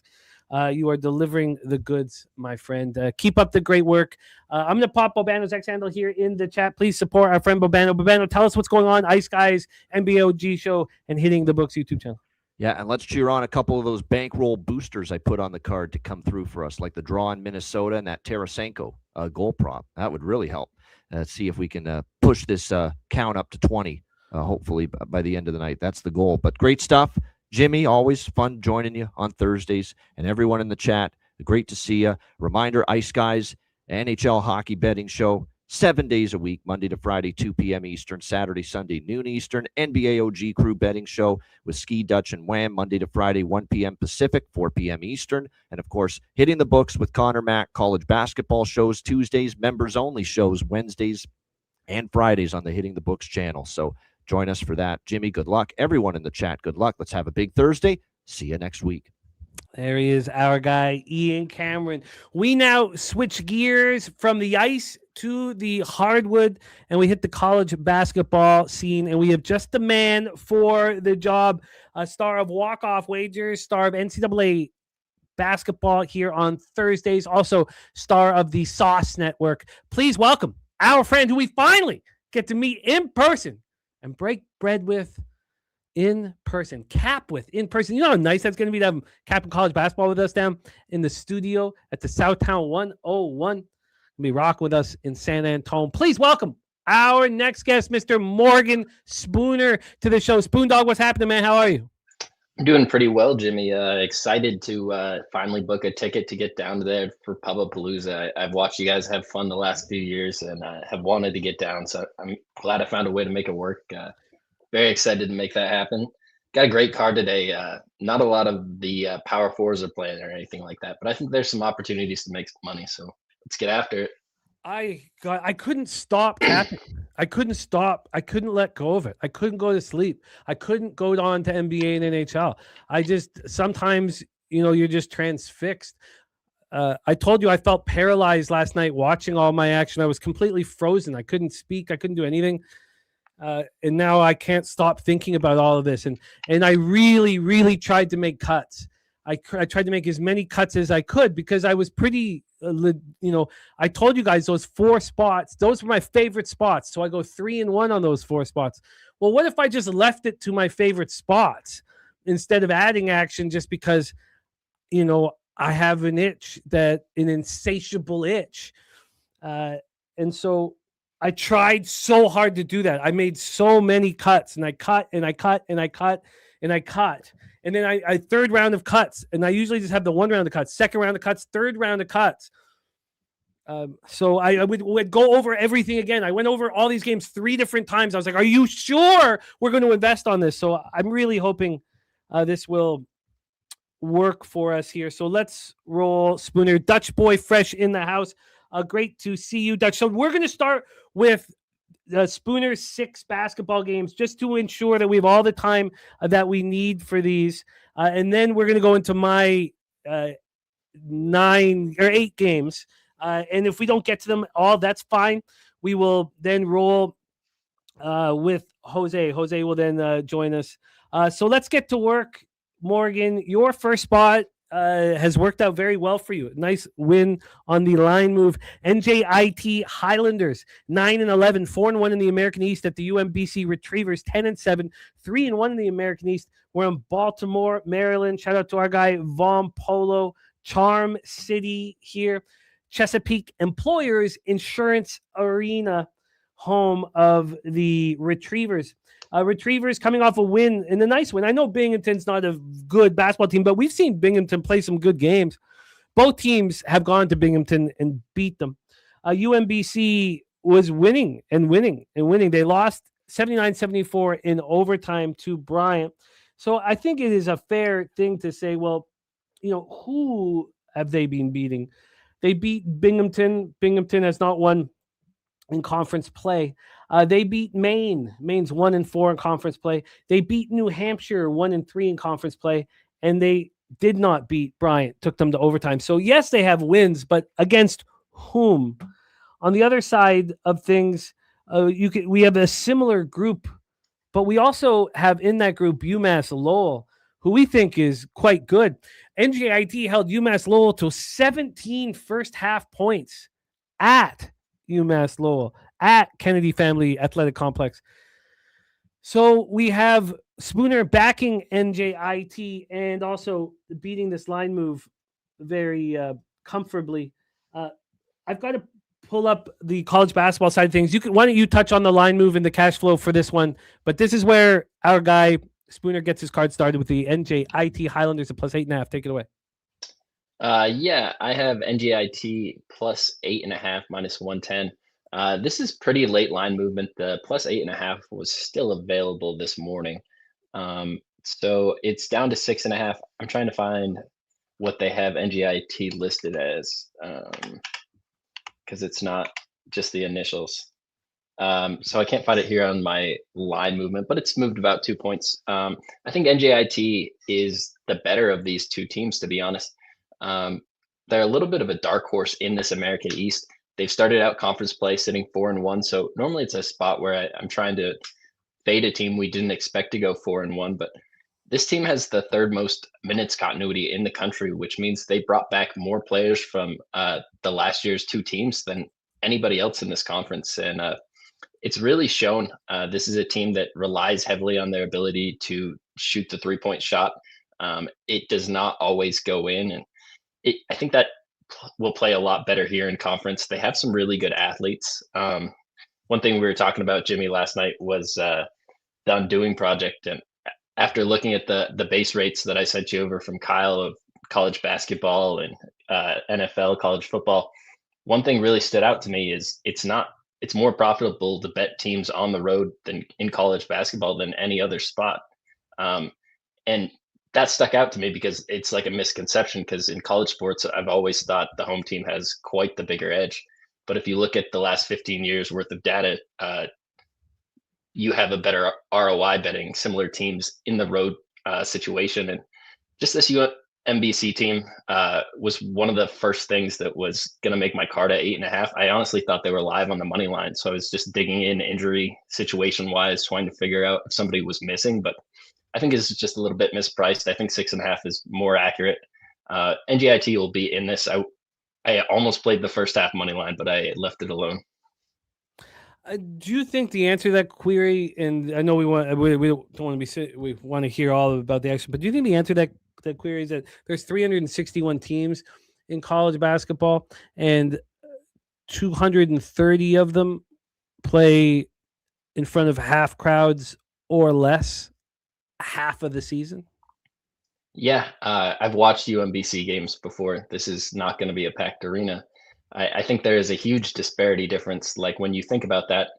You are delivering the goods, my friend. Keep up the great work. I'm going to pop Bobano's X handle here in the chat. Please support our friend Bobano. Bobano, tell us what's going on. Ice Guys, NBOG show, and Hitting the Books YouTube channel. Yeah, and let's cheer on a couple of those bankroll boosters I put on the card to come through for us, like the draw in Minnesota and that Tarasenko goal prop. That would really help. See if we can push this count up to 20, hopefully by the end of the night. That's the goal. But great stuff. Jimmy, always fun joining you on Thursdays, and everyone in the chat. Great to see you. Reminder, Ice Guys, NHL hockey betting show, 7 days a week, Monday to Friday, 2 p.m. Eastern, Saturday, Sunday, noon Eastern. NBA OG crew betting show with Ski, Dutch, and Wham, Monday to Friday, 1 p.m. Pacific, 4 p.m. Eastern. And, of course, Hitting the Books with Connor Mack, college basketball shows Tuesdays, members-only shows Wednesdays and Fridays on the Hitting the Books channel. So Join us for that. Jimmy, good luck. Everyone in the chat, good luck. Let's have a big Thursday. See you next week. There he is, our guy, Ian Cameron. We now switch gears from the ice to the hardwood, and we hit the college basketball scene, and we have just the man for the job, a star of walk-off wagers, star of NCAA basketball here on Thursdays, also star of the Sauce Network. Please welcome our friend who we finally get to meet in person and break bread with in person, Cap with in person. You know how nice that's going to be to have Cap in college basketball with us down in the studio at the Southtown 101. Be rocking with us in San Antonio. Please welcome our next guest, Mr. Morgan Spooner, to the show. Spoon Dog, what's happening, man? How are you? I'm doing pretty well, Jimmy. Excited to finally book a ticket to get down there for Pubapalooza. I've watched you guys have fun the last few years and have wanted to get down. So I'm glad I found a way to make it work. Very excited to make that happen. Got a great card today. Not a lot of the power fours are playing or anything like that, but I think there's some opportunities to make some money. So let's get after it. I couldn't stop capping. I couldn't stop. I couldn't let go of it. I couldn't go to sleep. I couldn't go on to NBA and NHL. I just sometimes, you're just transfixed. I told you I felt paralyzed last night watching all my action. I was completely frozen. I couldn't speak. I couldn't do anything. And now I can't stop thinking about all of this. And I really, really tried to make cuts. I tried to make as many cuts as I could because I was pretty, I told you guys those 4 spots, those were my favorite spots. So I go 3-1 on those 4 spots. Well, what if I just left it to my favorite spots instead of adding action just because, I have an insatiable itch. And so I tried so hard to do that. I made so many cuts and I cut and I cut and I cut and I cut. And then I third round of cuts, and I usually just have the 1 round of cuts, second round of cuts, third round of cuts. So I would go over everything again. I went over all these games 3 different times. I was like, are you sure we're going to invest on this? So I'm really hoping this will work for us here. So let's roll, Spooner. Dutch boy fresh in the house. Great to see you, Dutch. So we're going to start with the Spooner's 6 basketball games just to ensure that we have all the time that we need for these. And then we're going to go into my 9 or 8 games. And if we don't get to them all, that's fine. We will then roll with Jose. Jose will then join us. So let's get to work. Morgan, your first spot has worked out very well for you. Nice win on the line move. NJIT Highlanders 9-11, 4-1 in the American East at the UMBC Retrievers 10-7, 3-1 in the American East. We're in Baltimore, Maryland. Shout out to our guy Vom Polo, Charm City here. Chesapeake Employers Insurance Arena, home of the Retrievers. Retrievers coming off a win, and a nice win. I know Binghamton's not a good basketball team, but we've seen Binghamton play some good games. Both teams have gone to Binghamton and beat them. UMBC was winning and winning and winning. They lost 79-74 in overtime to Bryant. So I think it is a fair thing to say, well, who have they been beating? They beat Binghamton. Binghamton has not won in conference play. They beat Maine. Maine's 1-4 in conference play. They beat New Hampshire 1-3 in conference play, and they did not beat Bryant. Took them to overtime. So yes, they have wins, but against whom? On the other side of things, we have a similar group, but we also have in that group UMass Lowell, who we think is quite good. NJIT held UMass Lowell to 17 first half points at UMass Lowell at Kennedy Family Athletic Complex. So we have Spooner backing NJIT and also beating this line move very comfortably. I've got to pull up the college basketball side of things. Why don't you touch on the line move and the cash flow for this one? But this is where our guy Spooner gets his card started with the NJIT Highlanders at +8.5. Take it away. Yeah, I have NJIT +8.5 -110. This is pretty late line movement. The +8.5 was still available this morning. So it's down to 6.5. I'm trying to find what they have NJIT listed as, because it's not just the initials. So I can't find it here on my line movement, but it's moved about 2 points. I think NJIT is the better of these two teams, to be honest. They're a little bit of a dark horse in this American East. They've started out conference play sitting 4-1. So normally it's a spot where I'm trying to fade a team we didn't expect to go 4-1, but this team has the third most minutes continuity in the country, which means they brought back more players from the last year's two teams than anybody else in this conference. And it's really shown. This is a team that relies heavily on their ability to shoot the 3-point shot. It does not always go in, and I think that will play a lot better here in conference. They have some really good athletes. One thing we were talking about, Jimmy, last night was the Undoing Project, and after looking at the base rates that I sent you over from Kyle of college basketball and NFL, college football, one thing really stood out to me is it's more profitable to bet teams on the road than in college basketball than any other spot. And that stuck out to me because it's like a misconception, because in college sports, I've always thought the home team has quite the bigger edge. But if you look at the last 15 years worth of data, you have a better ROI betting similar teams in the road situation. And just this UMBC team was one of the first things that was going to make my card at 8.5. I honestly thought they were live on the money line. So I was just digging in injury situation wise, trying to figure out if somebody was missing, but I think it's just a little bit mispriced. I think 6.5 is more accurate. NGIT will be in this. I almost played the first half money line, but I left it alone. Do you think the answer to that query, and I know we don't want to we want to hear all about the action, but do you think the answer to that query is that there's 361 teams in college basketball and 230 of them play in front of half crowds or less half of the season? Yeah, I've watched UMBC games before. This is not going to be a packed arena. I think there is a huge disparity difference. Like when you think about that,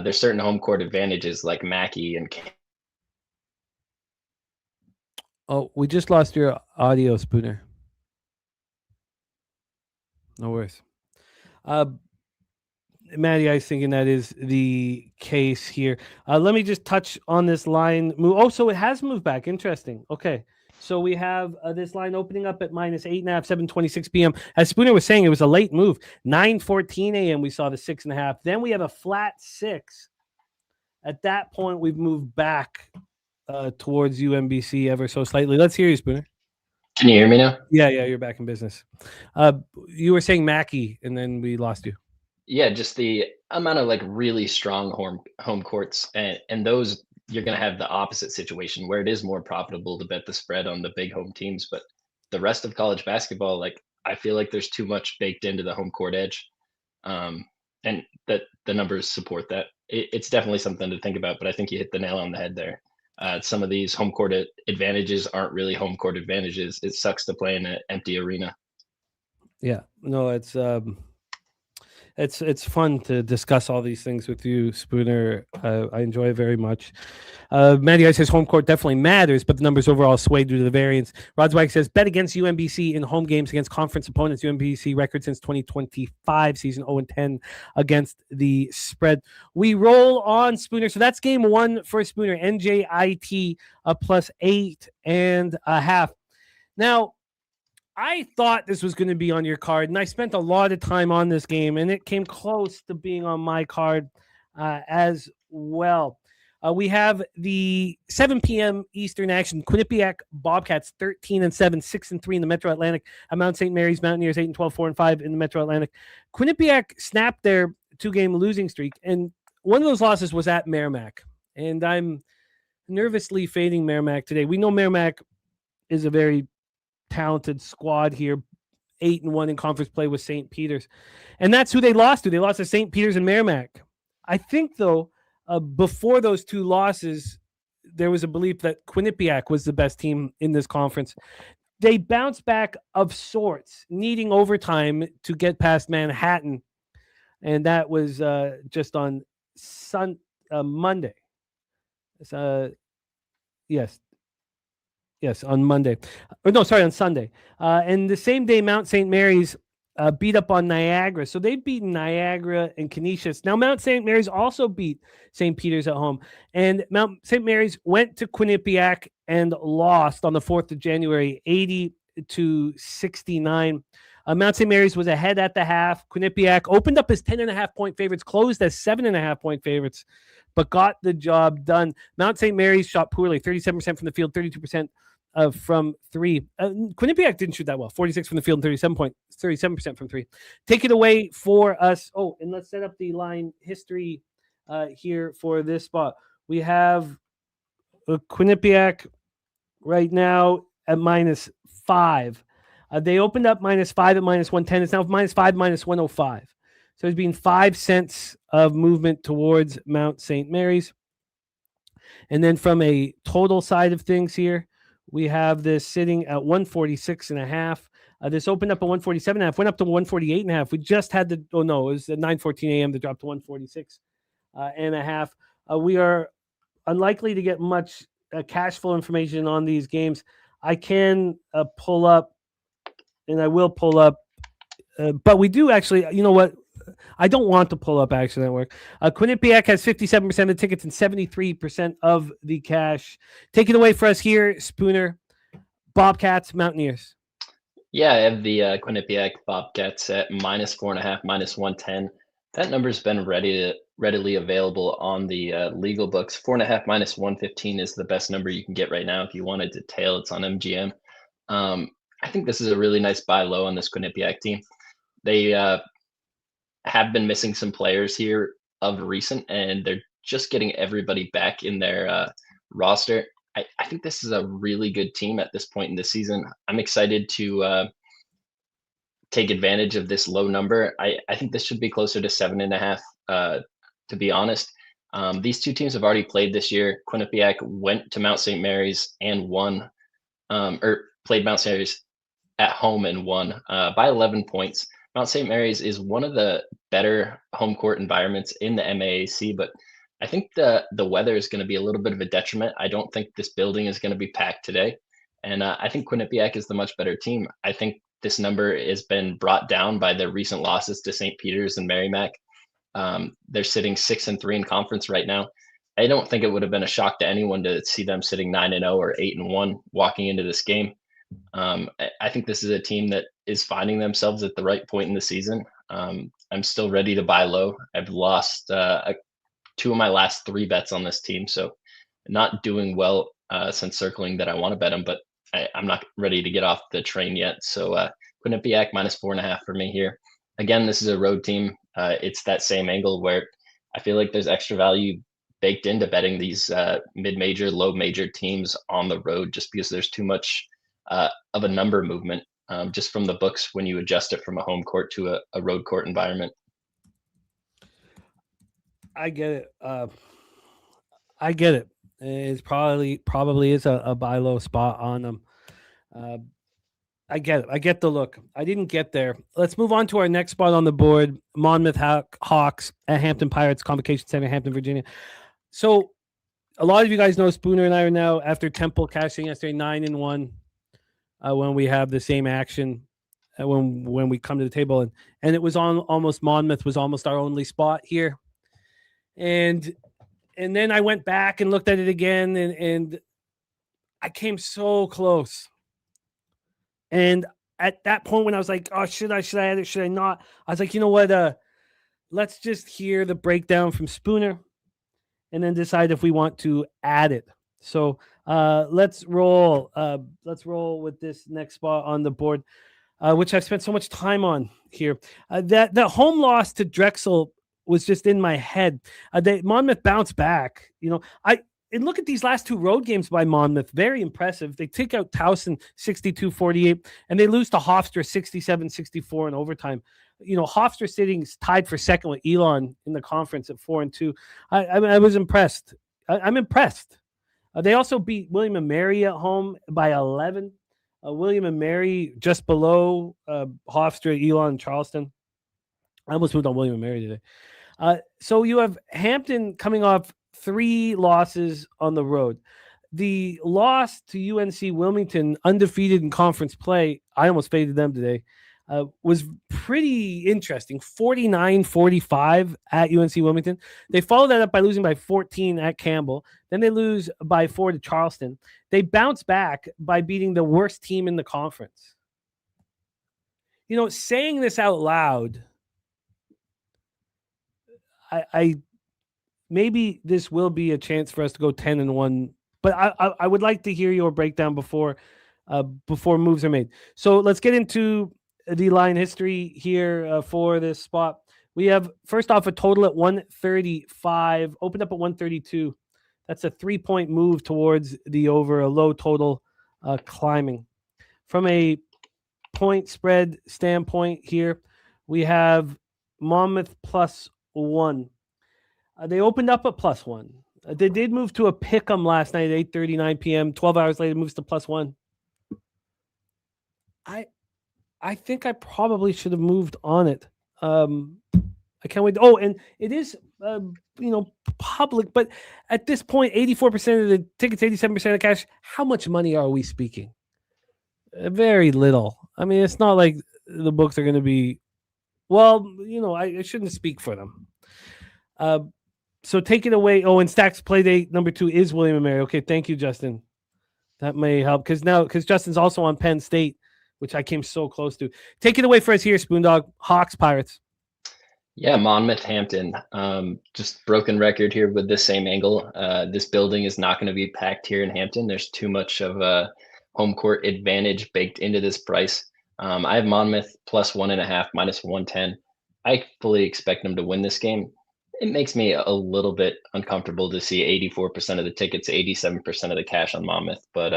there's certain home court advantages like Mackey and. Oh, we just lost your audio, Spooner. No worries. Maddie, I was thinking that is the case here. Let me just touch on this line move. Oh, so it has moved back. Interesting. Okay. So we have this line opening up at -8.5, 7:26 p.m. As Spooner was saying, it was a late move. 9:14 a.m. we saw the 6.5. Then we have a flat 6. At that point, we've moved back towards UMBC ever so slightly. Let's hear you, Spooner. Can you hear me now? Yeah, you're back in business. You were saying Mackey, and then we lost you. Yeah, just the amount of like really strong home courts, and those you're going to have the opposite situation where it is more profitable to bet the spread on the big home teams. But the rest of college basketball, like I feel like there's too much baked into the home court edge, and that the numbers support that. It's definitely something to think about. But I think you hit the nail on the head there. Some of these home court advantages aren't really home court advantages. It sucks to play in an empty arena. Yeah, no, it's fun to discuss all these things with you, Spooner. I enjoy it very much. Matty says home court definitely matters, but the numbers overall sway due to the variance. Rodswag says bet against UMBC in home games against conference opponents. UMBC record since 2025 season 0-10 against the spread. We roll on, Spooner. So that's game 1 for Spooner. NJIT +8.5. Now, I thought this was going to be on your card, and I spent a lot of time on this game, and it came close to being on my card as well. We have the 7 p.m. Eastern action. Quinnipiac Bobcats 13-7, 6-3 in the Metro Atlantic. Mount St. Mary's Mountaineers 8-12, 4-5 in the Metro Atlantic. Quinnipiac snapped their 2-game losing streak, and one of those losses was at Merrimack. And I'm nervously fading Merrimack today. We know Merrimack is a very talented squad here, 8-1 in conference play with St. Peter's, and that's who they lost to. They lost to St. Peter's and Merrimack. I think though, before those two losses, there was a belief that Quinnipiac was the best team in this conference. They bounced back of sorts, needing overtime to get past Manhattan, and that was just on Monday. Yes, on Monday. On Sunday. And the same day, Mount St. Mary's beat up on Niagara. So they've beaten Niagara and Canisius. Now, Mount St. Mary's also beat St. Peter's at home. And Mount St. Mary's went to Quinnipiac and lost on the 4th of January, 80-69. Mount St. Mary's was ahead at the half. Quinnipiac opened up as 10.5-point favorites, closed as 7.5-point favorites, but got the job done. Mount St. Mary's shot poorly, 37% from the field, 32% from three. Quinnipiac didn't shoot that well, 46 from the field and 37% from three. Take it away for us. Oh, and let's set up the line history here for this spot. We have Quinnipiac right now at -5. They opened up -5 at -110. It's now -5, -105. So there's been 5 cents of movement towards Mount St. Mary's. And then from a total side of things here, we have this sitting at 146.5. This opened up at 147.5, went up to 148.5. We just had it was at 9:14 a.m. to drop to 146.5. We are unlikely to get much cash flow information on these games. I can pull up, and I will pull up, but we do actually, you know what? I don't want to pull up Action Network. Quinnipiac has 57% of the tickets and 73% of the cash. Take it away for us here, Spooner. Bobcats, Mountaineers. Yeah, I have the Quinnipiac Bobcats at -4.5, -110. That number's been readily available on the legal books. 4.5 -115 is the best number you can get right now if you wanted to tail. It's on MGM. I think this is a really nice buy low on this Quinnipiac team. They have been missing some players here of recent, and they're just getting everybody back in their roster. I think this is a really good team at this point in the season. I'm excited to take advantage of this low number. I think this should be closer to 7.5, to be honest. These two teams have already played this year. Quinnipiac went to Mount St. Mary's and won, or played Mount St. Mary's at home and won by 11 points. Mount St. Mary's is one of the better home court environments in the MAAC, but I think the weather is going to be a little bit of a detriment. I don't think this building is going to be packed today, and I think Quinnipiac is the much better team. I think this number has been brought down by the recent losses to St. Peter's and Merrimack. They're sitting 6-3 in conference right now. I don't think it would have been a shock to anyone to see them sitting 9-0 or 8-1 walking into this game. I think this is a team that is finding themselves at the right point in the season. I'm still ready to buy low. I've lost 2 of my last 3 bets on this team, so not doing well since circling that I want to bet them, but I'm not ready to get off the train yet. So Quinnipiac -4.5 for me here. Again, this is a road team. It's that same angle where I feel like there's extra value baked into betting these mid-major, low-major teams on the road, just because there's too much of a number movement just from the books when you adjust it from a home court to a road court environment. I get it. I get it. It's probably is a buy low spot on them. I get it. I get the look. I didn't get there. Let's move on to our next spot on the board. Monmouth Hawks at Hampton Pirates Convocation Center, Hampton, Virginia. So a lot of you guys know Spooner and I are now, after Temple cashing yesterday, 9-1 when we have the same action when we come to the table. And it was on almost Monmouth was almost our only spot here. And then I went back and looked at it again, and I came so close. And at that point when I was like, oh, should I add it? Should I not? I was like, you know what? Let's just hear the breakdown from Spooner and then decide if we want to add it. So let's roll. Let's roll with this next spot on the board, which I've spent so much time on here. That home loss to Drexel was just in my head. Monmouth bounced back. And look at these last 2 road games by Monmouth. Very impressive. They take out Towson 62-48, and they lose to Hofstra 67-64 in overtime. Hofstra sitting tied for second with Elon in the conference at 4-2. I was impressed. I'm impressed. They also beat William and Mary at home by 11. William and Mary just below Hofstra, Elon, and Charleston. I almost moved on William and Mary today. So you have Hampton coming off 3 losses on the road. The loss to UNC Wilmington, undefeated in conference play, I almost faded them today. was pretty interesting. 49-45 at UNC Wilmington. They followed that up by losing by 14 at Campbell. Then they lose by 4 to Charleston. They bounce back by beating the worst team in the conference. You know, saying this out loud, I maybe this will be a chance for us to go 10-1, but I would like to hear your breakdown before moves are made. So let's get into the line history here for this spot. We have, first off, a total at 135, opened up at 132. That's a 3-point move towards the over, a low total climbing. From a point spread standpoint here, we have Monmouth +1. They opened up at +1. They did move to a pick'em last night at 8:39 p.m. 12 hours later, moves to +1. I think I probably should have moved on it. I can't wait. Oh, and it is, public, but at this point, 84% of the tickets, 87% of cash. How much money are we speaking? Very little. I mean, it's not like the books are going to be, well, I shouldn't speak for them. So take it away. Oh, and Stacks play date number 2 is William & Mary. Okay, thank you, Justin. That may help because Justin's also on Penn State, which I came so close to. Take it away for us here, Spoondog. Hawks, Pirates. Yeah, Monmouth, Hampton. Just broken record here with this same angle. This building is not going to be packed here in Hampton. There's too much of a home court advantage baked into this price. I have Monmouth +1.5, -110. I fully expect them to win this game. It makes me a little bit uncomfortable to see 84% of the tickets, 87% of the cash on Monmouth, but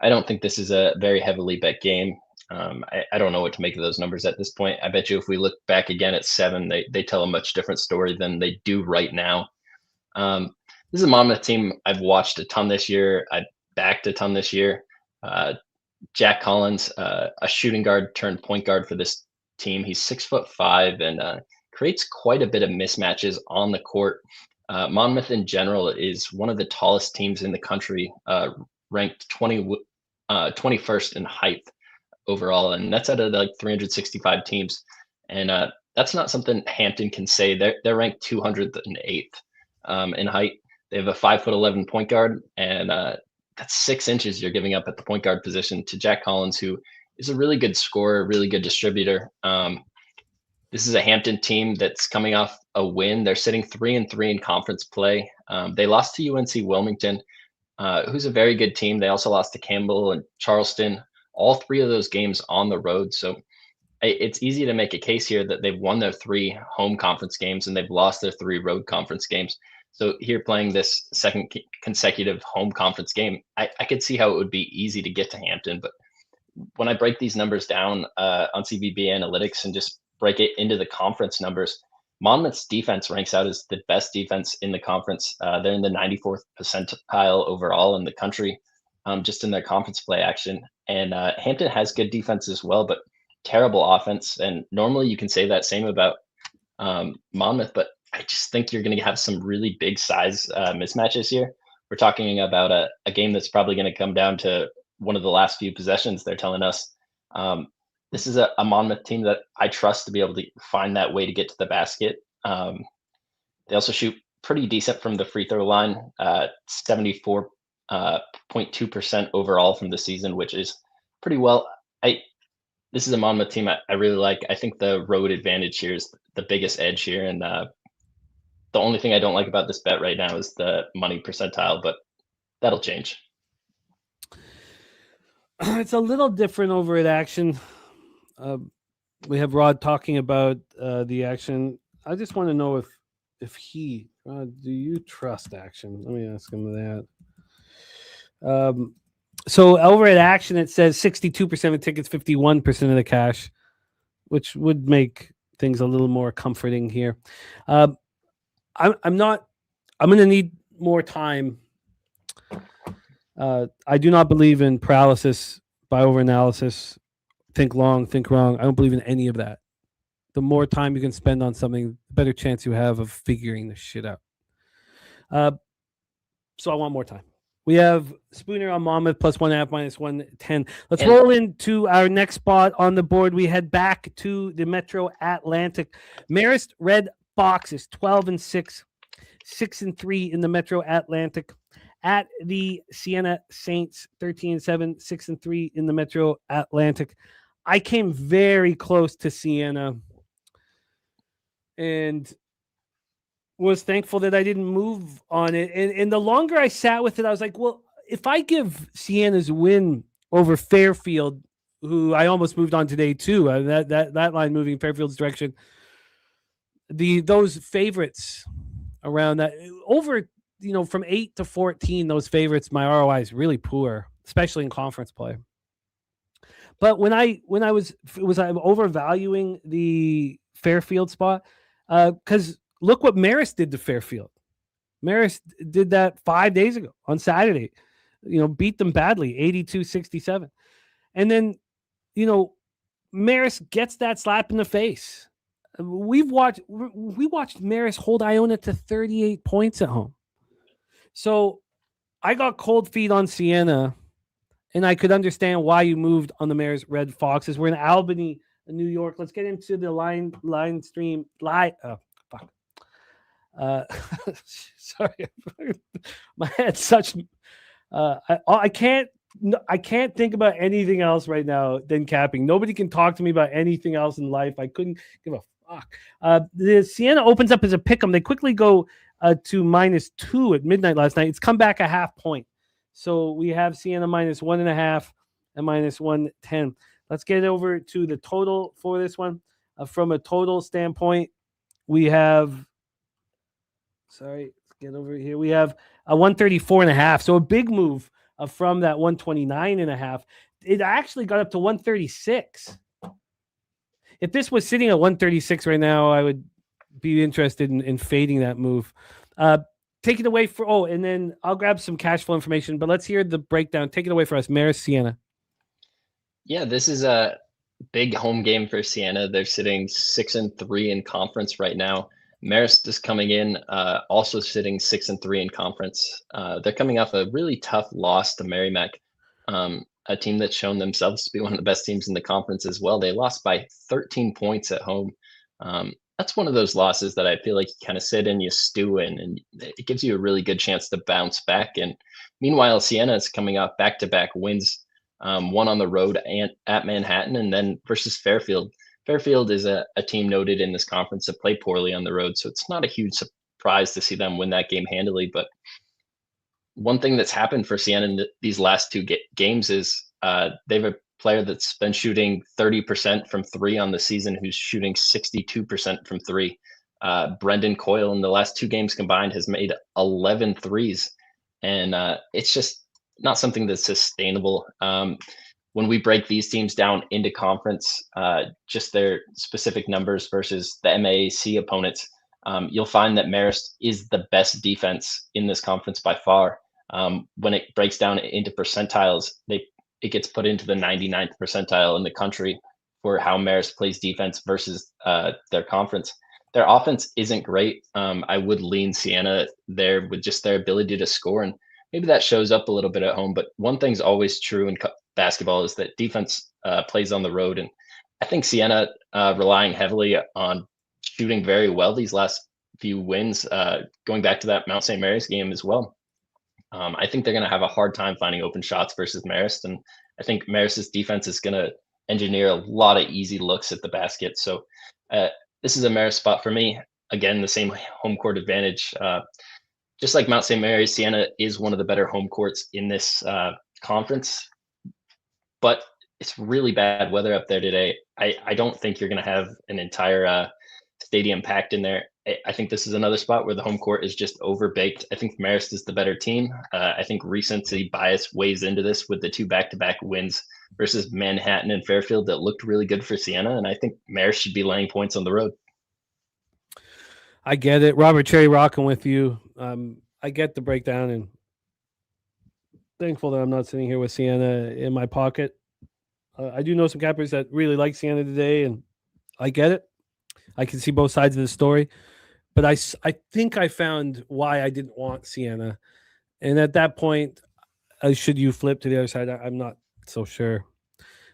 I don't think this is a very heavily bet game. I don't know what to make of those numbers at this point. I bet you if we look back again at 7, they tell a much different story than they do right now. This is a Monmouth team I've watched a ton this year. I backed a ton this year. Jack Collins, a shooting guard turned point guard for this team. He's 6'5" and creates quite a bit of mismatches on the court. Monmouth in general is one of the tallest teams in the country, ranked 21st in height overall, and that's out of like 365 teams. And that's not something Hampton can say. They're ranked 208th in height. They have a 5'11" point guard, and that's 6 inches you're giving up at the point guard position to Jack Collins, who is a really good scorer, really good distributor. This is a Hampton team that's coming off a win. They're sitting 3-3 in conference play. They lost to UNC Wilmington, who's a very good team. They also lost to Campbell and Charleston, all 3 of those games on the road. So it's easy to make a case here that they've won their 3 home conference games and they've lost their 3 road conference games. So here playing this second consecutive home conference game, I could see how it would be easy to get to Hampton. But when I break these numbers down on CBB Analytics and just break it into the conference numbers, Monmouth's defense ranks out as the best defense in the conference. They're in the 94th percentile overall in the country, just in their conference play action. And Hampton has good defense as well, but terrible offense. And normally you can say that same about Monmouth, but I just think you're going to have some really big size mismatches here. We're talking about a game that's probably going to come down to one of the last few possessions. They're telling us this is a Monmouth team that I trust to be able to find that way to get to the basket. They also shoot pretty decent from the free throw line, 74.2% overall from the season, which is pretty well. This is a Monmouth team I really like. I think the road advantage here is the biggest edge here. And the only thing I don't like about this bet right now is the money percentile, but that'll change. It's a little different over at Action. We have Rod talking about the Action. I just want to know if he, do you trust Action? Let me ask him that. So over at Action, it says 62% of tickets, 51% of the cash, which would make things a little more comforting here. I'm going to need more time. I do not believe in paralysis by overanalysis. Think long, think wrong. I don't believe in any of that. The more time you can spend on something, the better chance you have of figuring this shit out. So I want more time. We have Spooner on Monmouth +1.5 -110. Let's roll into our next spot on the board. We head back to the Metro Atlantic. Marist Red Foxes 12-6, 6-3 in the Metro Atlantic. At the Siena Saints 13-7, 6-3 in the Metro Atlantic. I came very close to Siena and was thankful that I didn't move on it. And the longer I sat with it, I was like, well, if I give Siena's win over Fairfield, who I almost moved on today too, that line moving Fairfield's direction, those favorites around that over, from 8 to 14, those favorites, my ROI is really poor, especially in conference play. But when I was overvaluing the Fairfield spot, because look what Marist did to Fairfield. Marist did that 5 days ago on Saturday, beat them badly, 82-67. And then, Marist gets that slap in the face. We watched Marist hold Iona to 38 points at home. So I got cold feet on Siena, and I could understand why you moved on the Marist Red Foxes. We're in Albany, New York. Let's get into the line stream. Sorry, my head's such. I can't think about anything else right now than capping. Nobody can talk to me about anything else in life. I couldn't give a fuck. The Siena opens up as a pick'em. They quickly go to -2 at midnight last night. It's come back a half point. So we have Siena -1.5 and -110. Let's get over to the total for this one. From a total standpoint, we have. Sorry, let's get over here. We have a 134.5. So a big move from that 129.5. It actually got up to 136. If this was sitting at 136 right now, I would be interested in fading that move. Take it away and then I'll grab some cash flow information, but let's hear the breakdown. Take it away for us, Marist Siena. Yeah, this is a big home game for Siena. They're sitting 6-3 in conference right now. Marist is coming in, also sitting 6-3 in conference. They're coming off a really tough loss to Merrimack, a team that's shown themselves to be one of the best teams in the conference as well. They lost by 13 points at home. That's one of those losses that I feel like you kind of sit and you stew in, and it gives you a really good chance to bounce back. And meanwhile, Siena is coming off back-to-back wins, one on the road and at Manhattan, and then versus Fairfield. Fairfield is a team noted in this conference to play poorly on the road, so it's not a huge surprise to see them win that game handily. But one thing that's happened for Siena in these last two games is they have a player that's been shooting 30% from three on the season, who's shooting 62% from three. Brendan Coyle in the last two games combined has made 11 threes, and it's just not something that's sustainable. When we break these teams down into conference, just their specific numbers versus the MAAC opponents, you'll find that Marist is the best defense in this conference by far. When it breaks down into percentiles, it gets put into the 99th percentile in the country for how Marist plays defense versus their conference. Their offense isn't great. I would lean Siena there with just their ability to score, and maybe that shows up a little bit at home. But one thing's always true in basketball is that defense plays on the road, and I think Siena relying heavily on shooting very well these last few wins, going back to that Mount St. Mary's game as well. I think they're going to have a hard time finding open shots versus Marist, and I think Marist's defense is going to engineer a lot of easy looks at the basket. So this is a Marist spot for me. Again, the same home court advantage. Just like Mount St. Mary's, Siena is one of the better home courts in this conference, but it's really bad weather up there today. I don't think you're going to have an entire stadium packed in there. I think this is another spot where the home court is just overbaked. I think Marist is the better team. I think recency bias weighs into this with the two back-to-back wins versus Manhattan and Fairfield that looked really good for Siena, and I think Marist should be laying points on the road. I get it. Robert Cherry rocking with you. I get the breakdown, and thankful that I'm not sitting here with Siena in my pocket. I do know some cappers that really like Siena today, and I get it. I can see both sides of the story, but I think I found why I didn't want Siena. And at that point, should you flip to the other side? I'm not so sure,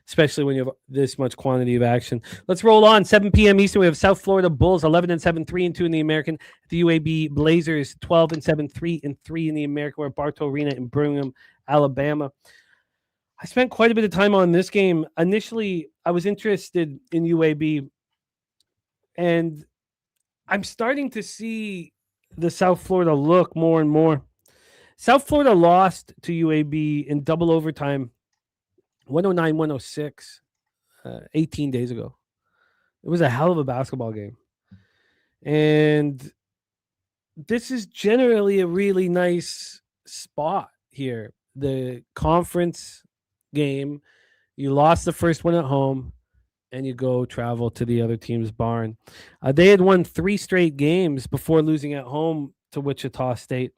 especially when you have this much quantity of action. Let's roll on. 7 p.m. Eastern. We have South Florida Bulls 11-7, 3-2 in the American. The UAB Blazers 12-7, 3-3 in the American. We're at Bartow Arena in Birmingham, Alabama. I spent quite a bit of time on this game. Initially, I was interested in UAB, and I'm starting to see the South Florida look more and more. South Florida lost to UAB in double overtime, 109-106, 18 days ago. It was a hell of a basketball game. And this is generally a really nice spot here. The conference game, you lost the first one at home, and you go travel to the other team's barn. They had won 3 straight games before losing at home to Wichita State.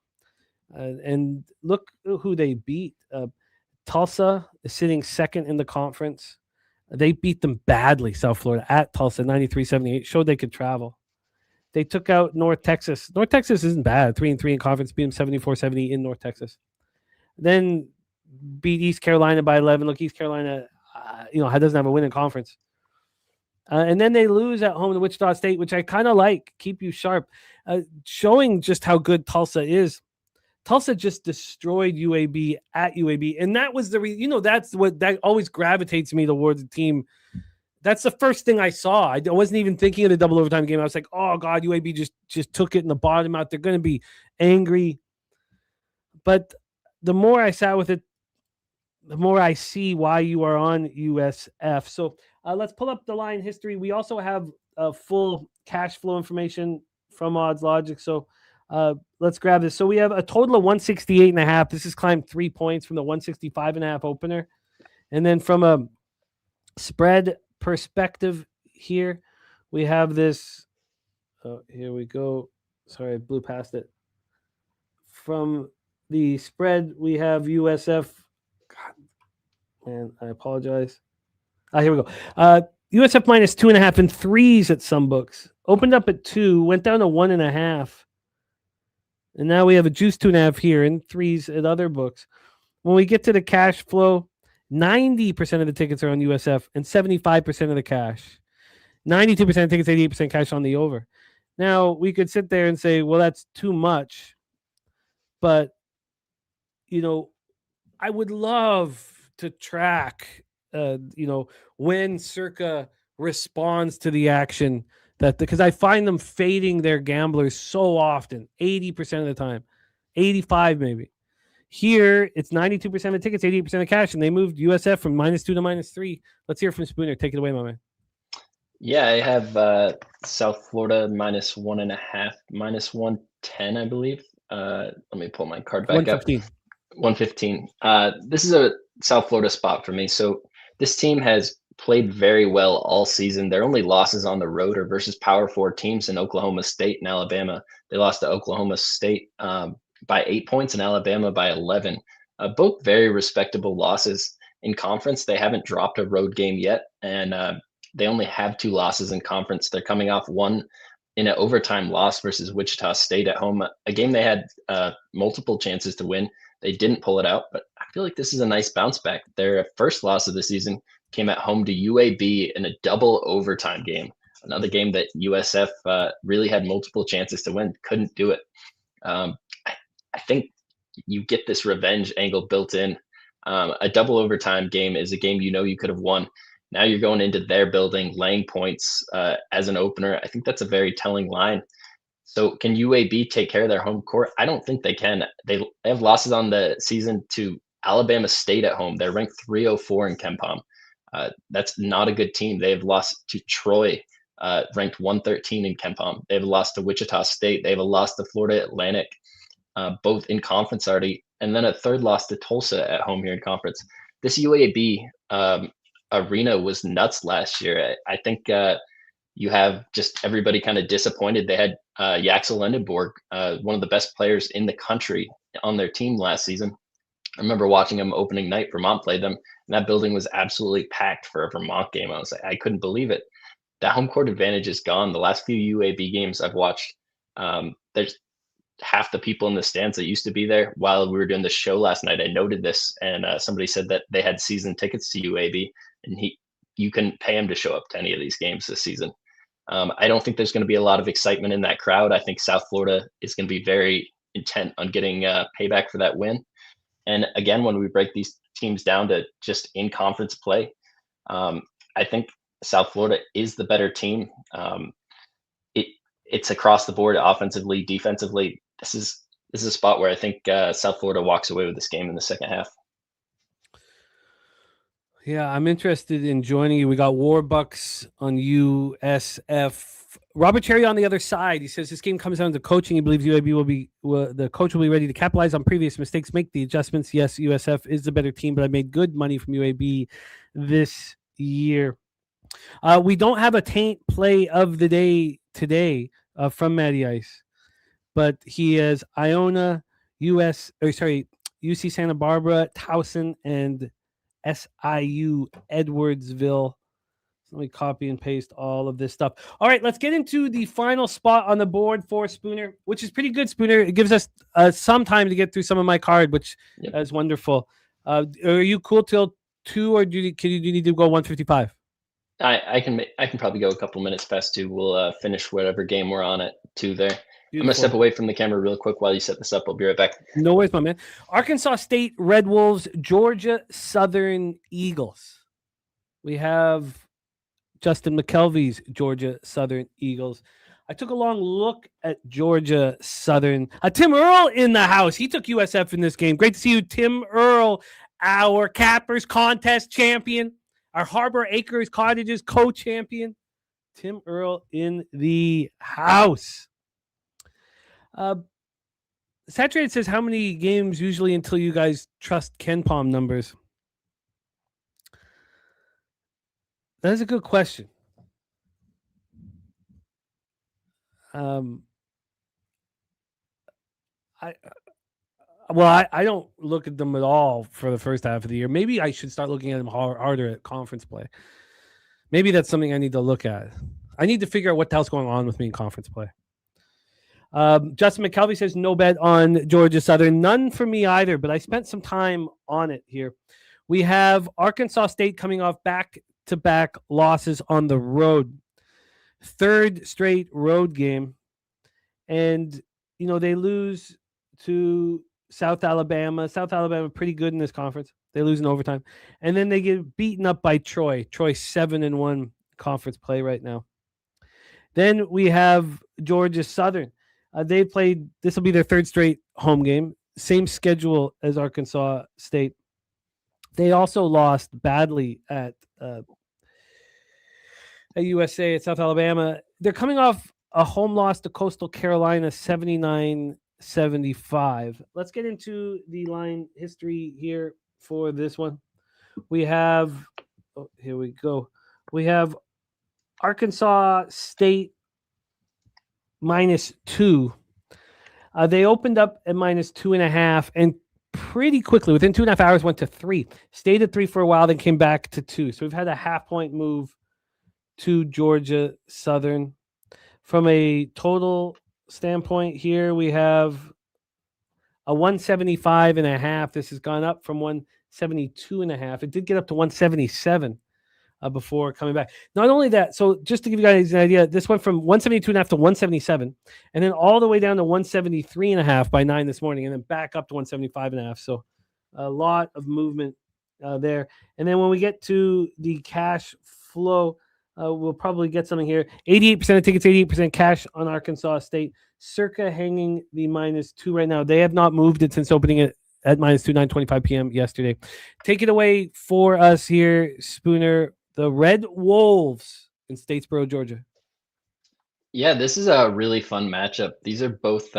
And look who they beat. Tulsa is sitting second in the conference. They beat them badly, South Florida, at Tulsa, 93-78. Showed they could travel. They took out North Texas. North Texas isn't bad. 3-3 in conference, beat them 74-70 in North Texas. Then beat East Carolina by 11. Look, East Carolina, doesn't have a win in conference. And then they lose at home to Wichita State, which I kind of like. Keep you sharp. Showing just how good Tulsa is. Tulsa just destroyed UAB at UAB. And that was that always gravitates me towards the team. That's the first thing I saw. I wasn't even thinking of the double overtime game. I was like, oh, God, UAB just took it in the bottom out. They're going to be angry. But the more I sat with it, the more I see why you are on USF. So let's pull up the line history. We also have full cash flow information from Odds Logic. So let's grab this. So we have a total of 168.5. This has climbed 3 points from the 165.5 opener. And then from a spread perspective here, we have this. Oh, here we go. Sorry, I blew past it. From the spread, we have USF. God, man, I apologize. Here we go. USF minus 2.5 and 3s at some books. Opened up at 2, went down to 1.5. And now we have a juice 2.5 here and 3s at other books. When we get to the cash flow, 90% of the tickets are on USF and 75% of the cash. 92% of tickets, 88% cash on the over. Now, we could sit there and say, well, that's too much. But, I would love to track, when Circa responds to the action. Because I find them fading their gamblers so often, 80% of the time, 85 maybe. Here, it's 92% of tickets, 88% of cash, and they moved USF from -2 to -3. Let's hear from Spooner. Take it away, my man. Yeah, I have South Florida -1.5, -110, I believe. Let me pull my card back 115. up. 115. This is a South Florida spot for me. So this team has played very well all season. Their only losses on the road are versus Power 4 teams in Oklahoma State and Alabama. They lost to Oklahoma State by 8 points and Alabama by 11. Both very respectable losses. In conference, they haven't dropped a road game yet, and they only have 2 losses in conference. They're coming off one in an overtime loss versus Wichita State at home, a game they had multiple chances to win. They didn't pull it out, but I feel like this is a nice bounce back. Their first loss of the season came at home to UAB in a double overtime game. Another game that USF really had multiple chances to win, couldn't do it. I think you get this revenge angle built in. A double overtime game is a game you could have won. Now you're going into their building, laying points as an opener. I think that's a very telling line. So can UAB take care of their home court? I don't think they can. They have losses on the season to Alabama State at home. They're ranked 304 in KenPom. That's not a good team. They have lost to Troy, ranked 113 in KenPom. They have lost to Wichita State. They have a loss to Florida Atlantic, both in conference already, and then a third loss to Tulsa at home here in conference. This UAB arena was nuts last year. I think you have just everybody kind of disappointed. They had Yaxel Lendenborg, one of the best players in the country, on their team last season. I remember watching them opening night. Vermont played them, and that building was absolutely packed for a Vermont game. I was like, I couldn't believe it. That home court advantage is gone. The last few UAB games I've watched, half the people in the stands that used to be there. While we were doing the show last night, I noted this, and somebody said that they had season tickets to UAB, and you couldn't pay him to show up to any of these games this season. I don't think there's going to be a lot of excitement in that crowd. I think South Florida is going to be very intent on getting payback for that win. And again, when we break these teams down to just in conference play, I think South Florida is the better team. It's across the board, offensively, defensively. This is a spot where I think South Florida walks away with this game in the second half. Yeah, I'm interested in joining you. We got Warbucks on USF. Robert Cherry on the other side. He says this game comes down to coaching. He believes UAB the coach will be ready to capitalize on previous mistakes, make the adjustments. Yes, USF is the better team, but I made good money from UAB this year. We don't have a taint play of the day today from Matty Ice, but he has Iona, UC Santa Barbara, Towson, and SIU Edwardsville. Let me copy and paste all of this stuff. All right, let's get into the final spot on the board for Spooner, which is pretty good, Spooner. It gives us some time to get through some of my card, which is wonderful. Are you cool till 2, or do you need to go 155? I can probably go a couple minutes past 2. We'll finish whatever game we're on at 2 there. Beautiful. I'm going to step away from the camera real quick while you set this up. I'll be right back. No worries, my man. Arkansas State Red Wolves, Georgia Southern Eagles. We have Justin McKelvey's Georgia Southern Eagles. I took a long look at Georgia Southern. Tim Earl in the house. He took USF in this game. Great to see you, Tim Earl, our Cappers contest champion, our Harbor Acres Cottages co-champion. Tim Earl in the house. Saturated says, how many games usually until you guys trust Ken Palm numbers? That is a good question. I don't look at them at all for the first half of the year. Maybe I should start looking at them harder at conference play. Maybe that's something I need to look at. I need to figure out what the hell's going on with me in conference play. Justin McKelvey says no bet on Georgia Southern. None for me either, but I spent some time on it here. We have Arkansas State coming off back-to-back losses on the road. Third straight road game. And, they lose to South Alabama. South Alabama pretty good in this conference. They lose in overtime. And then they get beaten up by Troy. Troy 7-1 conference play right now. Then we have Georgia Southern. They played, this will be their third straight home game. Same schedule as Arkansas State. They also lost badly at USA at South Alabama. They're coming off a home loss to Coastal Carolina, 79-75. Let's get into the line history here for this one. We have, here we go. We have Arkansas State -2. They opened up at -2.5 and pretty quickly, within 2.5 hours, went to 3. Stayed at 3 for a while, then came back to 2. So we've had a half-point move to Georgia Southern. From a total standpoint here, we have a 175.5. This has gone up from 172.5. It did get up to 177 before coming back. Not only that, so just to give you guys an idea, this went from 172.5 to 177, and then all the way down to 173.5 by 9 this morning, and then back up to 175.5. So a lot of movement there. And then when we get to the cash flow, we'll probably get something here. 88% of tickets, 88% cash on Arkansas State. Circa hanging the -2 right now. They have not moved it since opening it at -2, 9:25 p.m. yesterday. Take it away for us here, Spooner. The Red Wolves in Statesboro, Georgia. Yeah, this is a really fun matchup. These are both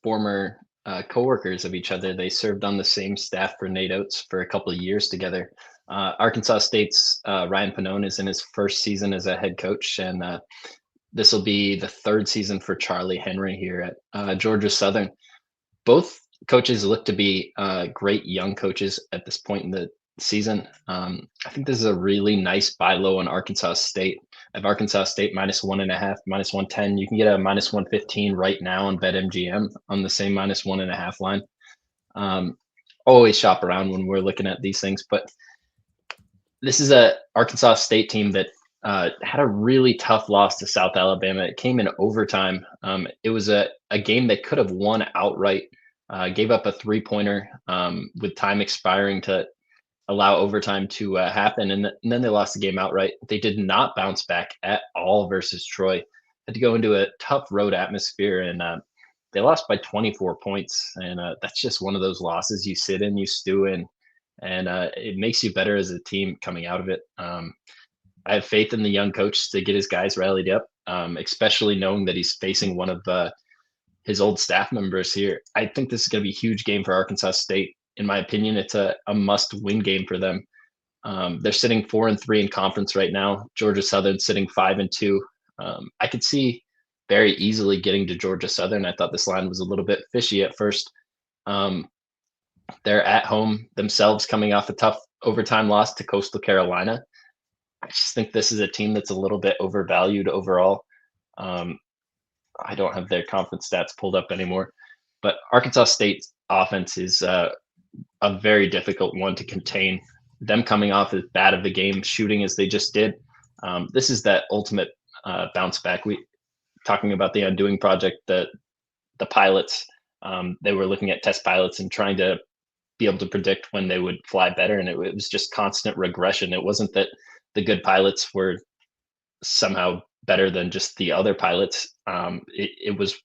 former coworkers of each other. They served on the same staff for Nate Oates for a couple of years together. Arkansas State's Ryan Pannone is in his first season as a head coach, and this will be the third season for Charlie Henry here at Georgia Southern. Both coaches look to be great young coaches at this point in the season. I think this is a really nice buy low on Arkansas State. I have Arkansas State -1.5, -110. You can get a -115 right now on BetMGM on the same -1.5 line. Always shop around when we're looking at these things, but this is a Arkansas State team that had a really tough loss to South Alabama. It came in overtime. It was a game that could have won outright. Gave up a 3-pointer with time expiring to allow overtime to happen, and then they lost the game outright. They did not bounce back at all versus Troy. Had to go into a tough road atmosphere, and they lost by 24 points. And that's just one of those losses you sit in, you stew in, and it makes you better as a team coming out of it. I have faith in the young coach to get his guys rallied up, especially knowing that he's facing one of his old staff members here. I think this is going to be a huge game for Arkansas State. In my opinion, it's a must-win game for them. They're sitting 4-3 in conference right now. Georgia Southern sitting 5-2. I could see very easily getting to Georgia Southern. I thought this line was a little bit fishy at first. They're at home themselves, coming off a tough overtime loss to Coastal Carolina. I just think this is a team that's a little bit overvalued overall. I don't have their conference stats pulled up anymore, but Arkansas State's offense is a very difficult one to contain. Them coming off as bad of a game, shooting as they just did. This is that ultimate bounce back. We talking about the Undoing Project, the pilots. They were looking at test pilots and trying to be able to predict when they would fly better, and it was just constant regression. It wasn't that the good pilots were somehow better than just the other pilots. It was,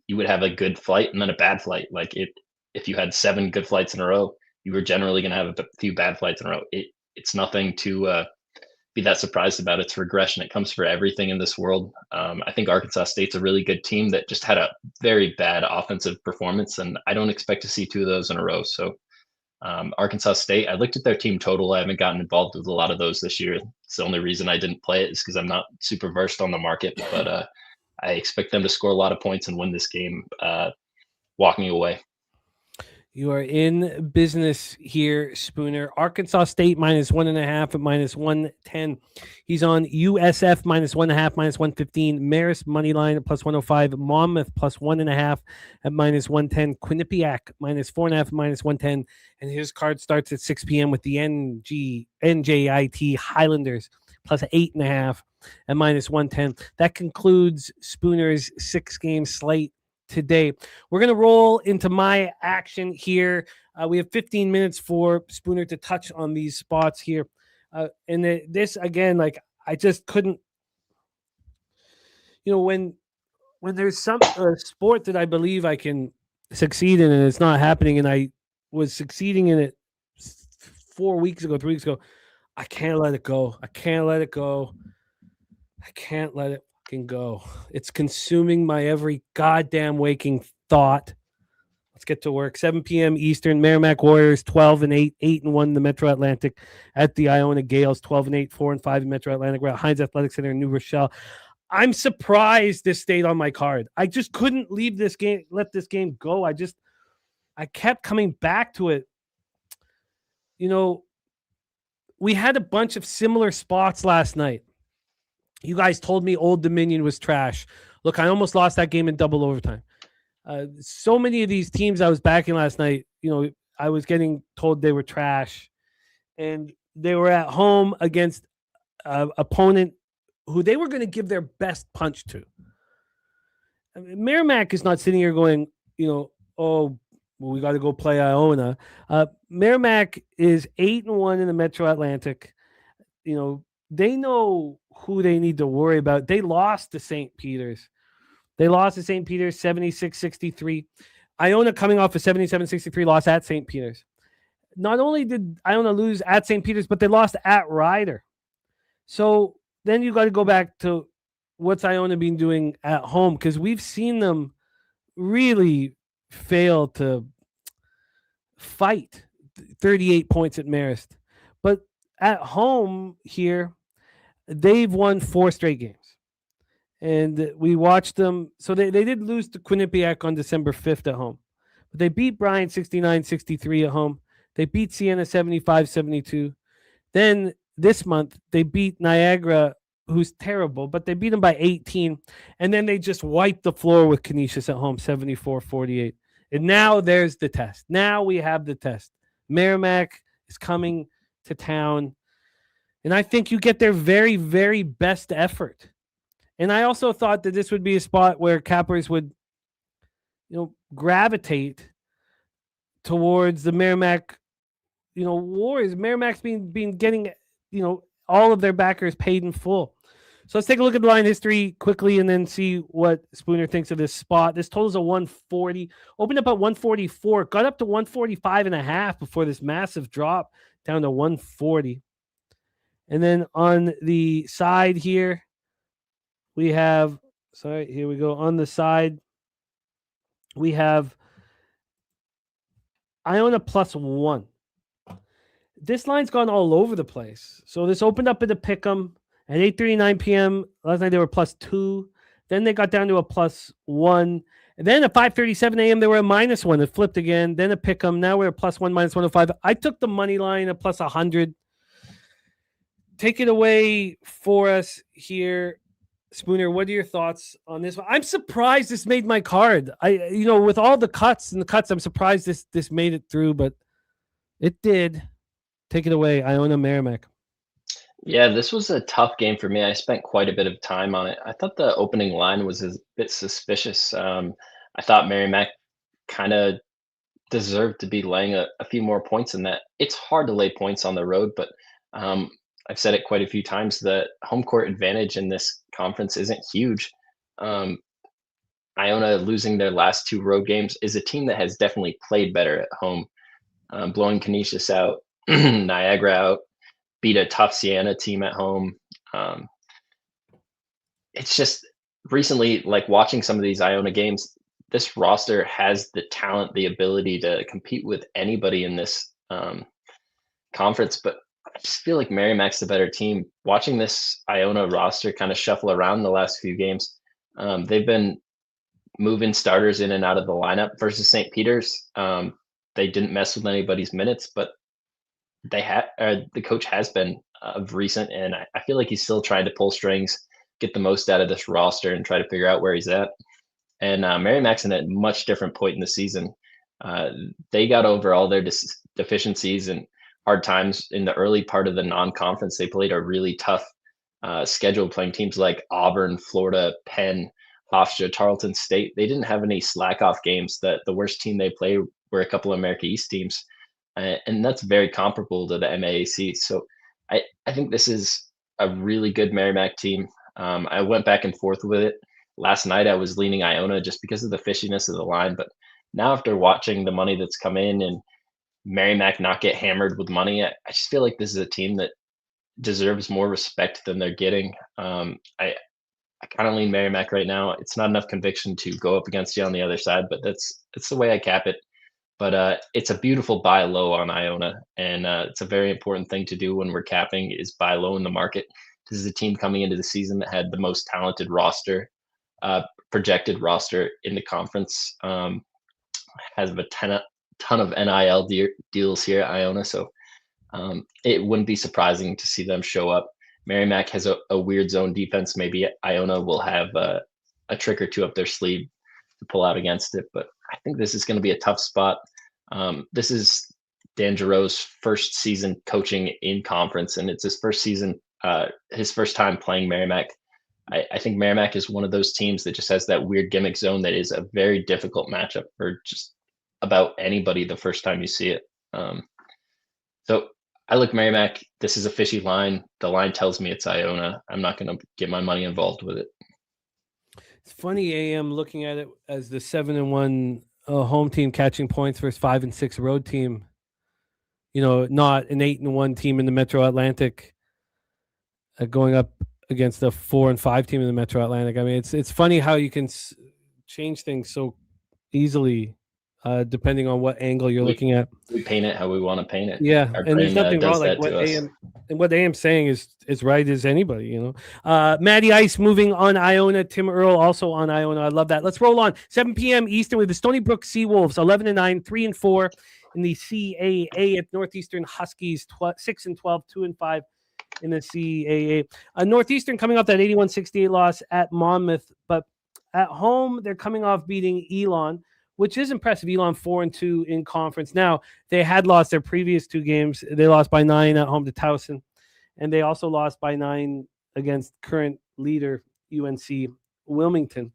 you would have a good flight and then a bad flight. Like if you had 7 good flights in a row, you were generally going to have a few bad flights in a row. It's nothing to be that surprised about. It's regression. It comes for everything in this world. I think Arkansas State's a really good team that just had a very bad offensive performance, and I don't expect to see 2 of those in a row. So Arkansas State, I looked at their team total. I haven't gotten involved with a lot of those this year. It's the only reason I didn't play it is because I'm not super versed on the market, but I expect them to score a lot of points and win this game walking away. You are in business here, Spooner. Arkansas State -1.5 at -110. He's on USF -1.5, -115. Marist money line at +105. Monmouth +1.5 at -110. Quinnipiac -4.5 -110. And his card starts at 6 p.m. with the NJIT Highlanders +8.5 at -110. That concludes Spooner's 6-game slate today. We're going to roll into my action here. We have 15 minutes for Spooner to touch on these spots here. And this, again, like, I just couldn't, when there's some sport that I believe I can succeed in and it's not happening, and I was succeeding in it 3 weeks ago, I can't let it go. I can't let it go. Can go. It's consuming my every goddamn waking thought. Let's get to work. 7 p.m. Eastern. Merrimack Warriors 12-8, 8-1 the Metro Atlantic at the Iona Gales 12-8, 4-5 in Metro Atlantic. We're at Heinz Athletic Center in New Rochelle. I'm surprised this stayed on my card. I just couldn't let this game go. I kept coming back to it. We had a bunch of similar spots last night. You guys told me Old Dominion was trash. Look, I almost lost that game in double overtime. So many of these teams I was backing last night, I was getting told they were trash. And they were at home against an opponent who they were going to give their best punch to. I mean, Merrimack is not sitting here going, we got to go play Iona. Merrimack is 8-1 in the Metro Atlantic. They know who they need to worry about. They lost to St. Peter's. 76-63. Iona coming off a 77-63 loss at St. Peter's. Not only did Iona lose at St. Peter's, but they lost at Ryder. So then you got to go back to what's Iona been doing at home, because we've seen them really fail to fight. 38 points at Marist. But at home here, they've won 4 straight games. And we watched them. So they did lose to Quinnipiac on December 5th at home. But they beat Bryant 69-63 at home. They beat Siena 75-72. Then this month, they beat Niagara who's terrible, but they beat them by 18. And then they just wiped the floor with Canisius at home, 74-48. And now there's the test. Now we have the test. Merrimack is coming to town. And I think you get their very, very best effort. And I also thought that this would be a spot where Cappers would, gravitate towards the Merrimack, Warriors. Merrimack's been getting, all of their backers paid in full. So let's take a look at the line history quickly and then see what Spooner thinks of this spot. This total's a 140. Opened up at 144. Got up to 145.5 before this massive drop down to 140. And then on the side here, we have, here we go. On the side, we have Iona +1. This line's gone all over the place. So this opened up at a pick'em at 8:39 p.m. Last night they were +2. Then they got down to a +1. And then at 5:37 a.m. they were a -1. It flipped again. Then a pick'em. Now we're a +1, -105. I took the money line at +100. Take it away for us here, Spooner. What are your thoughts on this one? I'm surprised this made my card. With all the cuts, I'm surprised this made it through, but it did. Take it away, Iona Merrimack. Yeah, this was a tough game for me. I spent quite a bit of time on it. I thought the opening line was a bit suspicious. I thought Merrimack kind of deserved to be laying a few more points in that. It's hard to lay points on the road, but I've said it quite a few times. The home court advantage in this conference isn't huge. Iona losing their last 2 road games is a team that has definitely played better at home. Blowing Canisius out, Niagara out, beat a tough Siena team at home. It's just recently, like watching some of these Iona games, this roster has the talent, the ability to compete with anybody in this conference. But I just feel like Merrimack's the better team. Watching this Iona roster kind of shuffle around the last few games, they've been moving starters in and out of the lineup versus St. Peter's. They didn't mess with anybody's minutes, but the coach has been of recent, and I feel like he's still trying to pull strings, get the most out of this roster, and try to figure out where he's at. And Merrimack's in a much different point in the season. They got over all their deficiencies and hard times in the early part of the non-conference. They played a really tough schedule, playing teams like Auburn, Florida, Penn, Hofstra, Tarleton State. They didn't have any slack-off games. The worst team they played were a couple of America East teams. And that's very comparable to the MAAC. So I think this is a really good Merrimack team. I went back and forth with it. Last night I was leaning Iona just because of the fishiness of the line. But now after watching the money that's come in and Merrimack not get hammered with money, I just feel like this is a team that deserves more respect than they're getting. I kind of lean Merrimack right now. It's not enough conviction to go up against you on the other side, but that's the way I cap it. But it's a beautiful buy low on Iona, and it's a very important thing to do when we're capping is buy low in the market. This is a team coming into the season that had the most talented roster, projected roster in the conference, has a ton of NIL deals here at Iona, so it wouldn't be surprising to see them show up. Merrimack has a weird zone defense. Maybe Iona will have a trick or two up their sleeve to pull out against it, but I think this is going to be a tough spot. This is Dan Giroux's first season coaching in conference, and it's his first season, his first time playing Merrimack. I think Merrimack is one of those teams that just has that weird gimmick zone that is a very difficult matchup for just about anybody the first time you see it. So I look Merrimack. This is a fishy line. The line tells me it's Iona. I'm not going to get my money involved with it. It's funny, AM, looking at it as the 7-1 home team catching points versus 5-6 road team. Not an 8-1 team in the Metro Atlantic going up against a 4-5 team in the Metro Atlantic. I mean, it's funny how you can change things so easily depending on what angle you're looking at. We paint it how we want to paint it. Yeah, Our and there's nothing wrong. Like what AM's saying is right as anybody. Matty Ice moving on Iona. Tim Earl also on Iona. I love that. Let's roll on. 7 p.m. Eastern with the Stony Brook Seawolves, 11-9, 3-4 in the CAA at Northeastern Huskies, 6-12, 2-5 in the CAA. Northeastern coming off that 81-68 loss at Monmouth, but at home they're coming off beating Elon, which is impressive. Elon 4-2 in conference. Now, they had lost their previous 2 games. They lost by 9 at home to Towson, and they also lost by 9 against current leader UNC Wilmington.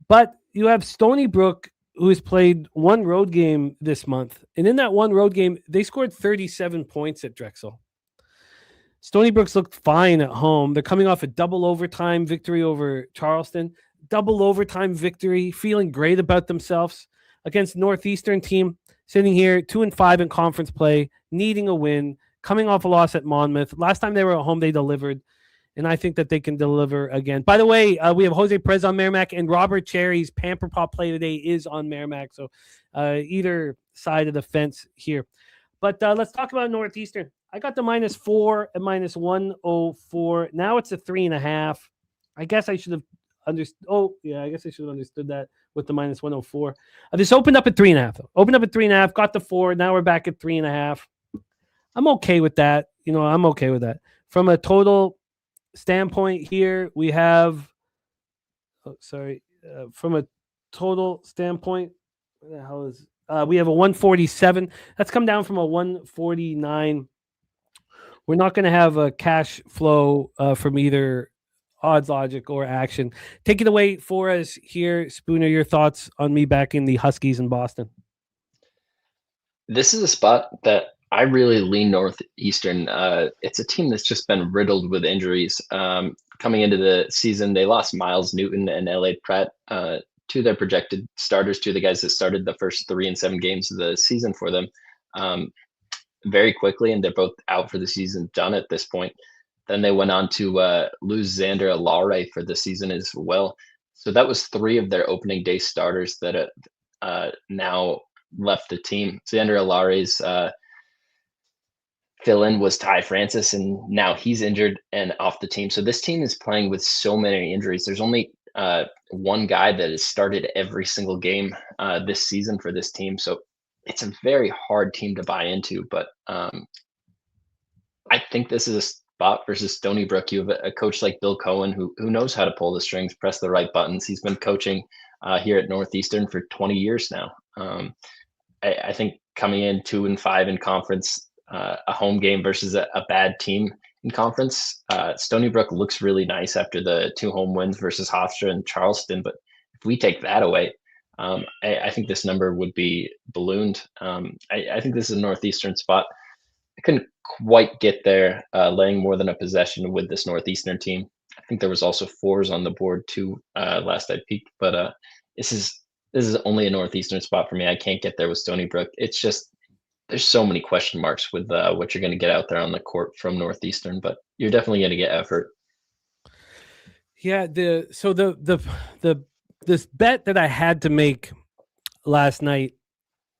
But you have Stony Brook, who has played 1 road game this month. And in that 1 road game, they scored 37 points at Drexel. Stony Brook's looked fine at home. They're coming off a double overtime victory over Charleston. Double overtime victory, feeling great about themselves against Northeastern team, sitting here 2-5 in conference play, needing a win, coming off a loss at Monmouth. Last time they were at home, they delivered. And I think that they can deliver again. By the way, we have Jose Perez on Merrimack, and Robert Cherry's Pamper Pop play today is on Merrimack. So either side of the fence here. But let's talk about Northeastern. I got the -4 and -104. Now it's a 3.5. I guess I should have understood. Oh, yeah, I guess I should have understood that with the -104. This opened up at 3.5, though. Opened up at 3.5, got the 4. Now we're back at 3.5. I'm okay with that. I'm okay with that. From a total standpoint here, we have from a total standpoint, what the hell is we have a 147. That's come down from a 149. We're not going to have a cash flow from either Odds Logic or Action. Take it away for us here, Spooner. Your thoughts on me backing the Huskies in Boston? This is a spot that I really lean Northeastern. It's a team that's just been riddled with injuries. Coming into the season, they lost Miles Newton and L.A. Pratt, 2 of their projected starters, 2 of the guys that started the first 3 and 7 games of the season for them, very quickly, and they're both out for the season, done at this point. Then they went on to lose Xander Alare for the season as well. So that was 3 of their opening day starters that now left the team. Xander Alare's fill-in was Ty Francis, and now he's injured and off the team. So this team is playing with so many injuries. There's only 1 guy that has started every single game this season for this team. So it's a very hard team to buy into. But I think this is a spot versus Stony Brook. You have a coach like Bill Cohen who knows how to pull the strings, press the right buttons. He's been coaching here at Northeastern for 20 years now. I think coming in 2-5 in conference, a home game versus a bad team in conference, Stony Brook looks really nice after the 2 home wins versus Hofstra and Charleston. But if we take that away, I think this number would be ballooned. I think this is a Northeastern spot. I couldn't quite get there, laying more than a possession with this Northeastern team. I think there was also 4s on the board too, last I peeked. But this is only a Northeastern spot for me. I can't get there with Stony Brook. It's just there's so many question marks with what you're going to get out there on the court from Northeastern, but you're definitely going to get effort. Yeah, this bet that I had to make last night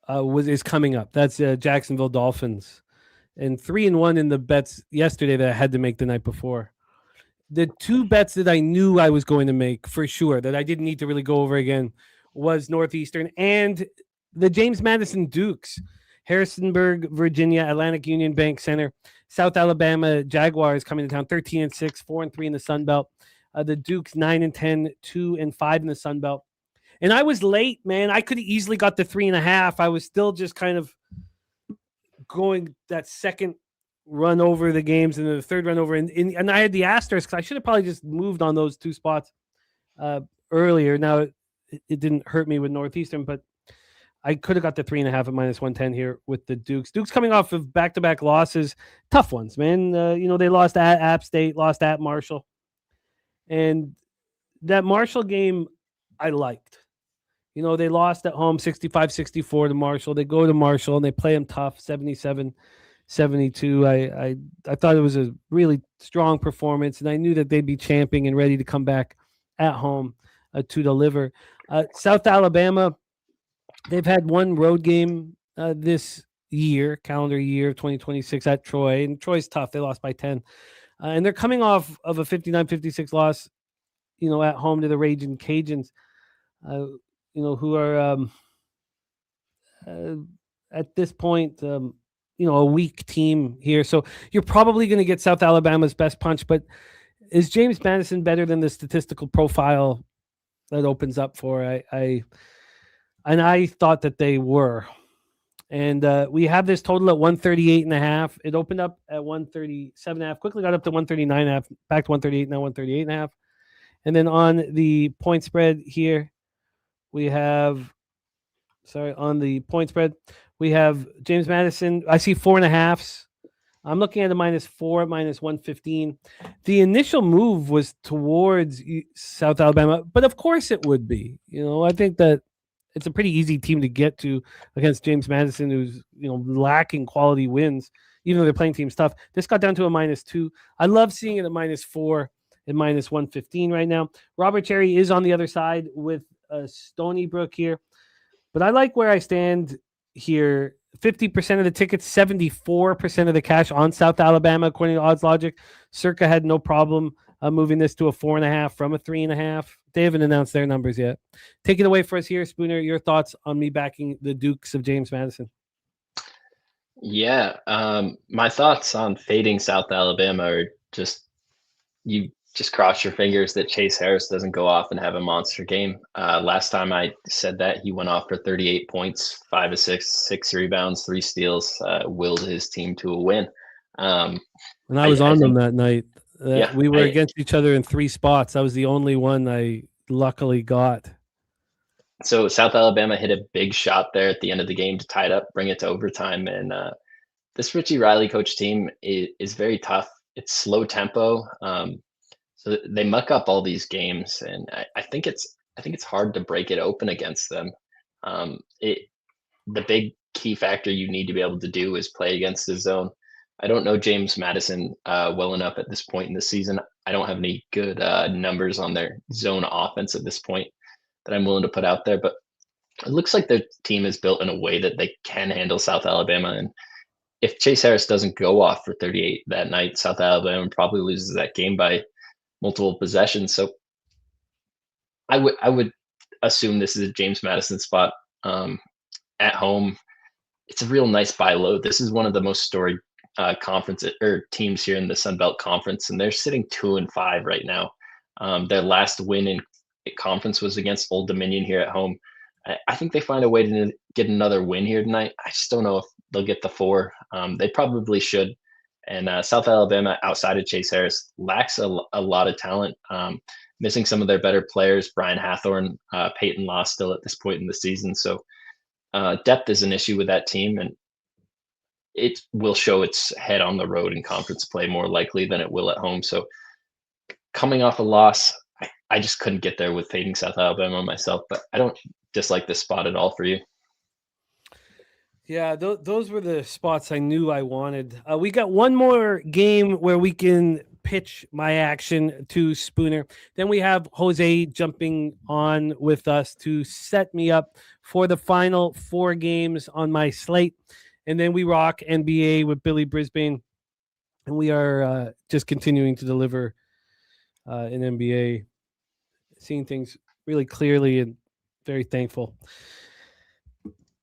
is coming up. That's Jacksonville Dolphins, and 3-1 in the bets yesterday that I had to make the night before. The 2 bets that I knew I was going to make for sure that I didn't need to really go over again was Northeastern and the James Madison Dukes. Harrisonburg, Virginia, Atlantic Union Bank Center, South Alabama Jaguars coming to town 13-6, 4-3 in the Sun Belt. The Dukes 9-10, 2-5 in the Sun Belt. And I was late, man. I could have easily got the 3.5. I was still just kind of going that second run over the games and then the third run over. And I had the asterisk. I should have probably just moved on those 2 spots earlier. Now, it didn't hurt me with Northeastern, but I could have got the 3.5 at -110 here with the Dukes. Dukes coming off of back-to-back losses, tough ones, man. They lost at App State, lost at Marshall. And that Marshall game, I liked. They lost at home 65-64 to Marshall. They go to Marshall and they play them tough, 77-72. I thought it was a really strong performance, and I knew that they'd be champing and ready to come back at home to deliver. South Alabama, they've had 1 road game this year, calendar year 2026 at Troy, and Troy's tough. They lost by 10. And they're coming off of a 59-56 loss, at home to the Raging Cajuns, who are at this point a weak team here. So you're probably going to get South Alabama's best punch, but is James Madison better than the statistical profile that opens up for? I thought that they were. And we have this total at 138.5. It opened up at 137.5, quickly got up to 139.5, back to 138, now 138.5. And then on the point spread here, we have, on the point spread, we have James Madison. I see 4.5s. I'm looking at a -4, -115. The initial move was towards South Alabama, but of course it would be. I think that it's a pretty easy team to get to against James Madison, who's lacking quality wins, even though they're playing team stuff. This got down to a -2. I love seeing it at -4 and -115 right now. Robert Cherry is on the other side with Stony Brook here, but I like where I stand here. 50% of the tickets, 74% of the cash on South Alabama, according to Odds Logic. Circa had no problem moving this to a 4.5 from a 3.5. They haven't announced their numbers yet. Take it away for us here, Spooner. Your thoughts on me backing the Dukes of James Madison? Yeah, my thoughts on fading South Alabama are you just cross your fingers that Chase Harris doesn't go off and have a monster game. Last time I said that, he went off for 38 points, 5 assists, 6 rebounds, 3 steals, willed his team to a win. And I was on them that night. We were against each other in 3 spots. I was the only one I luckily got. So South Alabama hit a big shot there at the end of the game to tie it up, bring it to overtime. And this Richie Riley coach team is very tough. It's slow tempo. So they muck up all these games, and I think it's hard to break it open against them. The big key factor you need to be able to do is play against the zone. I don't know James Madison well enough at this point in the season. I don't have any good numbers on their zone offense at this point that I'm willing to put out there, but it looks like their team is built in a way that they can handle South Alabama. And if Chase Harris doesn't go off for 38 that night, South Alabama probably loses that game by multiple possessions. So I would assume this is a James Madison spot at home. It's a real nice buy low. This is one of the most storied conference or teams here in the Sun Belt Conference, and they're sitting 2-5 right now. Their last win in conference was against Old Dominion here at home. I think they find a way to get another win here tonight. I just don't know if they'll get the 4. They probably should. And South Alabama, outside of Chase Harris, lacks a lot of talent, missing some of their better players. Brian Hathorn, Peyton Law still at this point in the season. So depth is an issue with that team, and it will show its head on the road in conference play more likely than it will at home. So coming off a loss, I just couldn't get there with fading South Alabama myself, but I don't dislike this spot at all for you. Yeah, those were the spots I knew I wanted. We got one more game where we can pitch my action to Spooner. Then we have Jose jumping on with us to set me up for the final 4 games on my slate. And then we rock NBA with Billy Brisbane. And we are just continuing to deliver in NBA, seeing things really clearly and very thankful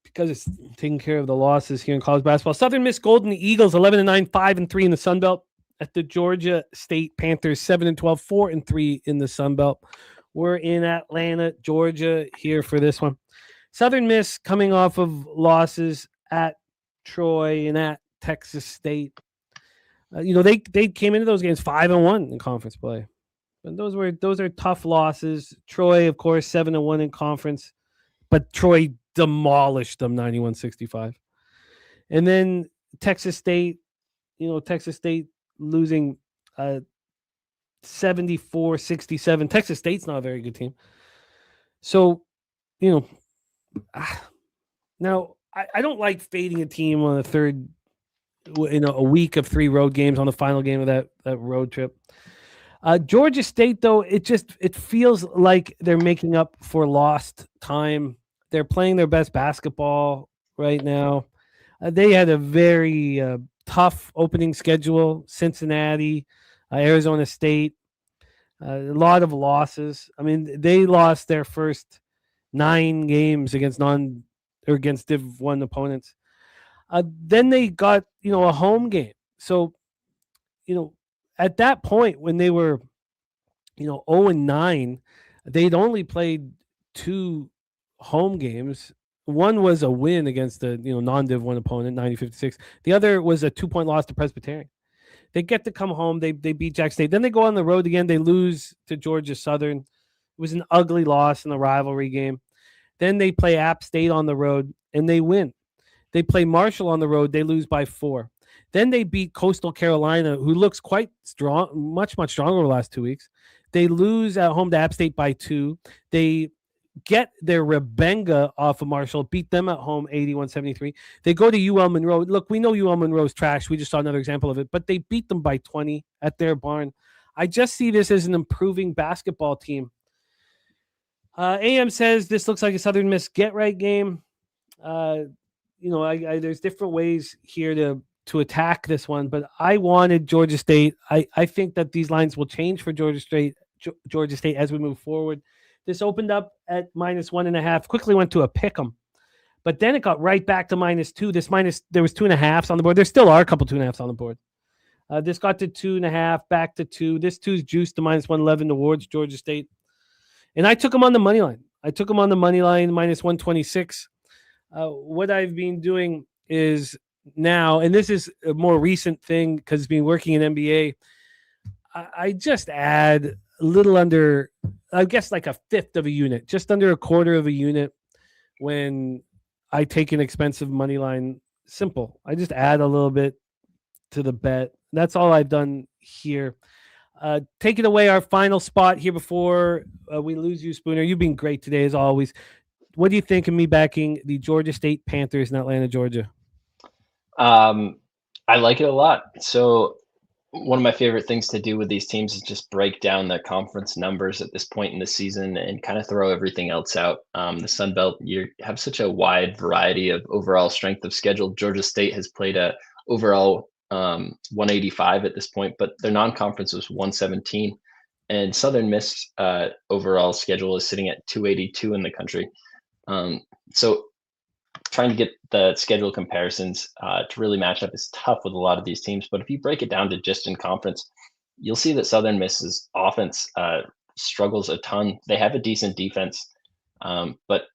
because it's taking care of the losses here in college basketball. Southern Miss Golden Eagles 11-9, 5-3 in the Sun Belt. At the Georgia State Panthers 7-12, 4-3 in the Sun Belt. We're in Atlanta, Georgia here for this one. Southern Miss coming off of losses at Troy and at Texas State. They came into those games 5-1 in conference play. And those are tough losses. Troy, of course, 7-1 in conference, but Troy demolished them 91-65. And then Texas State, losing 74-67. Texas State's not a very good team. So, now I don't like fading a team on the third, a week of 3 road games on the final game of that road trip. Georgia State, though, it feels like they're making up for lost time. They're playing their best basketball right now. They had a very tough opening schedule. Cincinnati, Arizona State, a lot of losses. I mean, they lost their first 9 games against Div 1 opponents. Then they got, a home game. So, at that point when they were, 0-9, they'd only played 2 home games. One was a win against the, non-Div 1 opponent, 90-56. The other was a 2-point loss to Presbyterian. They get to come home. They beat Jack State. Then they go on the road again. They lose to Georgia Southern. It was an ugly loss in the rivalry game. Then they play App State on the road, and they win. They play Marshall on the road. They lose by 4. Then they beat Coastal Carolina, who looks quite strong, much, much stronger over the last 2 weeks. They lose at home to App State by 2. They get their Rebenga off of Marshall, beat them at home 81-73. They go to UL Monroe. Look, we know UL Monroe's trash. We just saw another example of it, but they beat them by 20 at their barn. I just see this as an improving basketball team. AM says this looks like a Southern Miss get-right game. There's different ways here to attack this one, but I wanted Georgia State. I think that these lines will change for Georgia State as we move forward. This opened up at -1.5, quickly went to a pick 'em, but then it got right back to -2. There was 2.5s on the board. There still are a couple 2.5s on the board. This got to 2.5, back to 2. This 2's juiced to -111 towards Georgia State. And I took them on the money line. -126. What I've been doing is now, and this is a more recent thing because being working in NBA, I just add a little under, I guess like a fifth of a unit, just under a quarter of a unit when I take an expensive money line. Simple. I just add a little bit to the bet. That's all I've done here. Taking away our final spot here before we lose you, Spooner. You've been great today as always. What do you think of me backing the Georgia State Panthers in Atlanta, Georgia? I like it a lot. So one of my favorite things to do with these teams is just break down the conference numbers at this point in the season and kind of throw everything else out. The Sun Belt, you have such a wide variety of overall strength of schedule. Georgia State has played a overall 185 at this point, but their non-conference was 117. And Southern Miss overall schedule is sitting at 282 in the country. So trying to get the schedule comparisons to really match up is tough with a lot of these teams. But if you break it down to just in conference, you'll see that Southern Miss's offense struggles a ton. They have a decent defense, but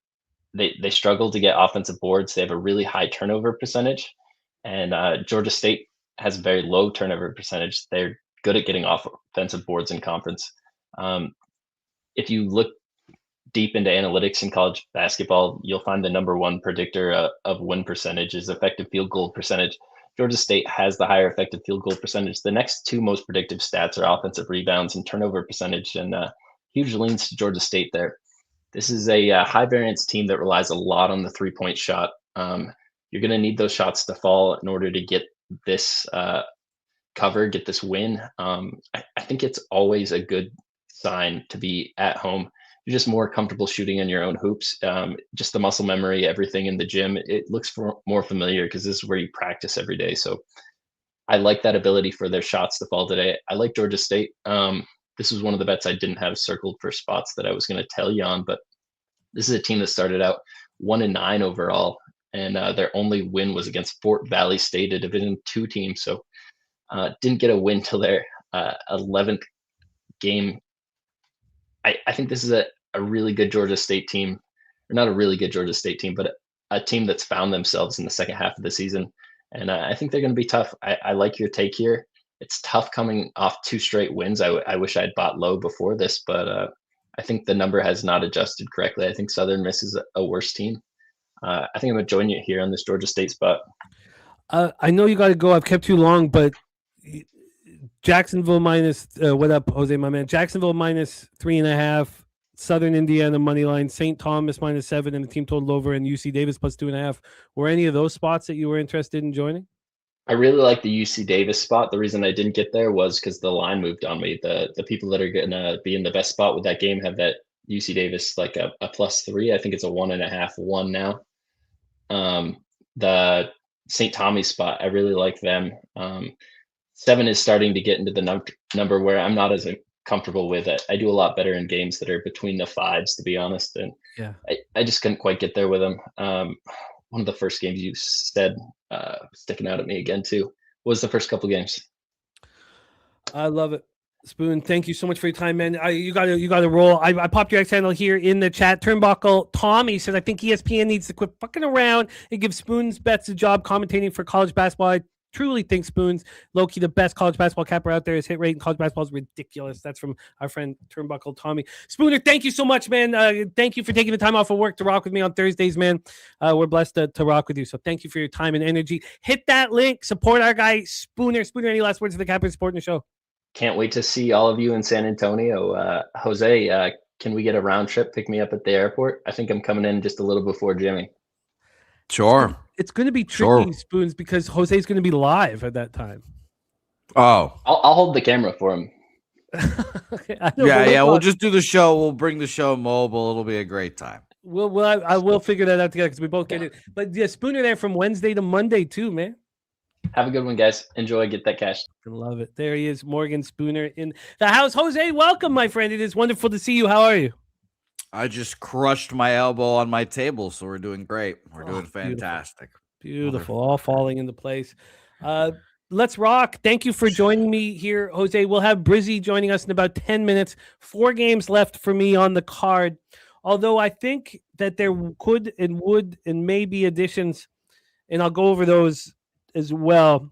they struggle to get offensive boards. They have a really high turnover percentage. And Georgia State has a very low turnover percentage. They're good at getting offensive boards in conference. If you look deep into analytics in college basketball, you'll find the number one predictor of win percentage is effective field goal percentage. Georgia State has the higher effective field goal percentage. The next two most predictive stats are offensive rebounds and turnover percentage, and huge leans to Georgia State there. This is a high variance team that relies a lot on the 3-point shot. You're going to need those shots to fall in order to get this cover, get this win. I think it's always a good sign to be at home. You're just more comfortable shooting in your own hoops. Just the muscle memory, everything in the gym, it looks more familiar because this is where you practice every day. So I like that ability for their shots to fall today. I like Georgia State. This was one of the bets I didn't have circled for spots that I was going to tell you on, but this is a team that started out 1-9 overall, and their only win was against Fort Valley State, a Division II team. So didn't get a win till their 11th game. I think this is a really good Georgia State team, or not a really good Georgia State team, but a team that's found themselves in the second half of the season. And I think they're going to be tough. I like your take here. It's tough coming off 2 straight wins. I wish I'd bought low before this, but I think the number has not adjusted correctly. I think Southern Miss is a worse team. I think I'm going to join you here on this Georgia State spot. I know you got to go. I've kept you long, but Jacksonville minus, what up, Jose, my man? Jacksonville minus 3.5, Southern Indiana money line, St. Thomas minus 7, and the team total over, and UC Davis plus 2.5. Were any of those spots that you were interested in joining? I really like the UC Davis spot. The reason I didn't get there was because the line moved on me. The people that are going to be in the best spot with that game have that UC Davis like a +3. I think it's a 1.5-1 now. The St. Thomas spot, I really like them. 7 is starting to get into the number where I'm not as comfortable with it. I do a lot better in games that are between the 5s, to be honest. And yeah, I just couldn't quite get there with them. one of the first games you said sticking out at me again too. What was the first couple games? I love it. Spoon, thank you so much for your time, man. You got to roll. I popped your X handle here in the chat. Turnbuckle Tommy says, I think ESPN needs to quit fucking around and give Spoon's Bets a job commentating for college basketball. I truly think Spoon's low-key the best college basketball capper out there. His hit rate in college basketball is ridiculous. That's from our friend Turnbuckle Tommy. Spooner, thank you so much, man. Thank you for taking the time off of work to rock with me on Thursdays, man. We're blessed to rock with you. So thank you for your time and energy. Hit that link. Support our guy, Spooner. Spooner, any last words for the capper supporting the show? Can't wait to see all of you in San Antonio. Jose, can we get a round trip? Pick me up at the airport. I think I'm coming in just a little before Jimmy. Sure. It's going to be tricky, Spoons, because Jose's going to be live at that time. Oh. I'll hold the camera for him. Okay, we'll just do the show. We'll bring the show mobile. It'll be a great time. I will figure that out together because we both get it. But yeah, Spooner there from Wednesday to Monday too, man. Have a good one, guys. Enjoy. Get that cash. I love it. There he is, Morgan Spooner in the house. Jose, welcome, my friend. It is wonderful to see you. How are you? I just crushed my elbow on my table, so we're doing great. We're doing fantastic. Beautiful. All falling into place. Let's rock. Thank you for joining me here, Jose. We'll have Brizzy joining us in about 10 minutes. 4 games left for me on the card. Although I think that there could and would and may be additions, and I'll go over those as well.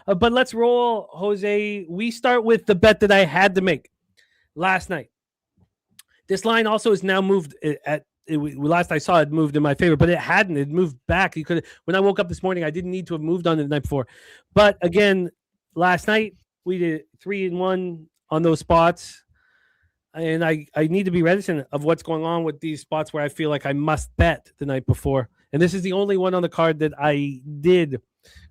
But let's roll, Jose. We start with the bet that I had to make last night. This line also is now moved last I saw it moved in my favor, but it hadn't. It moved back. You could, when I woke up this morning, I didn't need to have moved on it the night before. But again, last night we did 3-1 on those spots. And I need to be reticent of what's going on with these spots where I feel like I must bet the night before. And this is the only one on the card that I did.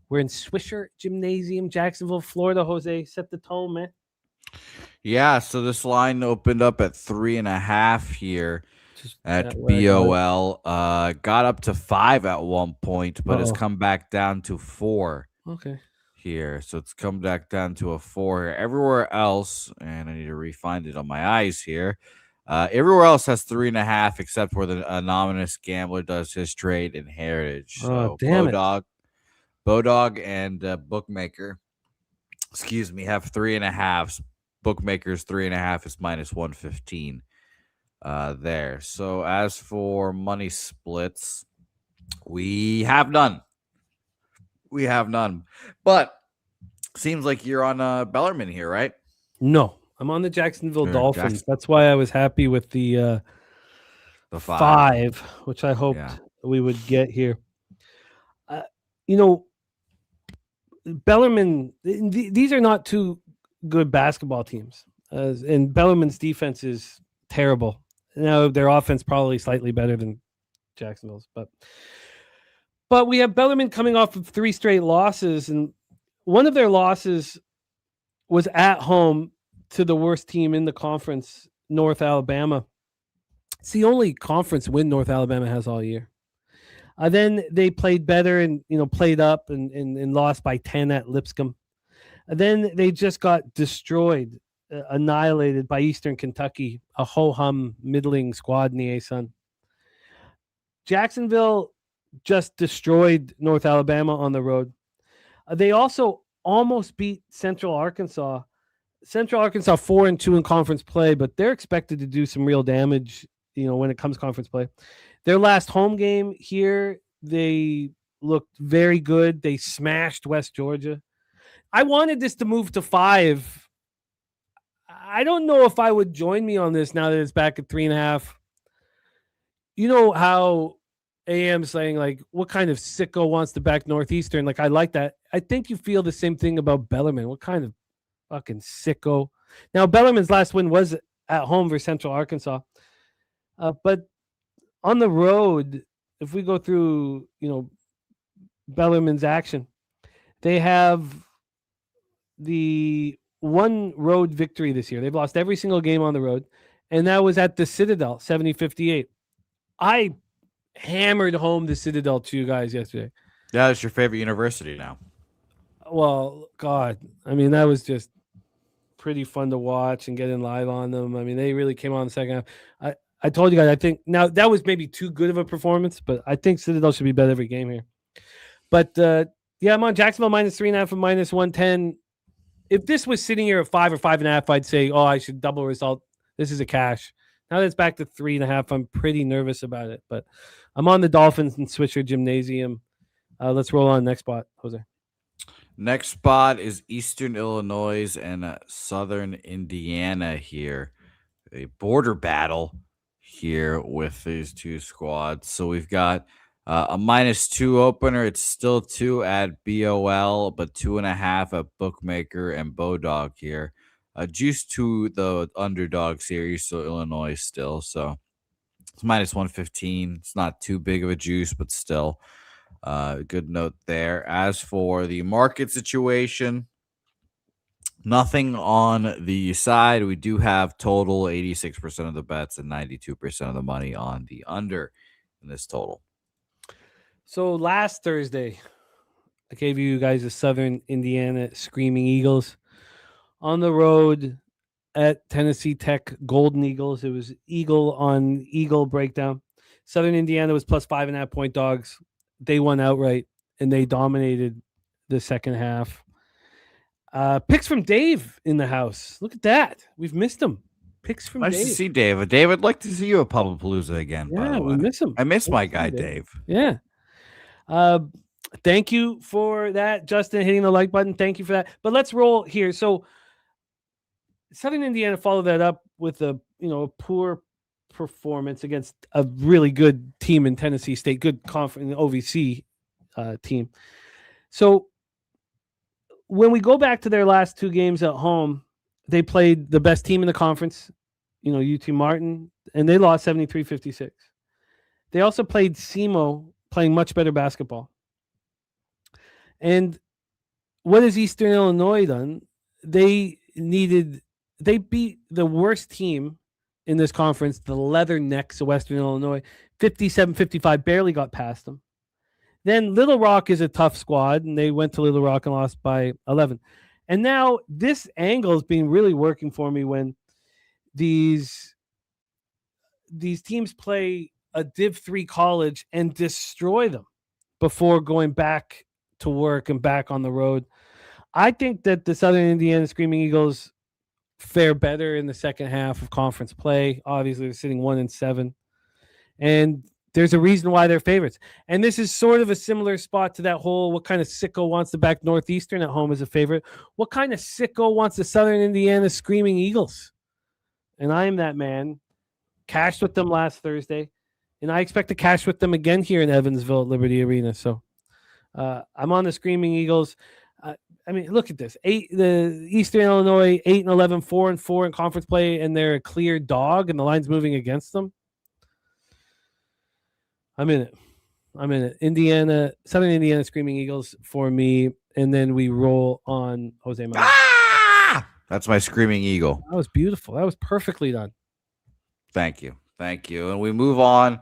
We're in Swisher Gymnasium, Jacksonville, Florida. Jose, set the tone, man. Yeah, so this line opened up at 3.5 here at BOL. Got up to 5 at one point, but has come back down to 4. Okay. Here, so it's come back down to a 4 here. Everywhere else, and I need to refine it on my eyes here. Everywhere else has 3.5, except where the anonymous gambler does his trade in Heritage. So damn Bodog and Bookmaker, have 3.5. Bookmaker's 3.5 is -115 there. So as for money splits, we have none. But seems like you're on Bellarmine here, right? No, I'm on the Jacksonville Dolphins. That's why I was happy with the 5, which I hoped we would get here. Bellarmine, these are not two good basketball teams. And Bellarmine's defense is terrible. Now, their offense probably slightly better than Jacksonville's, but we have Bellarmine coming off of 3 straight losses, and one of their losses was at home to the worst team in the conference, North Alabama. It's the only conference win North Alabama has all year. Then they played better and played up and lost by 10 at Lipscomb. And then they just got destroyed, annihilated by Eastern Kentucky, a ho-hum middling squad in the ASUN. Jacksonville just destroyed North Alabama on the road. They also almost beat Central Arkansas. Central Arkansas 4-2 in conference play, but they're expected to do some real damage, when it comes to conference play. Their last home game here, they looked very good. They smashed West Georgia. I wanted this to move to 5. I don't know if I would join me on this now that it's back at 3.5. You know how AM saying, like, what kind of sicko wants to back Northeastern? Like, I like that. I think you feel the same thing about Bellarmine. What kind of fucking sicko? Now, Bellarmine's last win was at home for Central Arkansas. But on the road, if we go through, Bellarmine's action, they have the one road victory this year. They've lost every single game on the road, and that was at the Citadel, 70-58. I hammered home the Citadel to you guys yesterday. Yeah, it's your favorite university now. Well, God, I mean, that was just pretty fun to watch and get in live on them. I mean, they really came on the second half. I told you guys, I think now that was maybe too good of a performance, but I think Citadel should be better every game here. But yeah, I'm on Jacksonville -3.5 and -110. If this was sitting here at 5 or 5.5, I'd say, oh, I should double result. This is a cash. Now that it's back to 3.5, I'm pretty nervous about it. But I'm on the Dolphins and Swisher Gymnasium. Let's roll on next spot, Jose. Next spot is Eastern Illinois and Southern Indiana here. A border battle here with these two squads. So we've got a -2 opener. It's still 2 at BOL, but 2.5 at Bookmaker and Bodog here. Juice to the underdogs here, Eastern Illinois still. So it's -115. It's not too big of a juice, but still good note there. As for the market situation, nothing on the side. We do have total 86% of the bets and 92% of the money on the under in this total. So last Thursday, I gave you guys the Southern Indiana Screaming Eagles on the road at Tennessee Tech Golden Eagles. It was Eagle on Eagle breakdown. Southern Indiana was +5.5 point dogs. They won outright, and they dominated the second half. Picks from Dave in the house. Look at that. We've missed him. Picks from Nice Dave. to see Dave. Dave, I'd like to see you at Pubapalooza again. by Yeah, the we way. miss him. I miss my guy, Dave. Yeah. Thank you for that, Justin, hitting the like button. Thank you for that. But let's roll here. So Southern Indiana followed that up with a poor performance against a really good team in Tennessee State, good conference OVC team. So when we go back to their last 2 games at home, they played the best team in the conference, UT Martin, and they lost 73-56. They also played SEMO, playing much better basketball. And what has Eastern Illinois done? They beat the worst team in this conference, the Leathernecks of Western Illinois, 57-55, barely got past them. Then Little Rock is a tough squad, and they went to Little Rock and lost by 11. And now this angle has been really working for me when these teams play a Div 3 college and destroy them before going back to work and back on the road. I think that the Southern Indiana Screaming Eagles fare better in the second half of conference play. Obviously, they're sitting 1-7. And there's a reason why they're favorites. And this is sort of a similar spot to that whole what kind of sicko wants to back Northeastern at home as a favorite. What kind of sicko wants the Southern Indiana Screaming Eagles? And I am that man. Cashed with them last Thursday. And I expect to cash with them again here in Evansville at Liberty Arena. So I'm on the Screaming Eagles. I mean, look at this. The Eastern Illinois 8-11, 4-4 in conference play, and they're a clear dog, and the line's moving against them. I'm in it. Southern Indiana Screaming Eagles for me, and then we roll on Jose Manuel. That's my Screaming Eagle. That was beautiful. That was perfectly done. Thank you. And we move on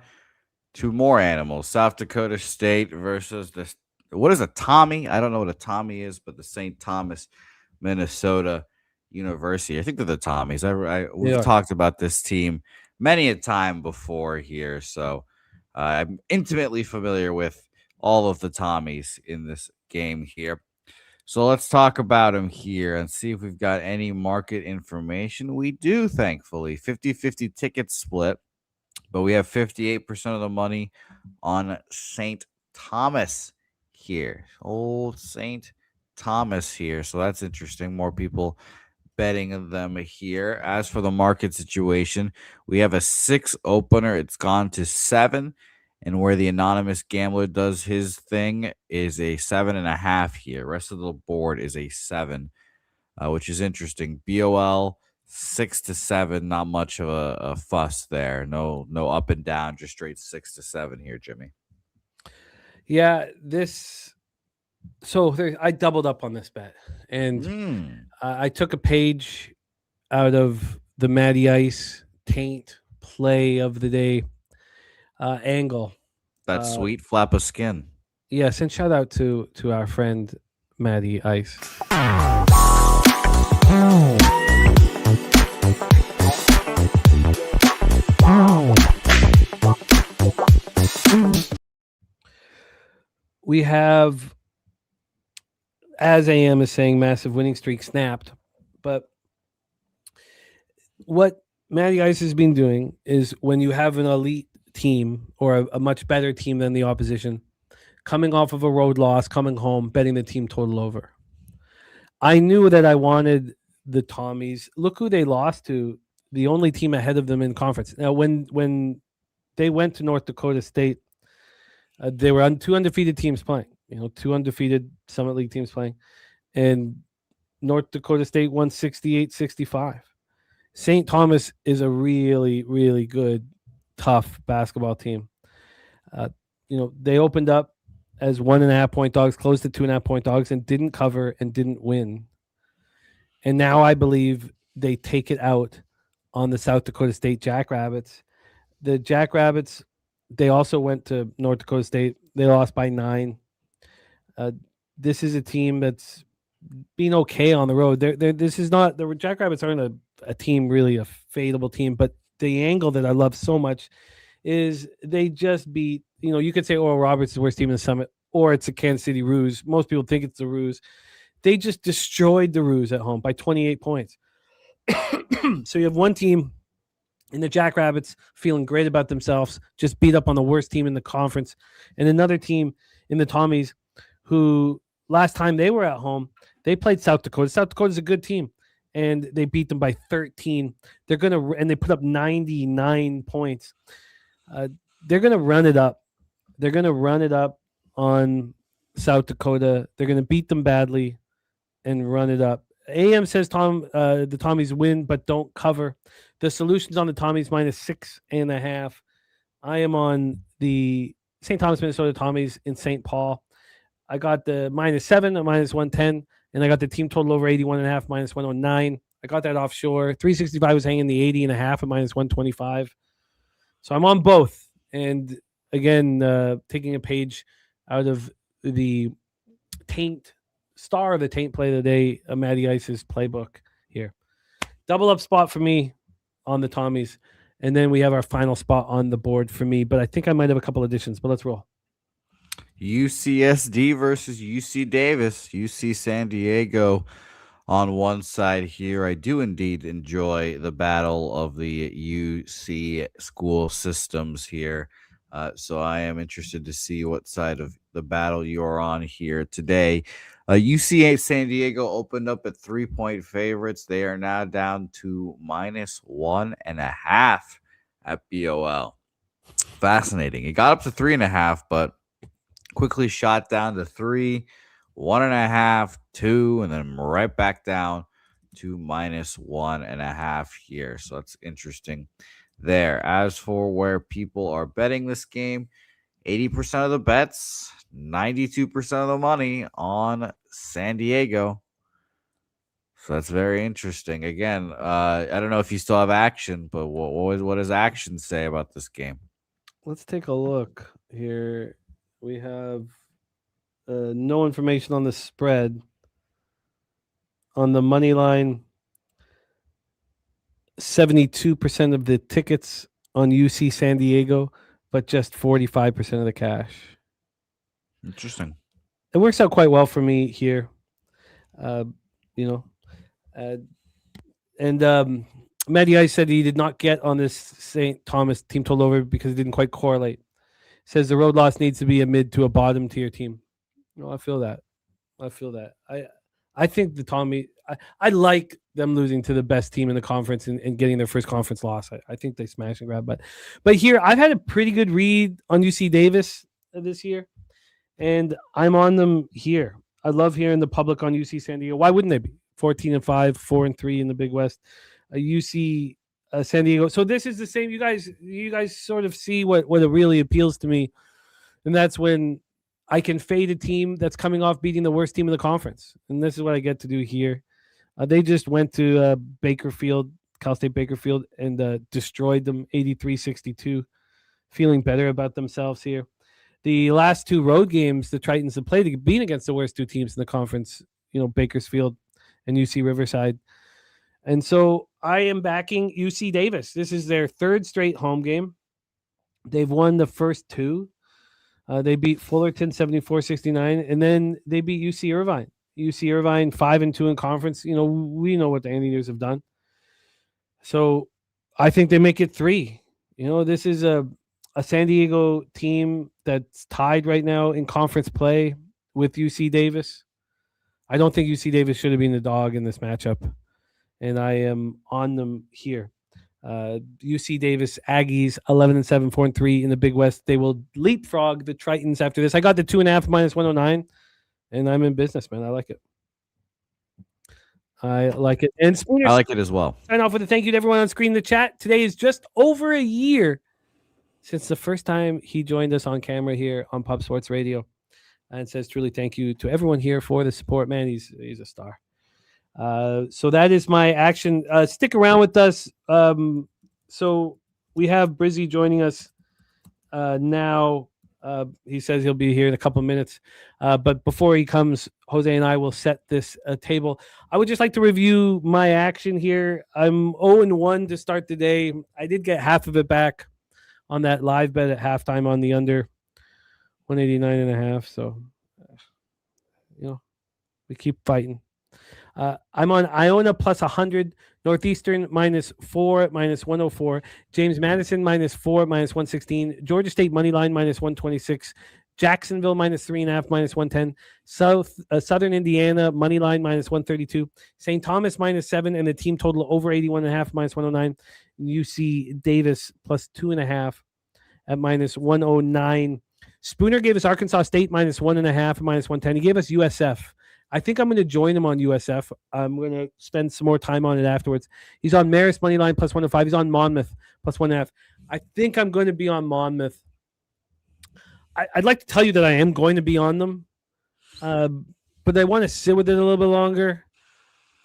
to more animals. South Dakota State versus what is a Tommy? I don't know what a Tommy is, but the St. Thomas, Minnesota University. I think they're the Tommies. We've talked about this team many a time before here, so I'm intimately familiar with all of the Tommies in this game here. So let's talk about them here and see if we've got any market information. We do, thankfully. 50-50 ticket split, but we have 58% of the money on St. Thomas here. Old St. Thomas here. So that's interesting. More people betting them here. As for the market situation, we have a 6 opener. It's gone to 7. And where the anonymous gambler does his thing is a 7.5 here. Rest of the board is a 7, which is interesting. BOL 6-7, not much of a fuss there. No up and down, just straight 6-7 here, Jimmy. Yeah, I doubled up on this bet, and I took a page out of the Matty Ice Taint play of the day angle. That sweet flap of skin. Yes, and shout out to our friend Matty Ice. we have, as AM is saying, massive winning streak snapped. But what Matty Ice has been doing is when you have an elite team or a much better team than the opposition, coming off of a road loss, coming home, betting the team total over. I knew that I wanted the Tommies. Look who they lost to, the only team ahead of them in conference. Now, when they went to North Dakota State, they were on two undefeated teams playing, two undefeated Summit League teams playing. And North Dakota State won 68-65. St. Thomas is a really, really good, tough basketball team. They opened up as 1.5 point dogs, closed to 2.5 point dogs, and didn't cover and didn't win. And now I believe they take it out on the South Dakota State Jackrabbits. The Jackrabbits, they also went to North Dakota State. They lost by 9. This is a team that's been okay on the road. This is not, the Jackrabbits aren't a team, really a fadeable team, but the angle that I love so much is they just beat, you could say Oral Roberts is the worst team in the Summit, or it's a Kansas City Roos. Most people think it's the Roos. They just destroyed the Roos at home by 28 points. So you have one team in the Jackrabbits feeling great about themselves, just beat up on the worst team in the conference, and another team in the Tommies who last time they were at home, they played South Dakota. South Dakota's a good team, and they beat them by 13. And they put up 99 points. They're gonna run it up. They're gonna run it up on South Dakota. They're gonna beat them badly and run it up. AM says the Tommies win but don't cover. The solution's on the Tommies -6.5. I am on the St. Thomas, Minnesota Tommies in St. Paul. I got the -7 at -110, and I got the team total over 81.5 -109. I got that offshore. 365 was hanging the 80.5 at -125. So I'm on both. And again, taking a page out of the star of the Taint play of the day, Matty Ice's playbook here. Double up spot for me on the Tommies. And then we have our final spot on the board for me. But I think I might have a couple additions, but let's roll. UCSD versus UC Davis. UC San Diego on one side here. I do indeed enjoy the battle of the UC school systems here. So I am interested to see what side of the battle you're on here today. UCA San Diego opened up at 3-point favorites. They are now down to -1.5 at BOL. Fascinating. It got up to 3.5, but quickly shot down to 3, 1.5, 2, and then right back down to -1.5 here. So that's interesting there. As for where people are betting this game, 80% of the bets, 92% of the money on San Diego. So that's very interesting. Again, I don't know if you still have action, but what does action say about this game? Let's take a look here. We have no information on the spread. On the money line, 72% of the tickets on UC San Diego, but just 45% of the cash. Interesting. It works out quite well for me here. Matty Ice said he did not get on this St. Thomas team total over because it didn't quite correlate. Says the road loss needs to be a mid to a bottom tier team. I feel that. I think the Tommy. I like them losing to the best team in the conference and getting their first conference loss. I think they smash and grab. But here I've had a pretty good read on UC Davis this year, and I'm on them here. I love hearing the public on UC San Diego. Why wouldn't they be 14-5, 4-3 in the Big West? UC San Diego. So this is the same. You guys sort of see what it really appeals to me, and that's when I can fade a team that's coming off beating the worst team in the conference, and this is what I get to do here. They just went to Bakerfield, Cal State Bakerfield, and destroyed them 83-62, feeling better about themselves here. The last two road games the Tritons have played, they've been against the worst two teams in the conference, Bakersfield and UC Riverside. And so I am backing UC Davis. This is their third straight home game. They've won the first two. They beat Fullerton 74-69, and then they beat UC Irvine. UC Irvine 5-2 in conference. You know, we know what the Anteaters have done. So I think they make it 3. You know, this is a San Diego team that's tied right now in conference play with UC Davis. I don't think UC Davis should have been the dog in this matchup, and I am on them here. UC Davis Aggies 11-7, 4-3 in the Big West. They will leapfrog the Tritons after this. I got the 2.5 minus 109, and I'm in business, man. I like it. I like it. And Spooner, I like it as well. Sign off with a thank you to everyone on screen in the chat. Today is just over a year since the first time he joined us on camera here on Pub Sports Radio, and says truly thank you to everyone here for the support. Man, he's a star. So that is my action. Stick around with us. So we have Brizzy joining us now. He says he'll be here in a couple of minutes. But before he comes, Jose and I will set this table. I would just like to review my action here. I'm 0-1 to start the day. I did get half of it back on that live bet at halftime on the under 189.5. So, you know, we keep fighting. I'm on Iona plus 100, Northeastern -4 -104, James Madison -4 -116, Georgia State money line -126, Jacksonville -3.5 -110, Southern Indiana money line -132, St. Thomas -7, and the team total over 81.5 -109, UC Davis plus 2.5 at -109. Spooner gave us Arkansas State -1.5 -110. He gave us USF. I think I'm going to join him on USF. I'm going to spend some more time on it afterwards. He's on Marist money line plus 105. He's on Monmouth plus 1.5. I think I'm going to be on Monmouth. I'd like to tell you that I am going to be on them, but I want to sit with it a little bit longer.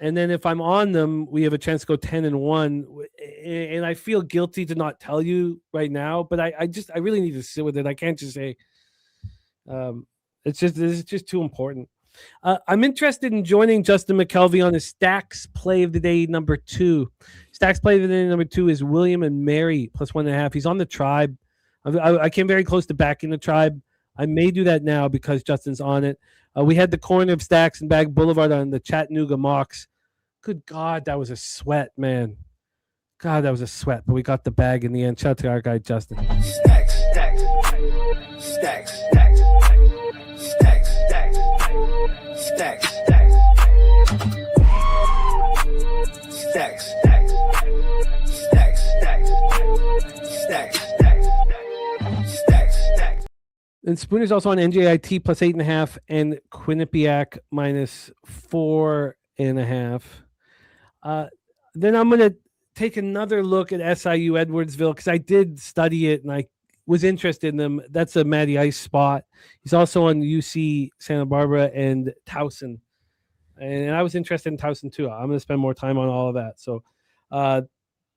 And then if I'm on them, we have a chance to go 10-1. And I feel guilty to not tell you right now, but I really need to sit with it. I can't just say it's just too important. I'm interested in joining Justin McKelvey on his Stacks Play of the Day number 2. Stacks Play of the Day number 2 is William and Mary plus 1.5. He's on the Tribe. I came very close to backing the Tribe. I may do that now because Justin's on it. We had the corner of Stacks and Bag Boulevard on the Chattanooga Mocs. Good God, that was a sweat, man. God, that was a sweat. But we got the bag in the end. Shout out to our guy, Justin. Stacks, stacks, stacks, stacks, stacks, stacks, stacks, stacks, stacks, stacks, stacks, stacks, stacks, stacks. And Spooner's also on NJIT plus 8.5 and Quinnipiac minus 4.5. Then I'm going to take another look at SIU Edwardsville because I did study it and I was interested in them. That's a Matty Ice spot. He's also on UC Santa Barbara and Towson. And I was interested in Towson too. I'm going to spend more time on all of that. So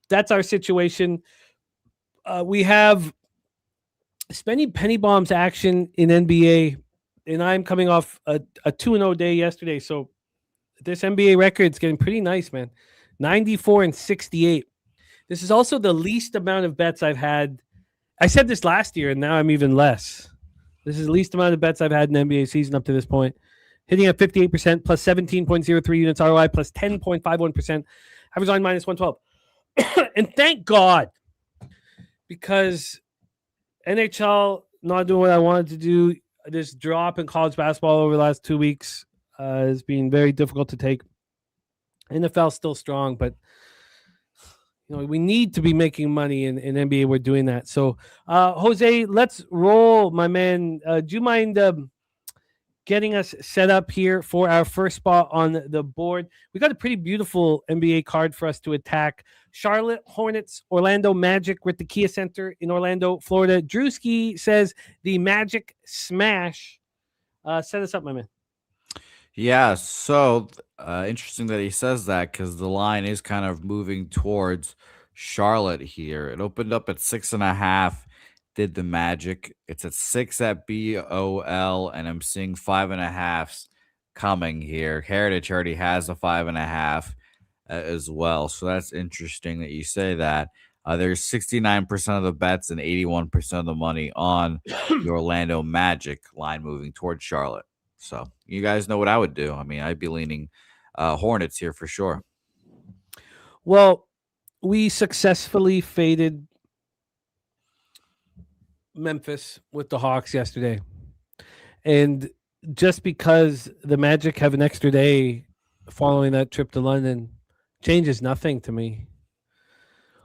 that's our situation. We have spending penny bombs action in NBA, and I'm coming off a 2-0 day yesterday. So this NBA record's getting pretty nice, man. 94-68. This is also the least amount of bets I've had. I said this last year, and now I'm even less. This is the least amount of bets I've had in the NBA season up to this point. Hitting at 58%, plus 17.03 units ROI, plus 10.51%. Average line minus 112. And thank God, because NHL not doing what I wanted to do. This drop in college basketball over the last 2 weeks has been very difficult to take. NFL still strong, but you know we need to be making money in NBA. We're doing that. So, Jose, let's roll, my man. Do you mind getting us set up here for our first spot on the board? We got a pretty beautiful NBA card for us to attack. Charlotte Hornets, Orlando Magic. We're at the Kia Center in Orlando, Florida. Drewski says the Magic smash. Set us up, my man. Yeah, so interesting that he says that because the line is kind of moving towards Charlotte here. It opened up at 6.5, did the Magic. It's at 6 at BOL, and I'm seeing 5.5s coming here. Heritage already has a 5.5 as well, so that's interesting that you say that. There's 69% of the bets and 81% of the money on the Orlando Magic line moving towards Charlotte. So you guys know what I would do. I mean, I'd be leaning Hornets here for sure. Well, we successfully faded Memphis with the Hawks yesterday. And just because the Magic have an extra day following that trip to London changes nothing to me.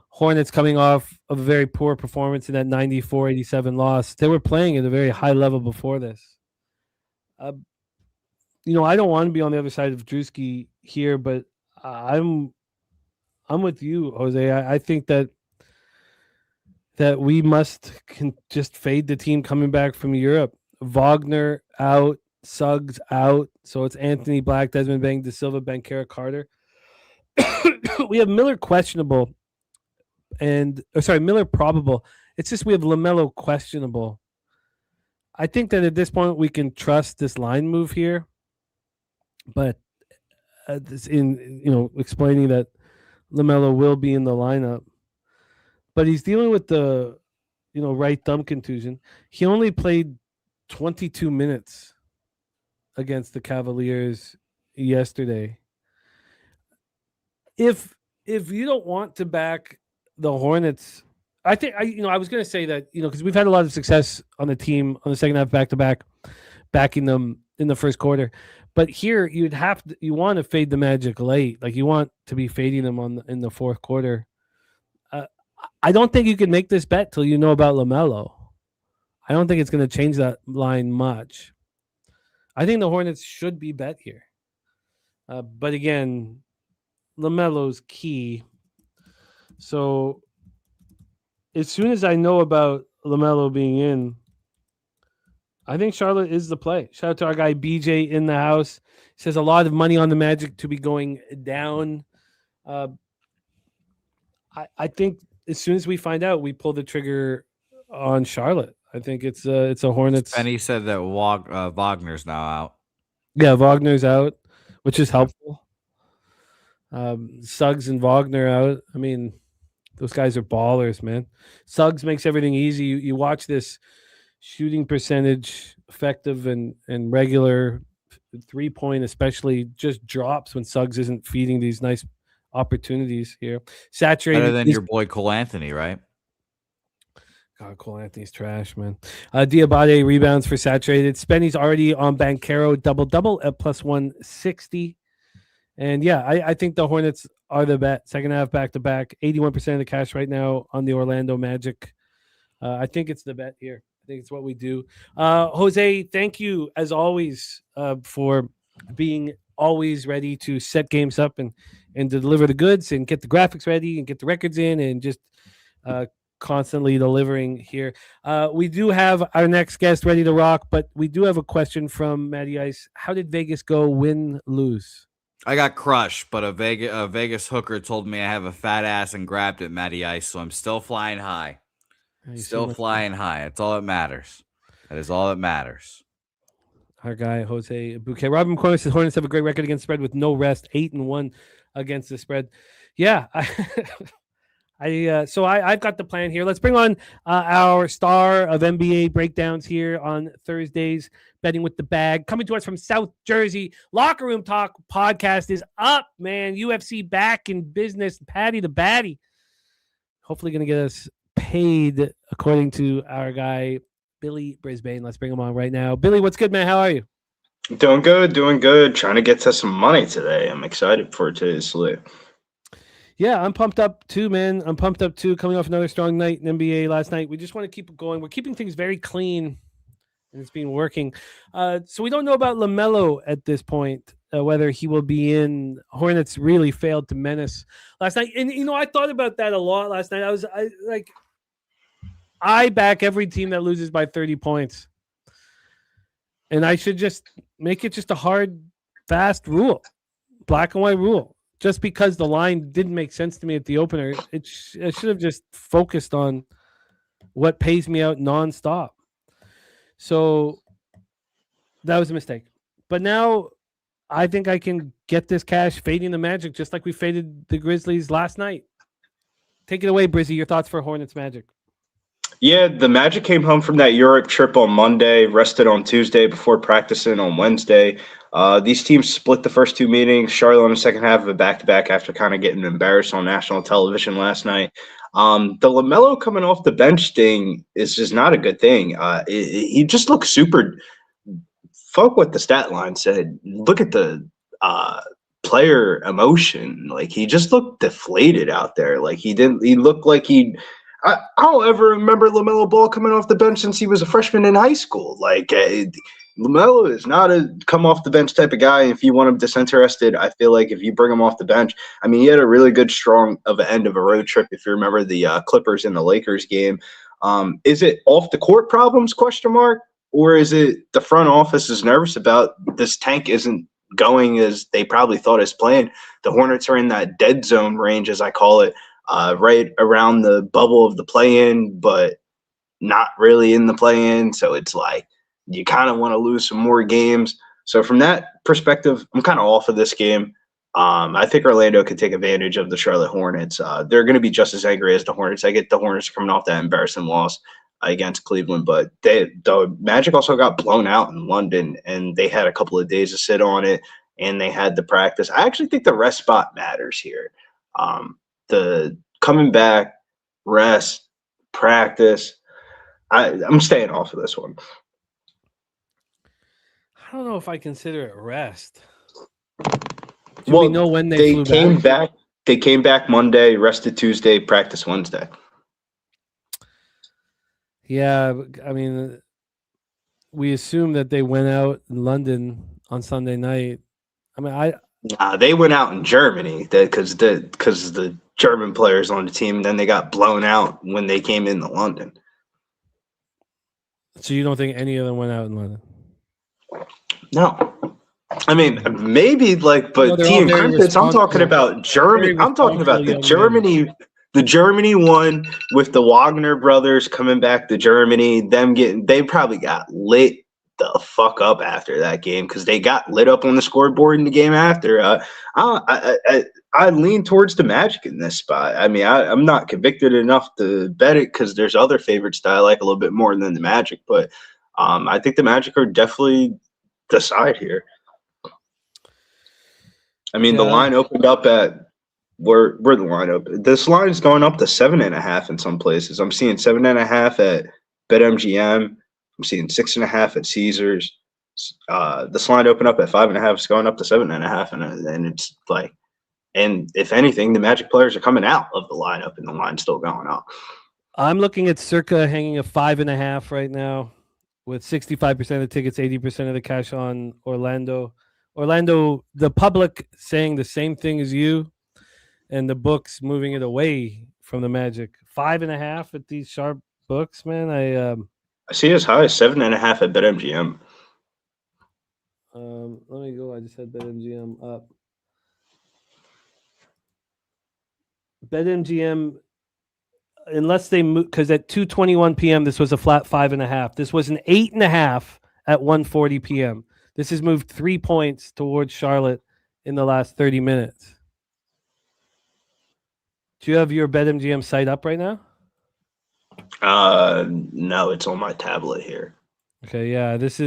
Hornets coming off of a very poor performance in that 94-87 loss. They were playing at a very high level before this. I don't want to be on the other side of Drewski here, but I'm with you, Jose. I think that we can just fade the team coming back from Europe. Wagner out, Suggs out. So it's Anthony Black, Desmond Bang, De Silva, Bankera, Carter. We have Miller questionable. Miller probable. It's just we have LaMelo questionable. I think that at this point we can trust this line move here, but explaining that LaMelo will be in the lineup, but he's dealing with the right thumb contusion. He only played 22 minutes against the Cavaliers yesterday. If you don't want to back the Hornets, I think I was going to say that because we've had a lot of success on the team on the second half back to back, backing them in the first quarter. But here you want to fade the Magic late, like you want to be fading them in the fourth quarter. I don't think you can make this bet till you know about LaMelo. I don't think it's going to change that line much. I think the Hornets should be bet here, but again, LaMelo's key. So as soon as I know about LaMelo being in, I think Charlotte is the play. Shout out to our guy BJ in the house. He says a lot of money on the Magic to be going down. I think as soon as we find out, we pull the trigger on Charlotte. I think it's a Hornets. And he said that Wagner's now out. Yeah, Wagner's out, which is helpful. Suggs and Wagner out. I mean, those guys are ballers, man. Suggs makes everything easy. You watch this shooting percentage, effective and regular 3-point, especially just drops when Suggs isn't feeding these nice opportunities here. Saturated. Better than your boy Cole Anthony, right? God, Cole Anthony's trash, man. Diabate rebounds for Saturated. Spenny's already on Banchero double-double at +160. And yeah, I think the Hornets are the bet. Second half back-to-back. 81% of the cash right now on the Orlando Magic. I think it's the bet here. I think it's what we do. Jose, thank you as always for being always ready to set games up and deliver the goods and get the graphics ready and get the records in and just constantly delivering here. We do have our next guest ready to rock, but we do have a question from Matty Ice. How did Vegas go, win, lose? I got crushed, but a Vegas hooker told me I have a fat ass and grabbed it, Matty Ice, so I'm still flying high. Still flying high. That's all that matters. That is all that matters. Our guy, Jose Bouquet. Robin McCormick says Hornets have a great record against spread with no rest, 8-1 against the spread. Yeah. I've got the plan here. Let's bring on our star of NBA breakdowns here on Thursdays, Betting with the Bag. Coming to us from South Jersey, Locker Room Talk podcast is up, man. UFC back in business. Patty the Batty. Hopefully going to get us paid, according to our guy, Billy Brisbane. Let's bring him on right now. Billy, what's good, man? How are you? Doing good. Trying to get to some money today. I'm excited for today's slate. Yeah, I'm pumped up too, man. I'm pumped up too. Coming off another strong night in NBA last night. We just want to keep it going. We're keeping things very clean, and it's been working. So we don't know about LaMelo at this point, whether he will be in. Hornets really failed to menace last night. And, I thought about that a lot last night. I back every team that loses by 30 points. And I should just make it just a hard, fast rule, black and white rule. Just because the line didn't make sense to me at the opener, I should have just focused on what pays me out nonstop. So that was a mistake. But now I think I can get this cash fading the Magic just like we faded the Grizzlies last night. Take it away, Brizzy. Your thoughts for Hornets Magic. Yeah, the Magic came home from that Europe trip on Monday, rested on Tuesday before practicing on Wednesday. These teams split the first two meetings. Charlotte in the second half of a back-to-back after kind of getting embarrassed on national television last night. The LaMelo coming off the bench thing is just not a good thing. He just looks super – fuck what the stat line said. Look at the player emotion. Like, he just looked deflated out there. Like, he looked like he – I don't ever remember LaMelo Ball coming off the bench since he was a freshman in high school. Like, LaMelo is not a come off the bench type of guy. If you want him disinterested, I feel like if you bring him off the bench, I mean, he had a really good strong of an end of a road trip. If you remember the Clippers and the Lakers game, is it off the court problems ? Or is it the front office is nervous about this tank isn't going as they probably thought it's playing? The Hornets are in that dead zone range, as I call it. Right around the bubble of the play-in, but not really in the play-in. So it's like you kind of want to lose some more games. So from that perspective, I'm kind of off of this game. I think Orlando could take advantage of the Charlotte Hornets. They're going to be just as angry as the Hornets. I get the Hornets coming off that embarrassing loss against Cleveland, but the Magic also got blown out in London, and they had a couple of days to sit on it, and they had the practice. I actually think the rest spot matters here. The coming back, rest, practice. I'm staying off of this one. I don't know if I consider it rest. Do we know when they flew came back? They came back Monday, rested Tuesday, practice Wednesday. Yeah, I mean, we assume that they went out in London on Sunday night. I mean, they went out in Germany because the German players on the team. Then they got blown out when they came into London. So you don't think any of them went out in London? No. I mean, maybe but T and Crimpets, I'm talking about Germany. I'm talking about the Germany one with the Wagner brothers coming back to Germany. They probably got lit the fuck up after that game because they got lit up on the scoreboard in the game after. I lean towards the Magic in this spot. I mean, I'm not convicted enough to bet it because there's other favorites that I like a little bit more than the Magic, but I think the Magic are definitely the side here. I mean, the line opened up at where the line opened. This line is going up to 7.5 in some places. I'm seeing 7.5 at BetMGM. I'm seeing 6.5 at Caesars. This line opened up at 5.5. It's going up to 7.5, and it's like, and if anything, the Magic players are coming out of the lineup, and the line's still going up. I'm looking at circa hanging a 5.5 right now, with 65% of the tickets, 80% of the cash on Orlando. Orlando, the public saying the same thing as you, and the books moving it away from the Magic. 5.5 at these sharp books, man. I see as high as 7.5 at BetMGM. Let me go. I just had BetMGM up. BetMGM, unless they move, because at 2:21 p.m. this was a flat 5.5. This was an 8.5 at 1:40 p.m. This has moved 3 points towards Charlotte in the last 30 minutes. Do you have your BetMGM site up right now? No, it's on my tablet here. Okay, yeah. This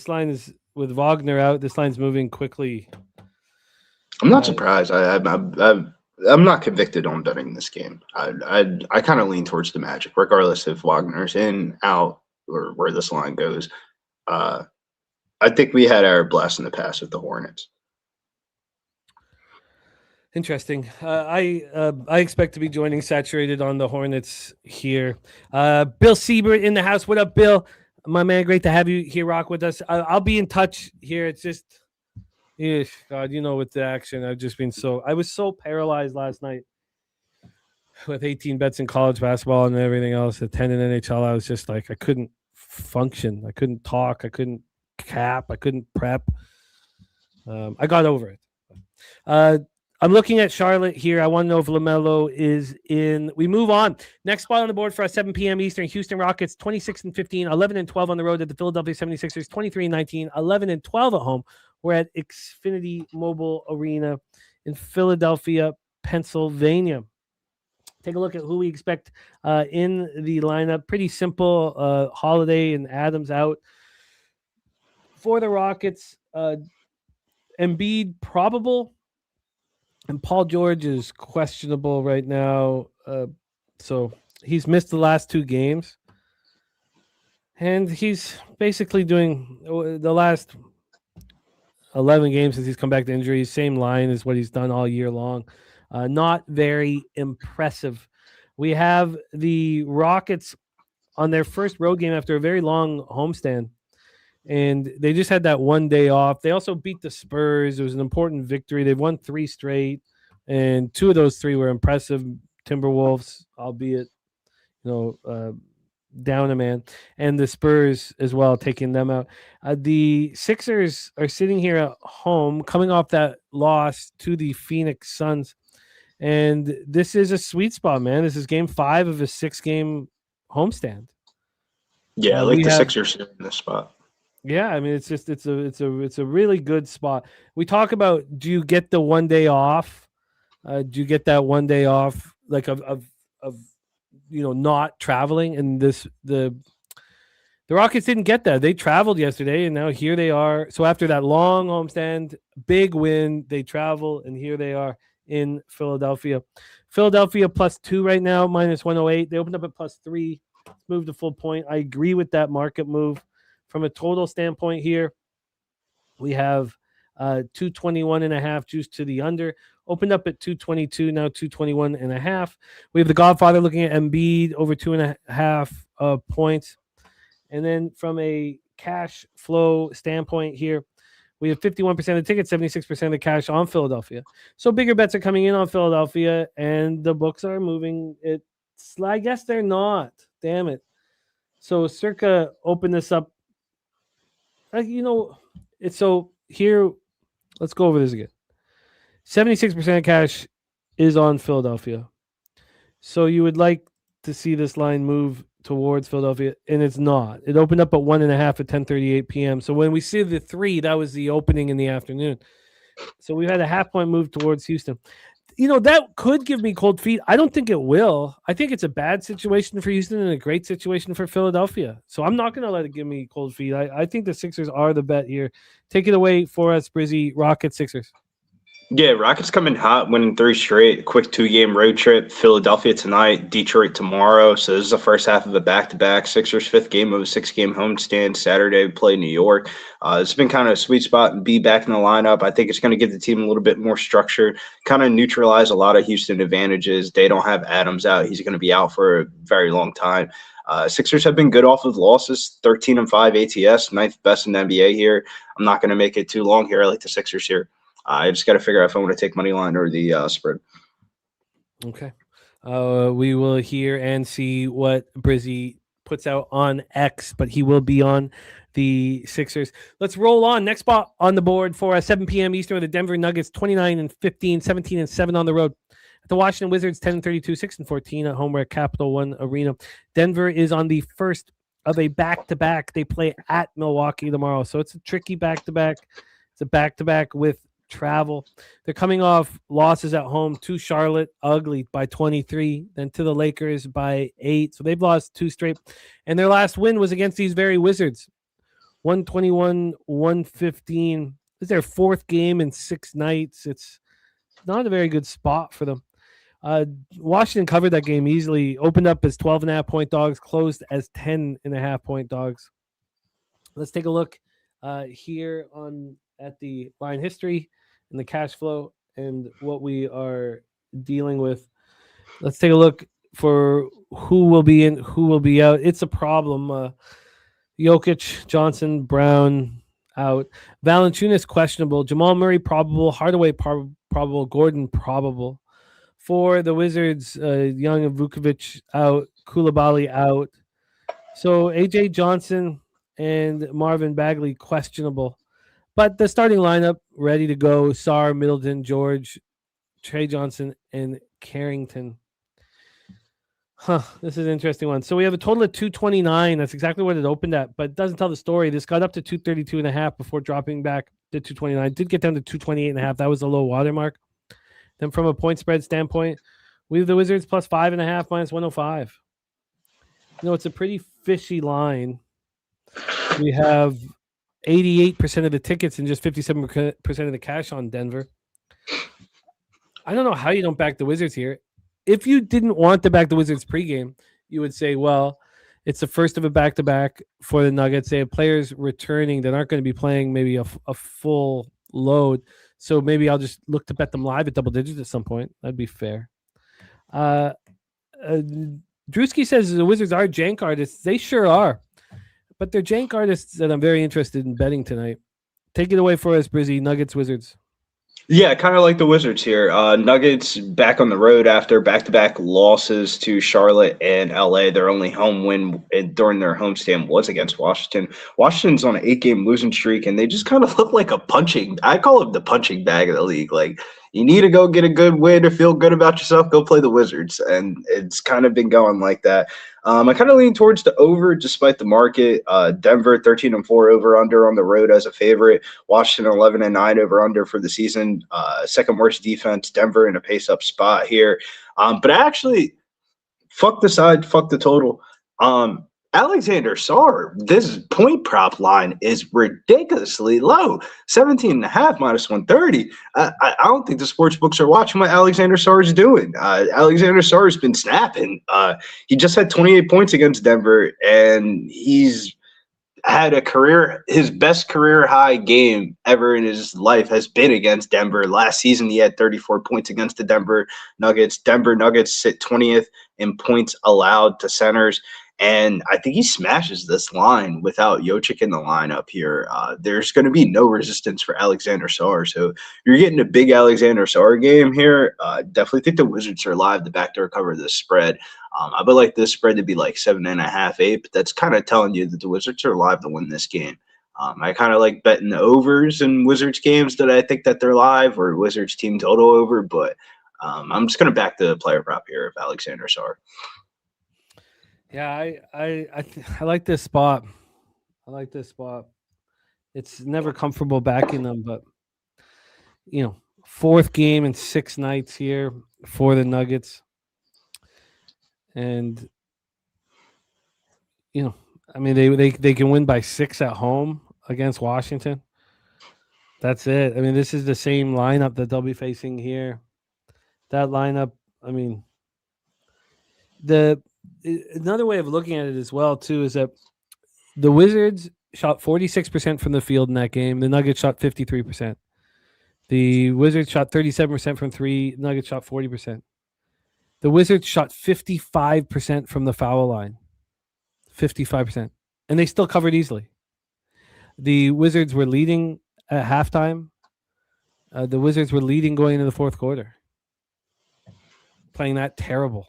line is with Wagner out. This line's moving quickly. I'm not surprised. I'm not convicted on betting this game. I kind of lean towards the Magic, regardless if Wagner's in, out, or where this line goes. I think we had our blast in the past with the Hornets. Interesting. I expect to be joining Saturated on the Hornets here. Bill Siebert in the house. What up, Bill? My man, great to have you here, rock with us. I'll be in touch here. It's just, God, with the action, I was so paralyzed last night with 18 bets in college basketball and everything else. At 10 in NHL, I was just like, I couldn't function. I couldn't talk. I couldn't cap. I couldn't prep. I got over it. I'm looking at Charlotte here. I want to know if LaMelo is in. We move on. Next spot on the board for us, 7 p.m. Eastern. Houston Rockets, 26-15, 11-12 on the road at the Philadelphia 76ers, 23-19, 11-12 at home. We're at Xfinity Mobile Arena in Philadelphia, Pennsylvania. Take a look at who we expect in the lineup. Pretty simple. Holiday and Adams out. For the Rockets, Embiid probable, and Paul George is questionable right now. So he's missed the last 2 games. And he's basically doing the last 11 games since he's come back to injury. Same line as what he's done all year long. Not very impressive. We have the Rockets on their first road game after a very long homestand. And they just had that one day off. They also beat the Spurs. It was an important victory. They've won 3 straight. And 2 of those 3 were impressive. Timberwolves, albeit, down a man, and the Spurs as well, taking them out. The Sixers are sitting here at home, coming off that loss to the Phoenix Suns, and this is a sweet spot, man. This is game 5 of a 6-game homestand. Yeah, I like the Sixers in this spot. Yeah, I mean, it's a really good spot. We talk about, do you get the one day off? Do you get that one day off, like of not traveling? And the Rockets didn't get that. They traveled yesterday, and now here they are. So after that long homestand, big win, they travel, and here they are in Philadelphia. Philadelphia +2 right now, -108. They opened up at +3. Moved to full point. I agree with that market move. From a total standpoint here, we have 221.5 juice to the under. Opened up at 222, now 221.5. We have the Godfather looking at Embiid over 2.5 points. And then from a cash flow standpoint here, we have 51% of the tickets, 76% of the cash on Philadelphia. So bigger bets are coming in on Philadelphia, and the books are moving. I guess they're not. Damn it. So Circa opened this up. So here, let's go over this again. 76% of cash is on Philadelphia. So you would like to see this line move towards Philadelphia, and it's not. It opened up at 1.5 at 10:38 p.m. So when we see the 3, that was the opening in the afternoon. So we've had a half-point move towards Houston. That could give me cold feet. I don't think it will. I think it's a bad situation for Houston and a great situation for Philadelphia. So I'm not going to let it give me cold feet. I think the Sixers are the bet here. Take it away for us, Brizzy. Rockets, Sixers. Yeah, Rockets coming hot, winning 3 straight. Quick 2-game road trip. Philadelphia tonight, Detroit tomorrow. So this is the first half of a back-to-back. Sixers' 5th game of a 6-game homestand. Saturday, we play New York. It's been kind of a sweet spot and be back in the lineup. I think it's going to give the team a little bit more structure, kind of neutralize a lot of Houston advantages. They don't have Adams out. He's going to be out for a very long time. Sixers have been good off of losses, 13-5 ATS, 9th best in the NBA here. I'm not going to make it too long here. I like the Sixers here. I just got to figure out if I want to take money line or the spread. Okay. We will hear and see what Brizzy puts out on X, but he will be on the Sixers. Let's roll on. Next spot on the board for 7 p.m. Eastern, the Denver Nuggets, 29-15, 17-7 on the road. At the Washington Wizards, 10-32, 6-14 at home. We're at Capital One Arena. Denver is on the first of a back-to-back. They play at Milwaukee tomorrow, so it's a tricky back-to-back. It's a back-to-back with travel. They're coming off losses at home to Charlotte, ugly by 23, then to the Lakers by 8. So they've lost 2 straight. And their last win was against these very Wizards. 121-115. This is their 4th game in 6 nights. It's not a very good spot for them. Washington covered that game easily. Opened up as 12.5-point dogs, closed as 10.5-point dogs. Let's take a look here at the line history and the cash flow and what we are dealing with. Let's take a look for who will be in, who will be out. It's a problem. Jokic, Johnson, Brown out. Valanciunas questionable. Jamal Murray probable. Hardaway probable. Gordon probable. For the Wizards, Young and Vukovic out. Koulibaly out. So AJ Johnson and Marvin Bagley questionable. But the starting lineup, ready to go. Sarr, Middleton, George, Trey Johnson, and Carrington. This is an interesting one. So we have a total of 229. That's exactly what it opened at, but it doesn't tell the story. This got up to 232.5 before dropping back to 229. Did get down to 228.5. That was the low water mark. Then from a point spread standpoint, We have the Wizards plus 5.5 minus 105. It's a pretty fishy line. We have 88% of the tickets and just 57% of the cash on Denver. I don't know how you don't back the Wizards here. If you didn't want to back the Wizards pregame, you would say, well, it's the first of a back-to-back for the Nuggets. They have players returning that aren't going to be playing maybe a full load. So maybe I'll just look to bet them live at double digits at some point. That'd be fair. Drewski says the Wizards are jank artists. They sure are. But they're jank artists that I'm very interested in betting tonight. Take it away for us, Brizzy. Nuggets, Wizards. Yeah, kind of like the Wizards here. Nuggets back on the road after back-to-back losses to Charlotte and LA. Their only home win during their homestand was against Washington. Washington's on an 8-game losing streak, and they just kind of look like I call it the punching bag of the league. Like, you need to go get a good win to feel good about yourself, go play the Wizards. And it's kind of been going like that. I kind of lean towards the over despite the market. Denver 13-4 over/under on the road as a favorite. Washington 11-9 over/under for the season. Second worst defense. Denver in a pace-up spot here. But actually, fuck the side, fuck the total. Alexander Sarr, this point prop line is ridiculously low. 17.5 minus 130. I don't think the sports books are watching what Alexander Sarr is doing. Alexander Sarr has been snapping. He just had 28 points against Denver, and he's had his best career high game ever in his life has been against Denver. Last season, he had 34 points against the Denver Nuggets. Denver Nuggets sit 20th in points allowed to centers. And I think he smashes this line without Jokic in the lineup here. There's going to be no resistance for Alexander Sarr. So you're getting a big Alexander Sarr game here. Definitely think the Wizards are live to backdoor cover this spread. I would like this spread to be like 7.5, 8, but that's kind of telling you that the Wizards are live to win this game. I kind of like betting the overs in Wizards games that I think that they're live, or Wizards team total over, but I'm just going to back the player prop here of Alexander Sarr. Yeah, I like this spot. I like this spot. It's never comfortable backing them, but fourth game in 6 nights here for the Nuggets. And I mean they can win by 6 at home against Washington. That's it. I mean, this is the same lineup that they'll be facing here. That lineup, I mean, another way of looking at it as well, too, is that the Wizards shot 46% from the field in that game. The Nuggets shot 53%. The Wizards shot 37% from 3. Nuggets shot 40%. The Wizards shot 55% from the foul line. 55%. And they still covered easily. The Wizards were leading at halftime. The Wizards were leading going into the fourth quarter. Playing that terrible.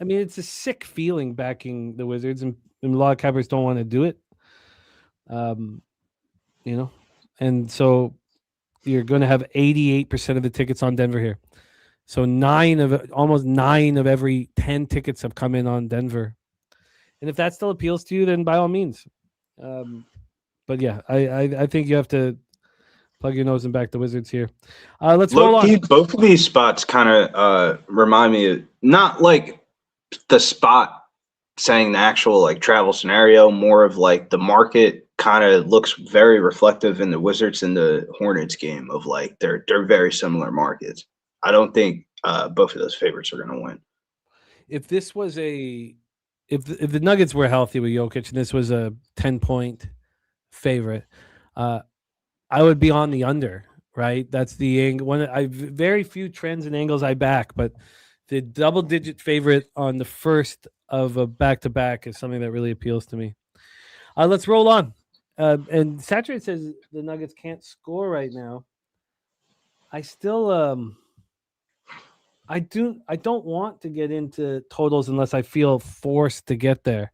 I mean, it's a sick feeling backing the Wizards, and a lot of cappers don't want to do it. And so you're going to have 88% of the tickets on Denver here. So almost 9 of every 10 tickets have come in on Denver. And if that still appeals to you, then by all means. But yeah, I think you have to plug your nose and back the Wizards here. Let's roll on. Both of these spots kind of remind me of not like the spot saying the actual like travel scenario, more of like the market kind of looks very reflective in the Wizards and the Hornets game of like they're very similar markets. I don't think both of those favorites are going to win. If this was if the Nuggets were healthy with Jokic and this was a 10-point favorite, I would be on the under, right? That's the angle. Very few trends and angles I back, but the double-digit favorite on the first of a back-to-back is something that really appeals to me. Let's roll on. And Saturate says the Nuggets can't score right now. I still I don't want to get into totals unless I feel forced to get there.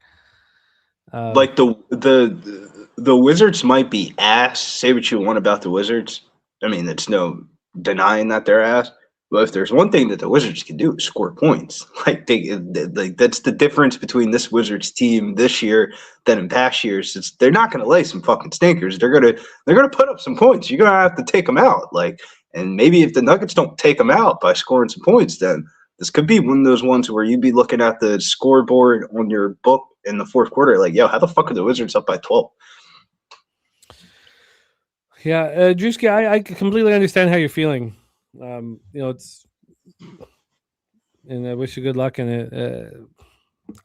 Like the Wizards might be ass. Say what you want about the Wizards. I mean, it's no denying that they're ass. But if there's one thing that the Wizards can do is score points. Like that's the difference between this Wizards team this year than in past years. They're not going to lay some fucking stinkers. They're gonna put up some points. You're gonna have to take them out. Like And maybe if the Nuggets don't take them out by scoring some points, then this could be one of those ones where you'd be looking at the scoreboard on your book in the fourth quarter, like, yo, how the fuck are the Wizards up by 12? Yeah, Drewski, I completely understand how you're feeling. It's, and I wish you good luck in it.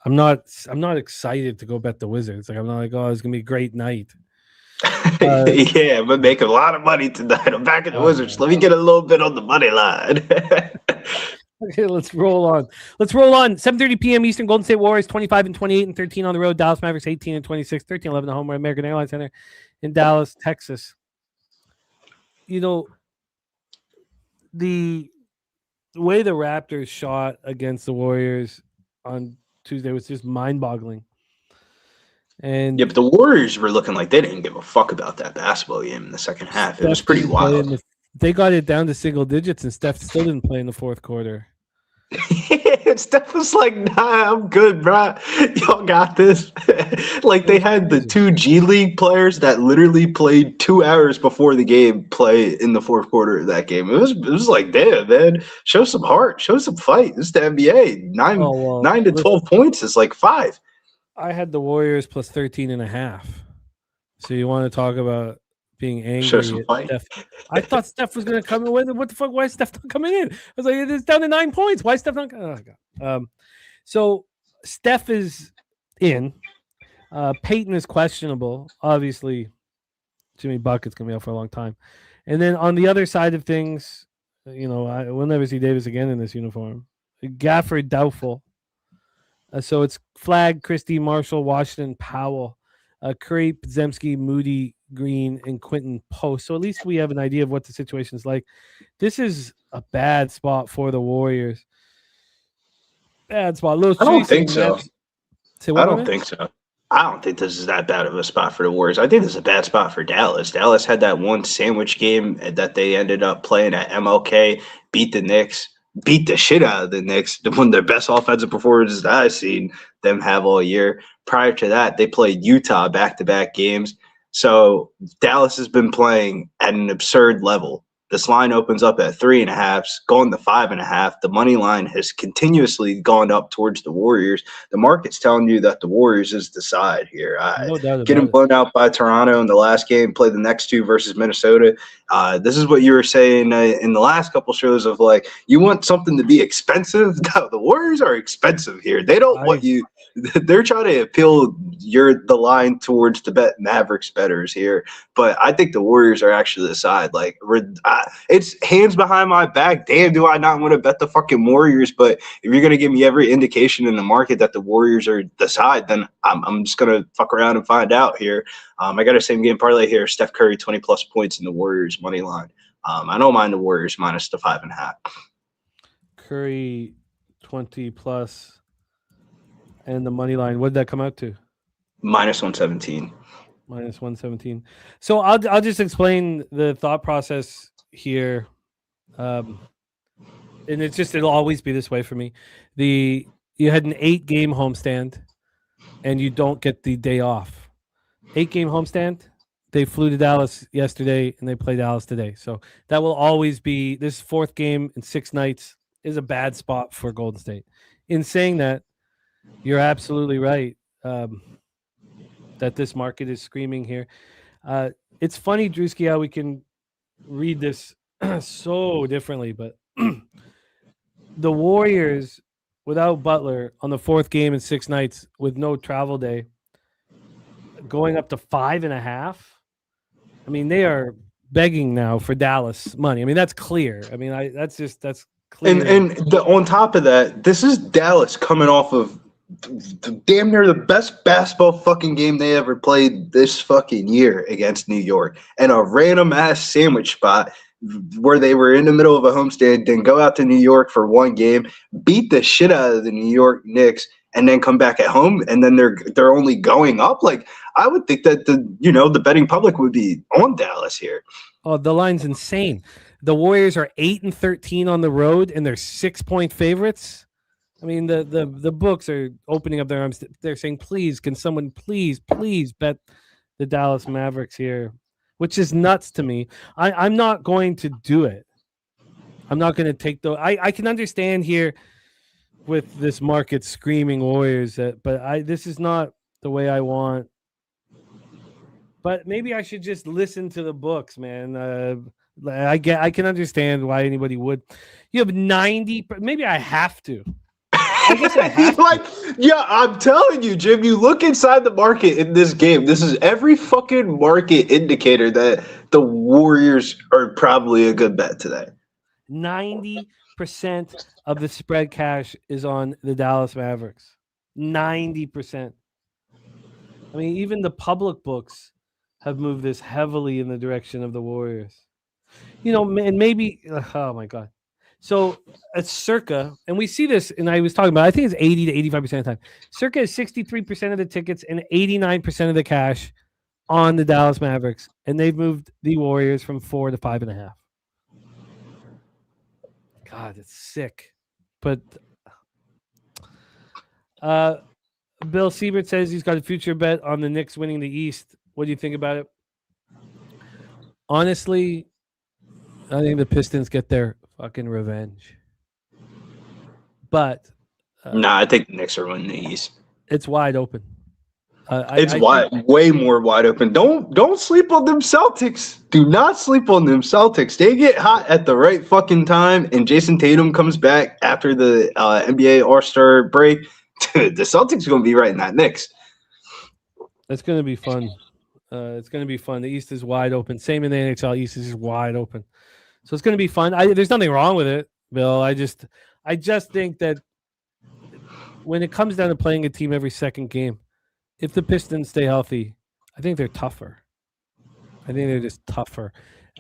I'm not excited to go bet the Wizards. Like, I'm not like, oh, it's gonna be a great night. Yeah, I'm making a lot of money tonight. I'm back in the Wizards. Let me get a little bit on the money line. Okay, let's roll on. 7:30 p.m. Eastern. Golden State Warriors 25 and 28 and 13 on the road. Dallas Mavericks 18 and 26, 13-11 at home. We're at American Airlines Center in Dallas, Texas. The way the Raptors shot against the Warriors on Tuesday was just mind-boggling. And yeah, but the Warriors were looking like they didn't give a fuck about that basketball game in the second half. It was pretty wild. They got it down to single digits, and Steph still didn't play in the fourth quarter. Steph was like, nah, I'm good, bro. Y'all got this. Like, they had the two G League players that literally played 2 hours before the game play in the fourth quarter of that game. It was like, damn, man, show some heart, show some fight. This is the NBA. 9 to 12 points is like 5. I had the Warriors plus 13.5. So you want to talk about being angry show some at fight. Steph? I thought Steph was going to come in with it. What the fuck? Why is Steph not coming in? I was like, it's down to 9 points. Why is Steph not coming? Oh, God. So Steph is in. Peyton is questionable. Obviously, Jimmy Bucket's going to be out for a long time. And then on the other side of things, we'll never see Davis again in this uniform. Gafford doubtful. So it's Flagg, Christie, Marshall, Washington, Powell, Curry, Podziemski, Moody, Green, and Quentin Post. So at least we have an idea of what the situation is like. This is a bad spot for the Warriors. Bad spot. I don't think so. I don't think so. I don't think this is that bad of a spot for the Warriors. I think this is a bad spot for Dallas. Dallas had that one sandwich game that they ended up playing at MLK, beat the Knicks. Beat the shit out of the Knicks, one of their best offensive performances that I've seen them have all year. Prior to that, they played Utah back-to-back games. So Dallas has been playing at an absurd level. This line opens up at 3.5, going to 5.5. The money line has continuously gone up towards the Warriors. The market's telling you that the Warriors is the side here. No doubt Getting blown out by Toronto in the last game, play the next two versus Minnesota. This is what you were saying in the last couple shows of, like, you want something to be expensive? No, the Warriors are expensive here. They don't want you. They're trying to appeal the line towards the bet Mavericks bettors here. But I think the Warriors are actually the side. Like, it's hands behind my back. Damn, do I not want to bet the fucking Warriors? But if you're going to give me every indication in the market that the Warriors are the side, then I'm just going to fuck around and find out here. I got a same game parlay here. Steph Curry, 20-plus points in the Warriors money line. I don't mind the Warriors minus the 5.5. Curry, 20-plus, and the money line. What did that come out to? Minus 117. Minus 117. So I'll just explain the thought process here. And it'll always be this way for me. You had an 8-game homestand and you don't get the day off. 8-game homestand. They flew to Dallas yesterday and they play Dallas today. So that will always be this 4th game in 6 nights is a bad spot for Golden State. In saying that, you're absolutely right. That this market is screaming here. It's funny, Drewski, how we can read this so differently, but the Warriors without Butler on the 4th game in 6 nights with no travel day going up to 5.5. I mean, they are begging now for Dallas money. I mean, that's clear. I mean, that's clear. And on top of that, this is Dallas coming off of damn near the best basketball fucking game they ever played this fucking year against New York, and a random ass sandwich spot where they were in the middle of a homestand, then go out to New York for 1 game, beat the shit out of the New York Knicks, and then come back at home, and then they're only going up. Like, I would think that the betting public would be on Dallas here. Oh, the line's insane. The Warriors are 8-13 on the road, and they're 6-point favorites. I mean, the books are opening up their arms. They're saying, please, can someone please bet the Dallas Mavericks here, which is nuts to me. I'm not going to do it. I'm not going to take those. I can understand here with this market screaming Warriors, but this is not the way I want. But maybe I should just listen to the books, man. I can understand why anybody would. You have 90. Maybe I have to. I guess I have to. Yeah, I'm telling you, Jim. You look inside the market in this game. This is every fucking market indicator that the Warriors are probably a good bet today. 90% of the spread cash is on the Dallas Mavericks. 90%. I mean, even the public books have moved this heavily in the direction of the Warriors. And maybe, oh my God. So it's circa, and we see this, and I was talking about, I think it's 80 to 85% of the time. Circa is 63% of the tickets and 89% of the cash on the Dallas Mavericks, and they've moved the Warriors from 4 to 5.5. God, it's sick. But Bill Siebert says he's got a future bet on the Knicks winning the East. What do you think about it? Honestly, I think the Pistons get their fucking revenge. But I think the Knicks are winning the East. It's wide open. It's way more wide open. Don't sleep on them Celtics. Do not sleep on them Celtics. They get hot at the right fucking time, and Jason Tatum comes back after the NBA All-Star break. The Celtics are going to be right in that Knicks. It's going to be fun. It's going to be fun. The East is wide open. Same in the NHL. East is just wide open. So it's going to be fun. There's nothing wrong with it, Bill. I just think that when it comes down to playing a team every second game, if the Pistons stay healthy, I think they're tougher. I think they're just tougher.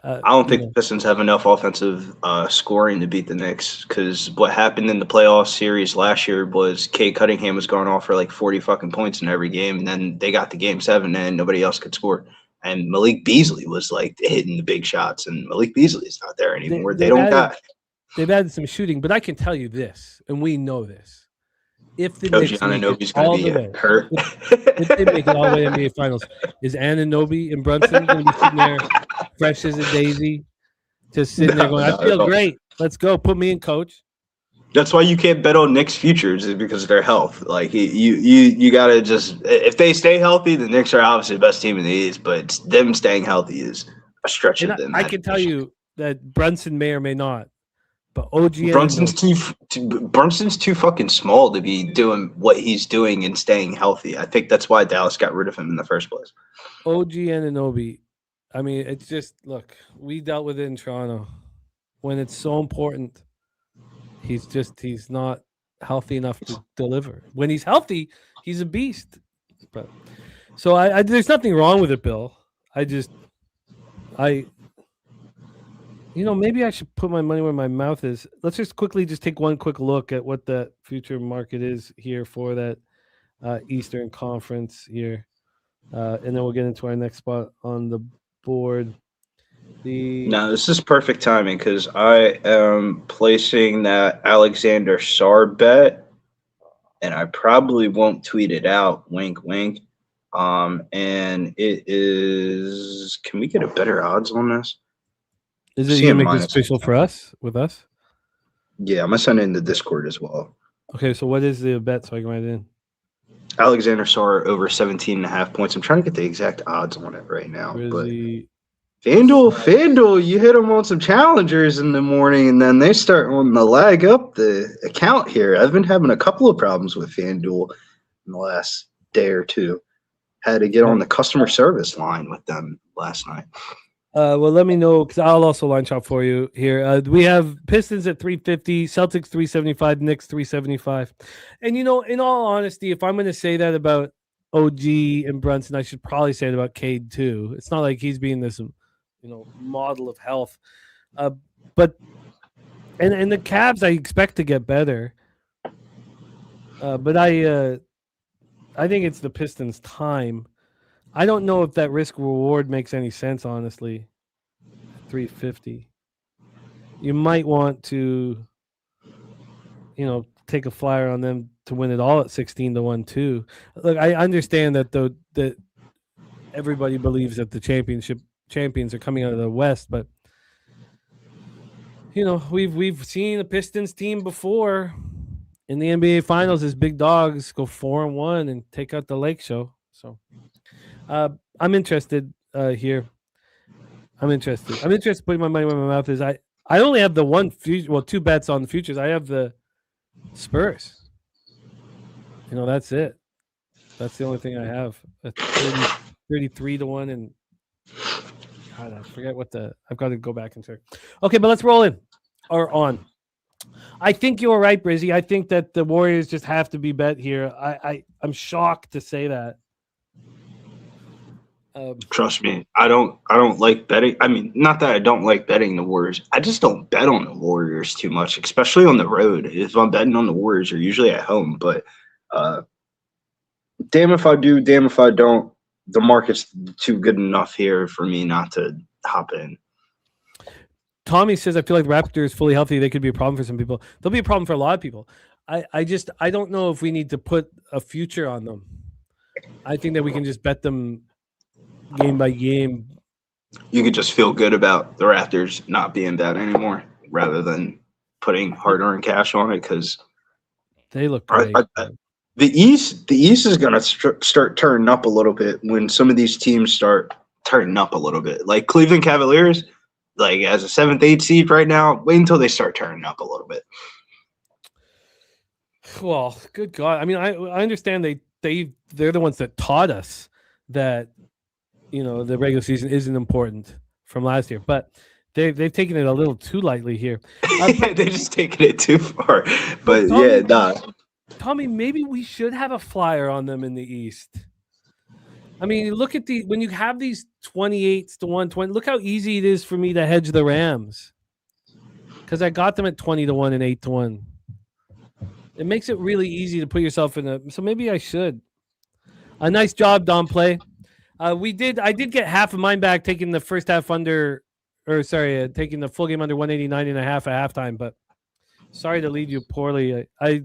I don't think the Pistons have enough offensive scoring to beat the Knicks, because what happened in the playoff series last year was Kate Cunningham was going off for like 40 fucking points in every game, and then they got to game 7 and nobody else could score. And Malik Beasley was like hitting the big shots, and Malik Beasley is not there anymore. They've added some shooting, but I can tell you this, and we know this. If the Coach Knicks Anunoby's going to be hurt. If they make it all the way to the NBA Finals, is Anunoby and Brunson going to be sitting there fresh as a daisy, just sitting there going, I feel great. Let's go. Put me in, coach. That's why you can't bet on Knicks futures, is because of their health. Like you got to just, if they stay healthy, the Knicks are obviously the best team in the East, but them staying healthy is a stretch of them. I can tell you that Brunson may or may not. But OG Brunson's too fucking small to be doing what he's doing and staying healthy. I think that's why Dallas got rid of him in the first place. OG Anunoby, I mean, it's just, look, we dealt with it in Toronto. When it's so important, he's not healthy enough to deliver. When he's healthy, he's a beast. But so I there's nothing wrong with it, Bill. Maybe I should put my money where my mouth is. Let's just quickly take one quick look at what the future market is here for that Eastern Conference here. And then we'll get into our next spot on the board. No, this is perfect timing because I am placing that Alexander Sarr bet, and I probably won't tweet it out. Wink, wink. And it is. Can we get a better odds on this? Is it you gonna make this official for us with us? Yeah, I'm gonna send it in the Discord as well. Okay, so what is the bet so I can write it in? Alexander Sarr over 17.5 points. I'm trying to get the exact odds on it right now. But FanDuel, you hit them on some challengers in the morning, and then they start on the lag up the account here. I've been having a couple of problems with FanDuel in the last day or two. Had to get on the customer service line with them last night. Well, let me know, because I'll also line shop for you here. We have Pistons at 350, Celtics 375, Knicks 375. And, in all honesty, if I'm going to say that about OG and Brunson, I should probably say it about Cade too. It's not like he's being this, model of health. But the Cavs, I expect to get better. But I think it's the Pistons' time. I don't know if that risk reward makes any sense, honestly. 350. You might want to, take a flyer on them to win it all at 16-1 too. Look, I understand that that everybody believes that the champions are coming out of the West, but You know, we've seen the Pistons team before in the NBA Finals as big dogs go 4-1 and take out the Lake Show. So, I'm interested here. I'm interested putting my money where my mouth is. I only have the one two bets on the futures. I have the Spurs. You know, that's it. That's the only thing I have. 33 to 1 and God, I forget what I've got to go back and check. Okay, but let's roll in or on. I think you're right, Brizzy. I think that the Warriors just have to be bet here. I'm shocked to say that. Trust me, I don't like betting. I mean, not that I don't like betting the Warriors. I just don't bet on the Warriors too much, especially on the road. If I'm betting on the Warriors, you're usually at home. But damn if I do, damn if I don't. The market's too good enough here for me not to hop in. Tommy says, I feel like the Raptors fully healthy, they could be a problem for some people. They'll be a problem for a lot of people. I don't know if we need to put a future on them. I think that we can just bet them game by game. You could just feel good about the Raptors not being bad anymore rather than putting hard-earned cash on it because they look great. The East is going to start turning up a little bit when some of these teams start turning up a little bit. Like Cleveland Cavaliers, like as a 7th, 8th seed right now, wait until they start turning up a little bit. Well, good God. I mean, I understand they're the ones that taught us that, you know, the regular season isn't important from last year, but they've taken it a little too lightly here. They're just taking it too far. But Tommy, maybe we should have a flyer on them in the East. I mean, look at when you have these 28s to 120. Look how easy it is for me to hedge the Rams because I got them at 20 to 1 and 8 to 1. It makes it really easy to put yourself in so maybe I should. A nice job, Don Play. I did get half of mine back taking the first half taking the full game under 189.5 at halftime, but sorry to lead you poorly. I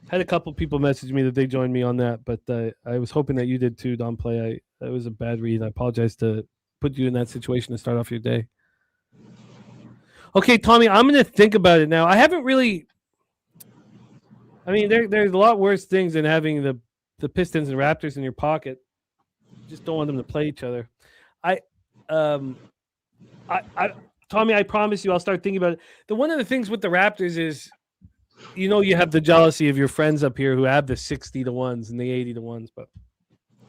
had a couple people message me that they joined me on that, but I was hoping that you did too, Don Play. That was a bad read. I apologize to put you in that situation to start off your day. Okay, Tommy, I'm going to think about it now. I haven't really. I mean, there's a lot worse things than having the Pistons and Raptors in your pocket. Just don't want them to play each other. Tommy, I promise you, I'll start thinking about it. One of the things with the Raptors is, you know, you have the jealousy of your friends up here who have the 60 to 1s and the 80 to 1s, but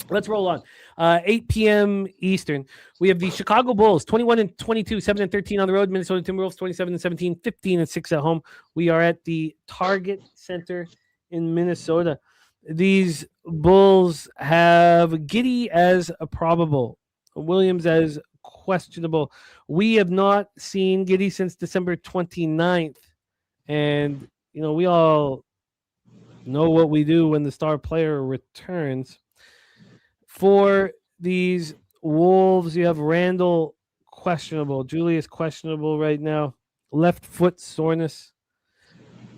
let's roll on. 8 p.m. Eastern. We have the Chicago Bulls, 21-22, 7-13 on the road. Minnesota Timberwolves, 27-17, 15-6 at home. We are at the Target Center in Minnesota. These Bulls have Giddey as a probable, Williams as questionable. We have not seen Giddey since December 29th. And, you know, we all know what we do when the star player returns. For these Wolves, you have Randall questionable. Julius questionable right now. Left foot soreness.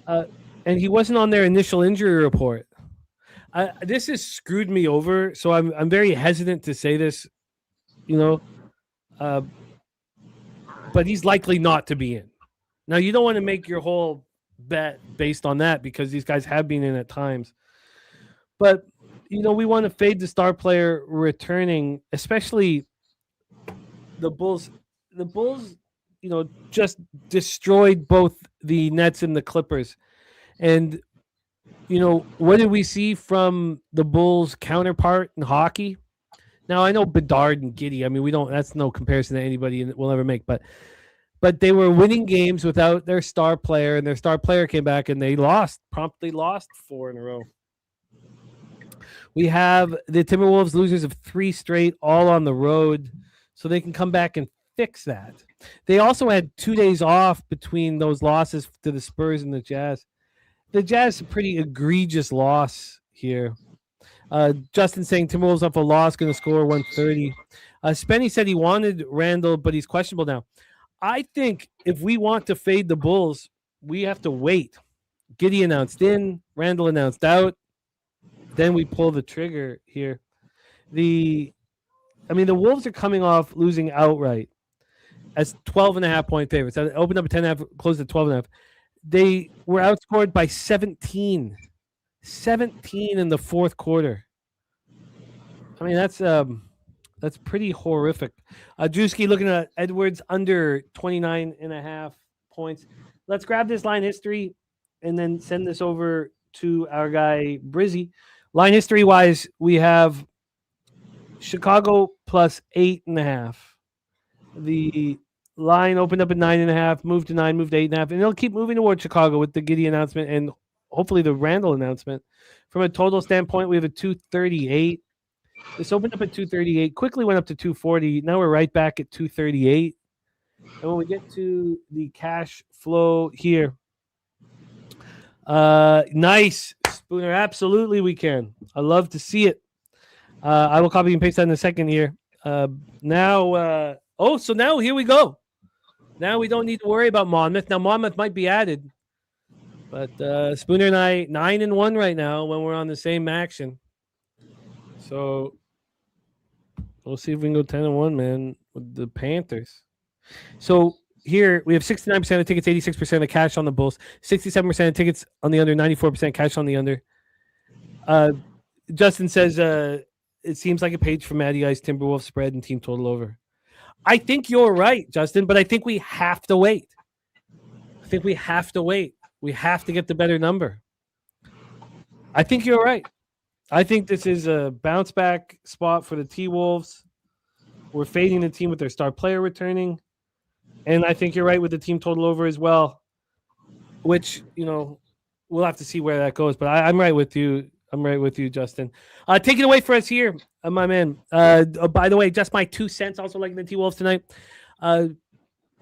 And he wasn't on their initial injury report. This has screwed me over, so I'm very hesitant to say this, you know. But he's likely not to be in. Now, you don't want to make your whole bet based on that because these guys have been in at times. But, you know, we want to fade the star player returning, especially the Bulls. The Bulls, you know, just destroyed both the Nets and the Clippers. And, you know, what did we see from the Bulls' counterpart in hockey? Now, I know Bedard and Giddey. I mean, that's no comparison to anybody we'll ever make. But they were winning games without their star player, and their star player came back, and they promptly lost 4 in a row. We have the Timberwolves losers of 3 straight, all on the road, so they can come back and fix that. They also had 2 days off between those losses to the Spurs and the Jazz. The Jazz, a pretty egregious loss here. Justin saying Timberwolves off a loss, going to score 130. Spenny said he wanted Randall, but he's questionable now. I think if we want to fade the Bulls, we have to wait. Giddey announced in, Randall announced out. Then we pull the trigger here. The Wolves are coming off losing outright. as 12.5-point favorites. They opened up at 10.5, closed at 12.5. They were outscored by 17 in the fourth quarter. I mean, that's pretty horrific. Drewski looking at Edwards under 29.5 points. Let's grab this line history and then send this over to our guy Brizzy. Line history wise, we have Chicago plus 8.5. The line opened up at 9.5, moved to 9, moved to 8.5, and it'll keep moving towards Chicago with the Giddey announcement and hopefully the Randall announcement. From a total standpoint, we have a 238. This opened up at 238, quickly went up to 240. Now we're right back at 238. And when we get to the cash flow here, nice, Spooner. Absolutely, we can. I love to see it. I will copy and paste that in a second here. So now here we go. Now we don't need to worry about Monmouth. Now Monmouth might be added, but Spooner and I 9-1 right now when we're on the same action. So we'll see if we can go 10-1, man, with the Panthers. So here we have 69% of tickets, 86% of cash on the Bulls, 67% of tickets on the under, 94% cash on the under. Justin says it seems like a page from Matty Ice, Timberwolves spread and team total over. I think you're right, Justin, but I think we have to wait. We have to get the better number. I think you're right. I think this is a bounce back spot for the T-Wolves. We're fading the team with their star player returning. And I think you're right with the team total over as well, which, we'll have to see where that goes. But I'm right with you. Justin. Take it away for us here, my man. By the way, just my 2 cents, also liking the T-Wolves tonight.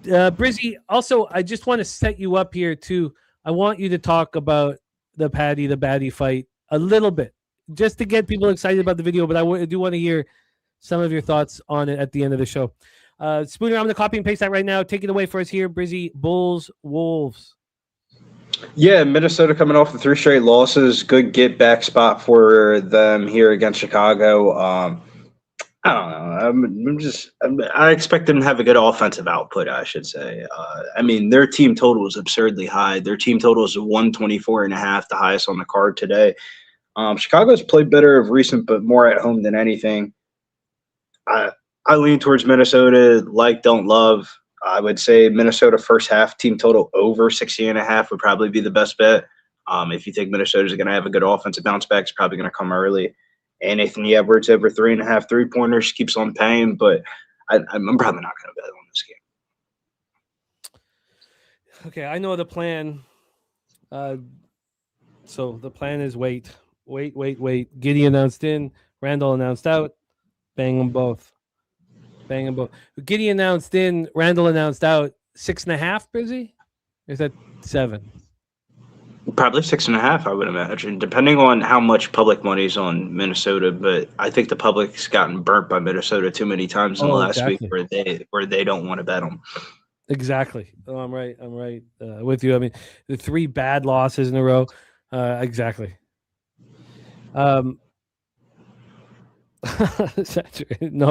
Brizzy, also, I just want to set you up here, too. I want you to talk about the Baddie fight a little bit, just to get people excited about the video. But I do want to hear some of your thoughts on it at the end of the show. Spooner, I'm going to copy and paste that right now. Take it away for us here, Brizzy. Bulls, Wolves. Yeah, Minnesota coming off the 3 straight losses. Good get-back spot for them here against Chicago. I don't know. I expect them to have a good offensive output, I should say. Their team total is absurdly high. Their team total is 124.5, the highest on the card today. Chicago's played better of recent, but more at home than anything. I lean towards Minnesota, don't love. I would say Minnesota first half team total over 60.5 would probably be the best bet. If you think Minnesota's going to have a good offensive bounce back, it's probably going to come early. And Anthony Edwards over 3.5 3-pointers keeps on paying, but I'm probably not going to bet on this game. Okay, I know the plan. So the plan is wait. Giddey announced in, Randall announced out. Bang them both. Giddey announced in, Randall announced out. 6.5, Busy? Or is that 7? Probably 6.5, I would imagine, depending on how much public money's on Minnesota. But I think the public's gotten burnt by Minnesota too many times in the last week where they don't want to bet them. Exactly. Oh, I'm right with you. The 3 bad losses in a row. Exactly. No,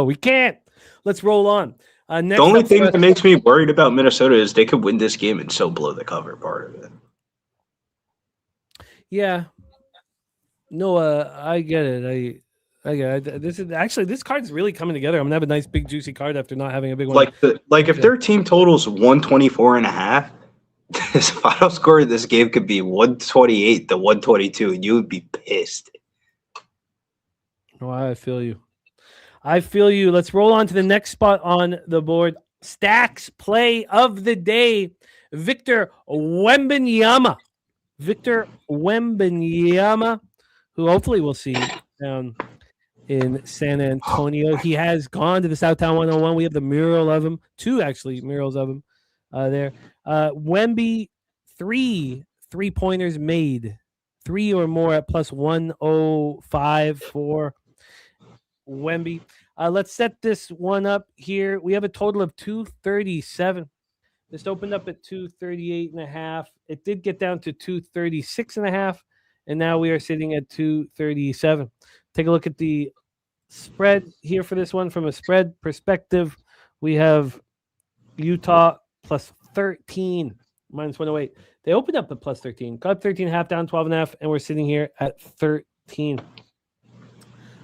we can't. Let's roll on. The only thing that makes me worried about Minnesota is they could win this game and so blow the cover part of it. Yeah. No, I get it. I get it. This card's really coming together. I'm gonna have a nice big juicy card after not having a big one. If their team total's 124.5, this final score of this game could be 128 to 122, and you would be pissed. Oh, I feel you. Let's roll on to the next spot on the board. Stacks play of the day. Victor Wembanyama, who hopefully we'll see down in San Antonio. He has gone to the Southtown 101. We have the mural of him. 2 actually murals of him there. Wemby, 3 3-pointers made. 3 or more at plus 105 for Wemby. Let's set this one up here. We have a total of 237. This opened up at 238.5. It did get down to 236.5, and now we are sitting at 237. Take a look at the spread here for this one. From a spread perspective, we have Utah plus 13, minus 108. They opened up at plus 13. Got 13.5 down 12.5, and we're sitting here at 13.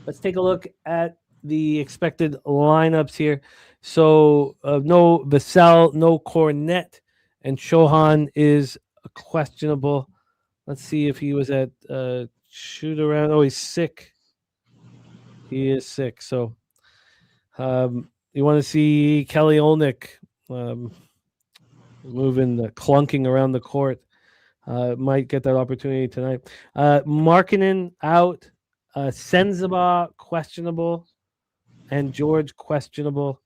Let's take a look at the expected lineups here. So no Vassell, no Cornette, and Shohan is questionable. Let's see if he was at shoot around. Oh, he's sick. He is sick. So you want to see Kelly Olnick moving, clunking around the court. Might get that opportunity tonight. Markkanen out. Sensabaugh questionable. And George questionable.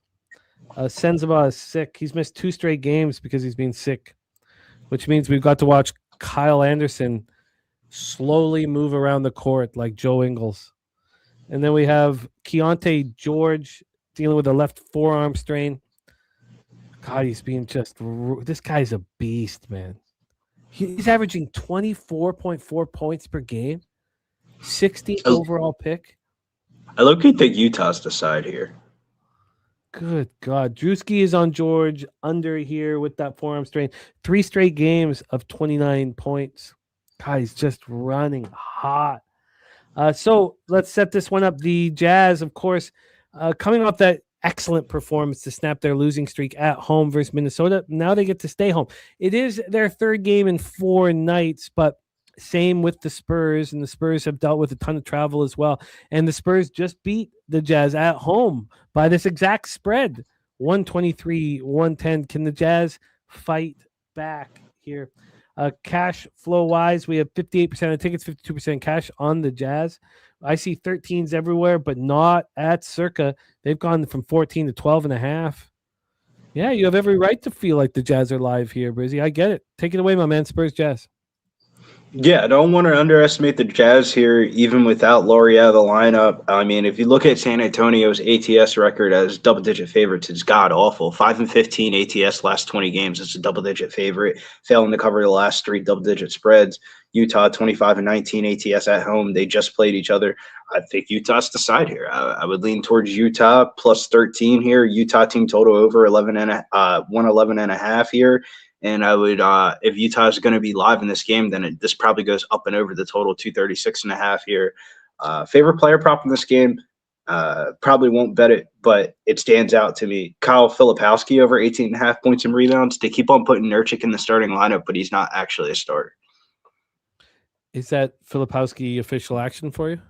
Sensabaugh is sick. He's missed 2 straight games because he's been sick, which means we've got to watch Kyle Anderson slowly move around the court like Joe Ingles. And then we have Keontae George dealing with a left forearm strain. God, he's being this guy's a beast, man. He's averaging 24.4 points per game, 60th overall pick. I low-key think Utah's the side here. Good God. Drewski is on George under here with that forearm strain. 3 straight games of 29 points. God, he's just running hot. So let's set this one up. The Jazz, of course, coming off that excellent performance to snap their losing streak at home versus Minnesota. Now they get to stay home. It is their 3rd game in 4 nights, but same with the Spurs, and the Spurs have dealt with a ton of travel as well. And the Spurs just beat the Jazz at home by this exact spread, 123-110. Can the Jazz fight back here? Cash flow wise, we have 58% of tickets, 52% cash on the Jazz. I see 13s everywhere, but not at Circa. They've gone from 14 to 12.5. Yeah, you have every right to feel like the Jazz are live here, Brizzy. I get it. Take it away, my man. Spurs Jazz. Yeah, I don't want to underestimate the Jazz here, even without Laurie out of the lineup. I mean, if you look at San Antonio's ATS record as double-digit favorites, it's god-awful. 5-15 ATS last 20 games. It's a double-digit favorite, failing to cover the last 3 double-digit spreads. Utah 25-19 ATS at home. They just played each other. I think Utah's the side here. I would lean towards Utah plus 13 here. Utah team total over 111.5 here. And I would, if Utah is going to be live in this game, then this probably goes up and over the total 236.5 here. Favorite player prop in this game, probably won't bet it, but it stands out to me. Kyle Filipowski over 18.5 points and rebounds. They keep on putting Nurkic in the starting lineup, but he's not actually a starter. Is that Filipowski official action for you?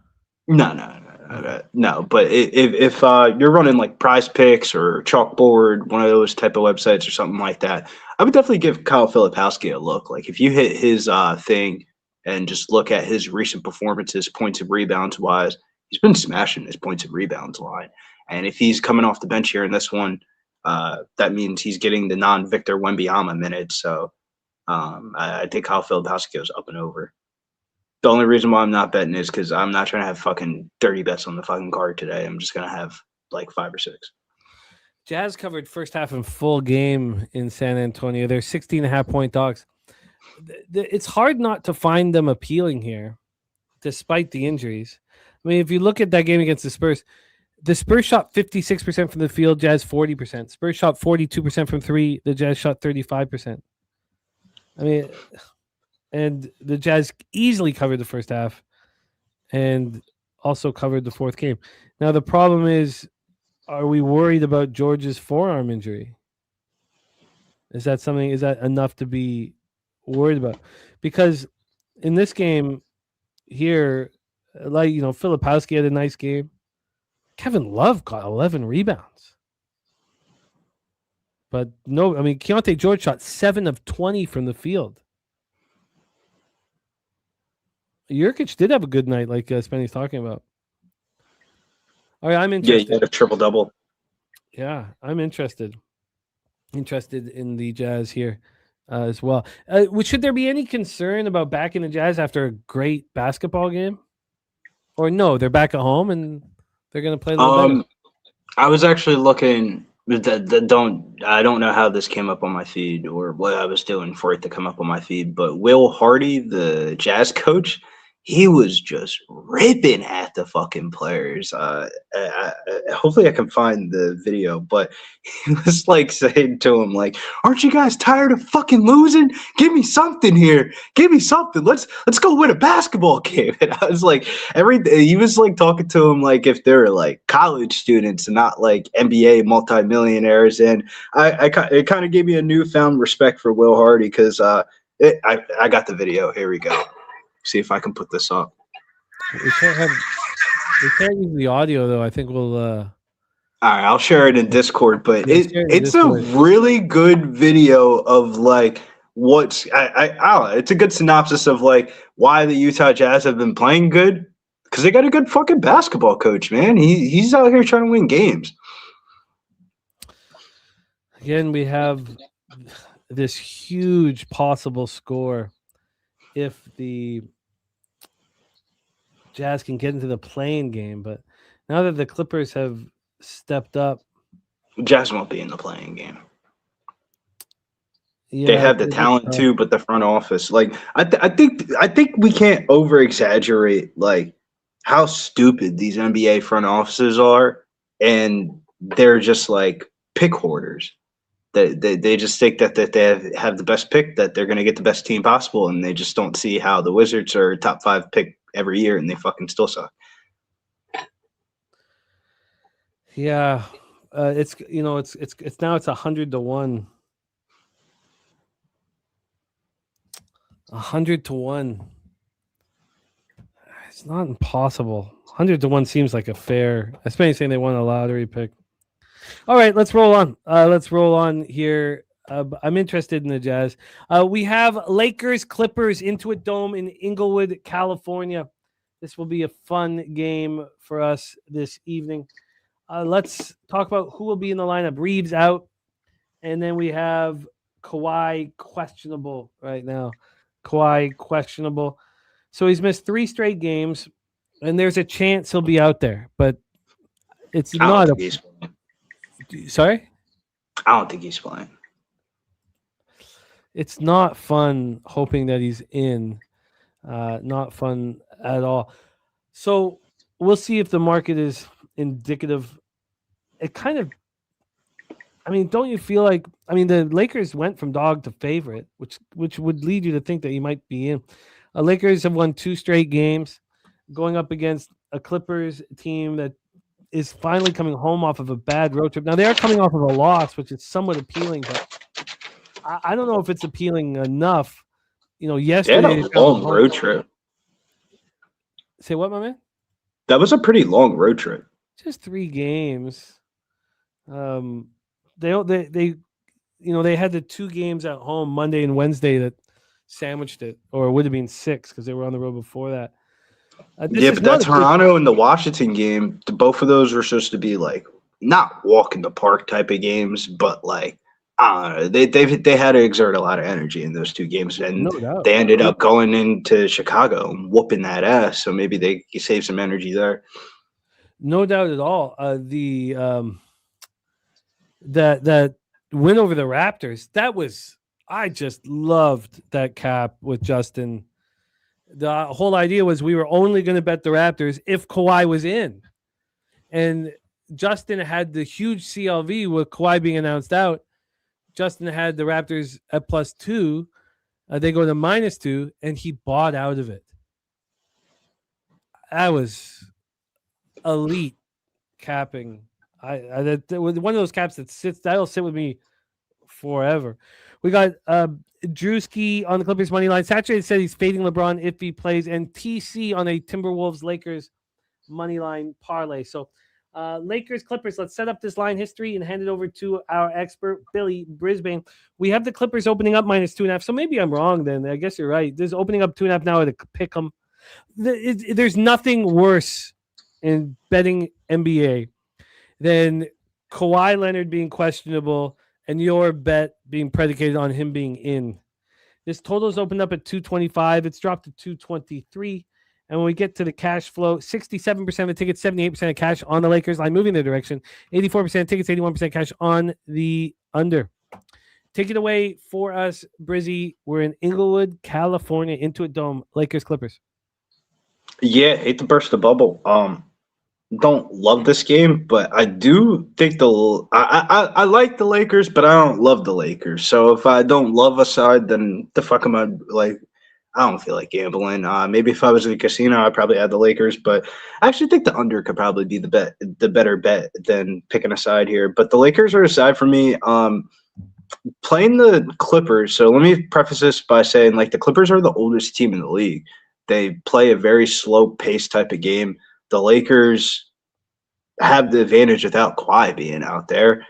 No. But if you're running like Prize Picks or Chalkboard, one of those type of websites or something like that, I would definitely give Kyle Filipowski a look. Like if you hit his thing and just look at his recent performances, points and rebounds wise, he's been smashing his points and rebounds line. And if he's coming off the bench here in this one, that means he's getting the non-Victor Wembanyama minutes. So I think Kyle Filipowski goes up and over. The only reason why I'm not betting is because I'm not trying to have fucking 30 bets on the fucking card today. I'm just going to have like 5 or 6. Jazz covered first half in full game in San Antonio. They're 16.5 point dogs. It's hard not to find them appealing here, despite the injuries. I mean, if you look at that game against the Spurs shot 56% from the field, Jazz 40%. Spurs shot 42% from 3. The Jazz shot 35%. I mean... And the Jazz easily covered the first half and also covered the 4th game. Now, the problem is, are we worried about George's forearm injury? Is that enough to be worried about? Because in this game here, like, Filipowski had a nice game. Kevin Love got 11 rebounds. But no, I mean, Keontae George shot 7 of 20 from the field. Jurkic did have a good night, like Spenny's talking about. All right, I'm interested. Yeah, he had a triple-double. Yeah, I'm interested. Interested in the Jazz here as well. Should there be any concern about backing the Jazz after a great basketball game? Or no, they're back at home and they're going to play a little better? I was actually looking. I don't know how this came up on my feed or what I was doing for it to come up on my feed, but Will Hardy, the Jazz coach, he was just ripping at the fucking players. Hopefully I can find the video, but he was like saying to him, like, "Aren't you guys tired of fucking losing? Give me something here. Give me something. Let's go win a basketball game." And I was like, he was like talking to him like if they're like college students and not like NBA multimillionaires. And it kind of gave me a newfound respect for Will Hardy because I got the video. Here we go. See if I can put this up. We can't use the audio though. I think we'll. All right, I'll share it in Discord. But it's a really good video of like what's I don't know. It's a good synopsis of like why the Utah Jazz have been playing good because they got a good fucking basketball coach, man. He's out here trying to win games. Again, we have this huge possible score if the Jazz can get into the playing game, but now that the Clippers have stepped up, Jazz won't be in the playing game. Yeah, they have the talent too, but the front office, like I think we can't over exaggerate like how stupid these NBA front offices are, and they're just like pick hoarders. They just think that they have the best pick, that they're going to get the best team possible, and they just don't see how the Wizards are top 5 pick every year, and they fucking still suck. Yeah, it's now it's 100-1. 100-1. It's not impossible. 100-1 seems like a fair, especially saying they won a lottery pick. All right, let's roll on. Let's roll on here. I'm interested in the Jazz. We have Lakers Clippers into a dome in Inglewood, California. This will be a fun game for us this evening. Let's talk about who will be in the lineup. Reeves out, and then we have Kawhi questionable right now. Kawhi questionable. So he's missed 3 straight games, and there's a chance he'll be out there, but it's not a... Sorry? I don't think he's playing. It's not fun hoping that he's in. Not fun at all. So we'll see if the market is indicative. It kind of, I mean, don't you feel like, I mean, the Lakers went from dog to favorite, which would lead you to think that he might be in. Lakers have won 2 straight games going up against a Clippers team that is finally coming home off of a bad road trip. Now, they are coming off of a loss, which is somewhat appealing, but I don't know if it's appealing enough. You know, yesterday... They had a long road trip. Say what, my man? That was a pretty long road trip. Just 3 games. They had the 2 games at home, Monday and Wednesday, that sandwiched it, or it would have been 6 because they were on the road before that. But that Toronto and the Washington game, both of those were supposed to be like not walk in the park type of games, but like they had to exert a lot of energy in those 2 games, and they ended up going into Chicago and whooping that ass. So maybe they save some energy there. No doubt at all. That win over the Raptors, I just loved that cap with Justin. The whole idea was we were only going to bet the Raptors if Kawhi was in. And Justin had the huge CLV with Kawhi being announced out. Justin had the Raptors at +2. They go to -2, and he bought out of it. That was elite capping. That was one of those caps that'll sit with me forever. We got Drewski on the Clippers money line. Saturated said he's fading LeBron if he plays, and TC on a Timberwolves Lakers money line parlay. So Lakers Clippers, let's set up this line history and hand it over to our expert Billy Brisbane. We have the Clippers opening up -2.5. So maybe I'm wrong then. I guess you're right. There's opening up 2.5 now to pick them. There's nothing worse in betting NBA than Kawhi Leonard being questionable and your bet being predicated on him being in. This total's opened up at 225. It's dropped to 223. And when we get to the cash flow, 67% of the tickets, 78% of cash on the Lakers line moving their direction. 84% tickets, 81% cash on the under. Take it away for us, Brizzy. We're in Inglewood, California, into a dome. Lakers, Clippers. Yeah, hate to burst the bubble. Don't love this game, but I do think I like the Lakers, but I don't love the Lakers. So if I don't love a side, then the fuck am I like? I don't feel like gambling. Maybe if I was at a casino, I'd probably add the Lakers, but I actually think the under could probably be the better bet than picking a side here. But the Lakers are a side for me. Playing the Clippers. So let me preface this by saying, like, the Clippers are the oldest team in the league. They play a very slow pace type of game. The Lakers have the advantage without Kawhi being out there.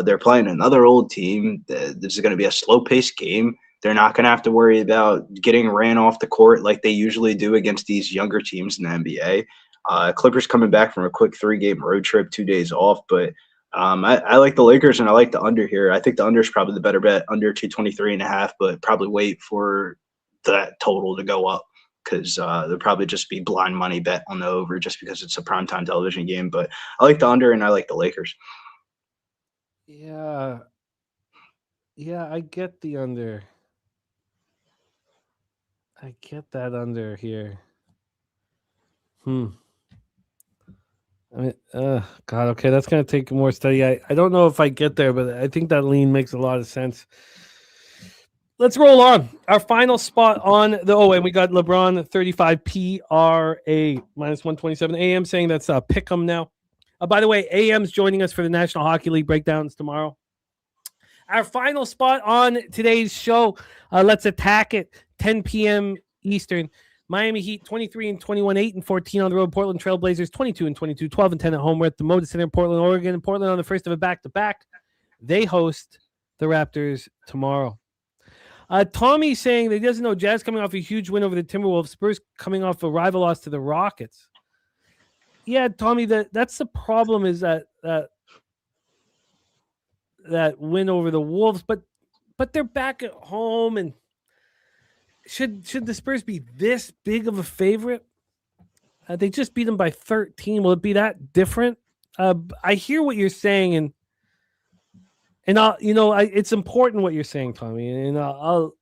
They're playing another old team. This is going to be a slow-paced game. They're not going to have to worry about getting ran off the court like they usually do against these younger teams in the NBA. Clippers coming back from a quick 3-game road trip, 2 days off. But I like the Lakers, and I like the under here. I think the under is probably the better bet, under 223.5, but probably wait for that total to go up, because there'll probably just be blind money bet on the over just because it's a primetime television game. But I like the under, and I like the Lakers. Yeah. Yeah, I get the under. I get that under here. I mean, God, okay, that's going to take more study. I don't know if I get there, but I think that lean makes a lot of sense. Let's roll on. Our final spot on the and we got LeBron 35 PRA minus 127 AM saying that's pick 'em now. By the way, AM's joining us for the National Hockey League breakdowns tomorrow. Our final spot on today's show. Let's attack it. 10 p.m. Eastern. Miami Heat 23-21, 8-14 on the road. Portland Trailblazers 22-22, 12-10 at home. We're at the Moda Center in Portland, Oregon. Portland on the first of a back-to-back. They host the Raptors tomorrow. Tommy saying that he doesn't know Jazz coming off a huge win over the Timberwolves. Spurs coming off a rival loss to the Rockets. Yeah, Tommy, that's the problem, is that win over the Wolves, but they're back at home, and should the Spurs be this big of a favorite? They just beat them by 13. Will it be that different? I hear what you're saying, and it's important what you're saying, Tommy, and I'll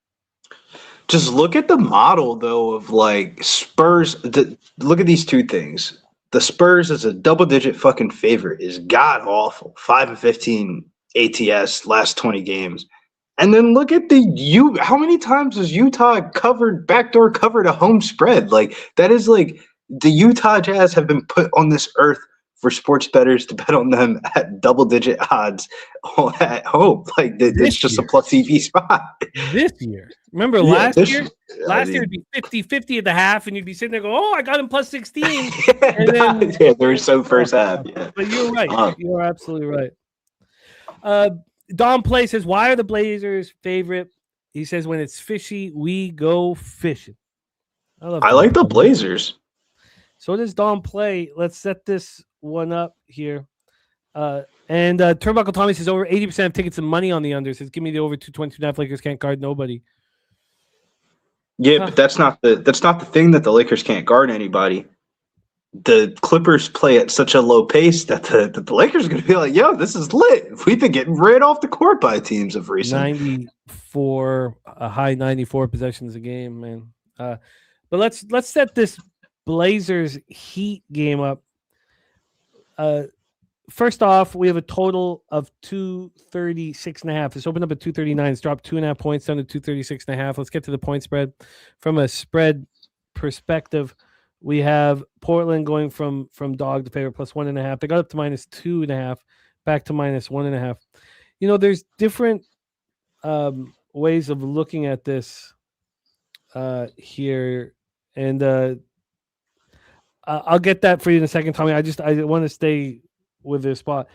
just look at the model though of like Spurs. Look at these two things. The Spurs as a double-digit fucking favorite is god awful. 5-15 ATS last 20 games. And then look at how many times has Utah backdoor covered a home spread? Like, that is like, the Utah Jazz have been put on this earth for sports bettors to bet on them at double-digit odds at home. Like, it's just a plus EV spot. This year. Remember last year? Last year it'd be 50-50 at the half, and you'd be sitting there going, I got him plus 16. They were so first half. Yeah. But you're right. You're absolutely right. Don Play says, why are the Blazers favorite? He says, when it's fishy, we go fishing. I like the Blazers. So does Don Play. Let's set this one up here. And Turnbuckle Tommy says, over 80% of tickets and money on the under. Says, give me the over 222.5. Lakers can't guard nobody. Yeah, but that's not the thing, that the Lakers can't guard anybody. The Clippers play at such a low pace that the Lakers are going to be like, yo, this is lit. We've been getting ran off the court by teams of recent. 94, a high 94 possessions a game, man. But let's set this Blazers Heat game up. First off, we have a total of 236.5. It's opened up at 239. It's dropped 2.5 points down to 236.5. Let's get to the point spread. From a spread perspective, we have Portland going from dog to favorite plus 1.5. They got up to minus 2.5, back to minus 1.5. There's different ways of looking at this here, and I'll get that for you in a second, Tommy. I want to stay with this spot.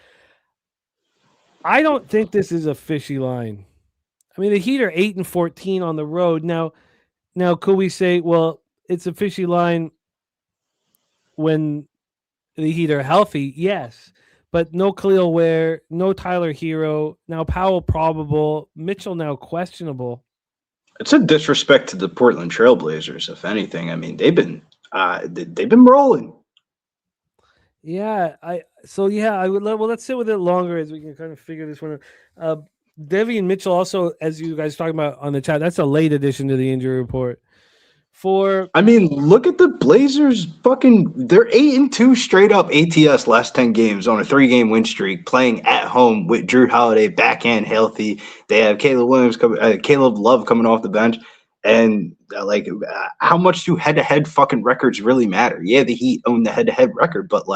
I don't think this is a fishy line. I mean, the Heat are 8-14 on the road. Now, could we say, well, it's a fishy line when the Heat are healthy? Yes, but no Khalil Ware, no Tyler Hero, now Powell probable, Mitchell now questionable. It's a disrespect to the Portland Trailblazers, if anything. I mean, they've been rolling. Yeah, I would. Well, let's sit with it longer as we can kind of figure this one out. Devian Mitchell also, as you guys talking about on the chat, that's a late addition to the injury report I mean, look at the Blazers. They're 8-2 straight up ATS last 10 games on a 3-game win streak, playing at home with Drew Holiday back and healthy. They have Caleb Love coming off the bench, and how much do head-to-head fucking records really matter? Yeah, the Heat own the head-to-head record, but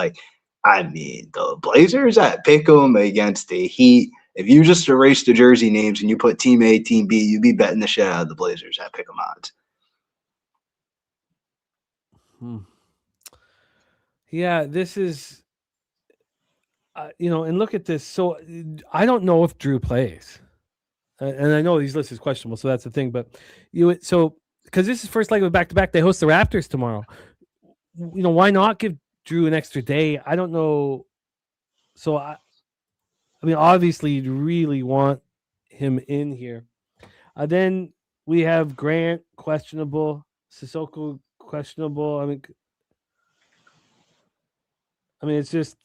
I mean, the Blazers at pick'em against the Heat. If you just erase the jersey names and you put Team A, Team B, you'd be betting the shit out of the Blazers at pick'em odds. Yeah, this is, and look at this. So I don't know if Drew plays, and I know these lists is questionable, so that's the thing. But because this is first leg of a back-to-back, they host the Raptors tomorrow. Why not give Drew an extra day? I don't know. So I mean, obviously, you'd really want him in here. Then we have Grant questionable, Sissoko questionable. I mean, it's just.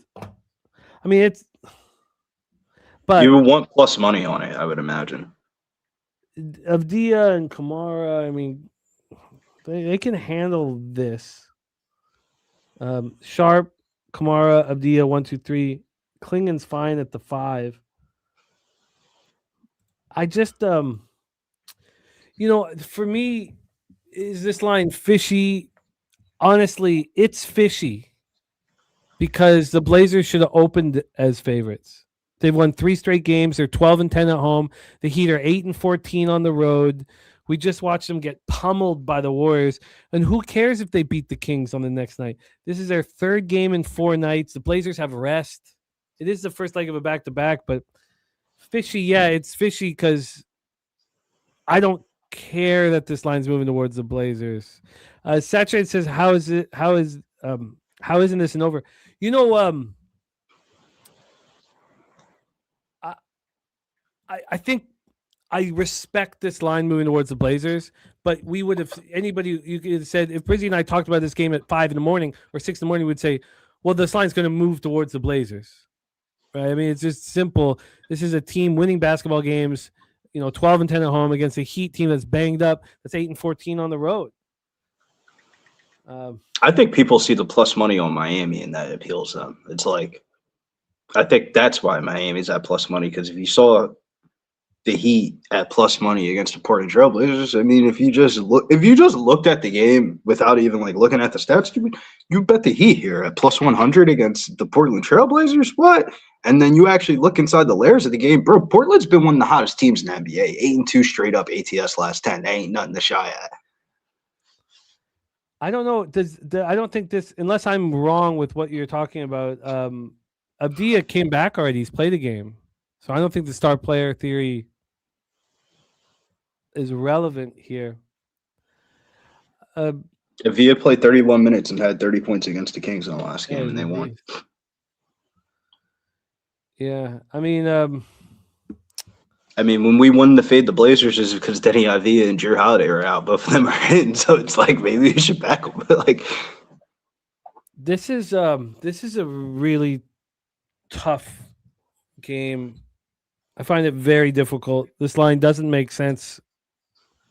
But you would want plus money on it, I would imagine. Avdia and Kamara, I mean, they can handle this. Sharp, Kamara, Avdia, 1, 2, 3. Klingen's fine at the 5. I just, for me, is this line fishy? Honestly, it's fishy because the Blazers should have opened as favorites. They've won 3 straight games. They're 12-10 at home. The Heat are 8-14 on the road. We just watched them get pummeled by the Warriors. And who cares if they beat the Kings on the next night? This is their 3rd game in 4 nights. The Blazers have rest. It is the first leg of a back-to-back, but fishy, yeah, it's fishy because I don't care that this line's moving towards the Blazers. Saturated says, how isn't this an over? I think I respect this line moving towards the Blazers, but you could have said, if Brizzy and I talked about this game at 5 in the morning or 6 in the morning, we'd say, well, this line's going to move towards the Blazers. Right? I mean, it's just simple. This is a team winning basketball games, 12-10 at home against a Heat team that's banged up, that's 8-14 on the road. I think people see the plus money on Miami and that appeals them. It's I think that's why Miami's at plus money, because if you saw the Heat at plus money against the Portland Trail Blazers, I mean, if you just looked at the game without even looking at the stats, you bet the Heat here at plus 100 against the Portland Trail Blazers. What? And then you actually look inside the layers of the game, bro. Portland's been one of the hottest teams in the NBA, 8-2 straight up ATS last 10. They ain't nothing to shy at. I don't know. I don't think this, unless I'm wrong with what you're talking about. Avdia came back already. He's played a game, so I don't think the star player theory is relevant here. Avdia played 31 minutes and had 30 points against the Kings in the last game, and they won. Yeah, I mean, when we won the Fade the Blazers is because Denny Avdia and Drew Holiday are out. Both of them are in, so it's maybe we should back them. But this is a really tough game. I find it very difficult. This line doesn't make sense,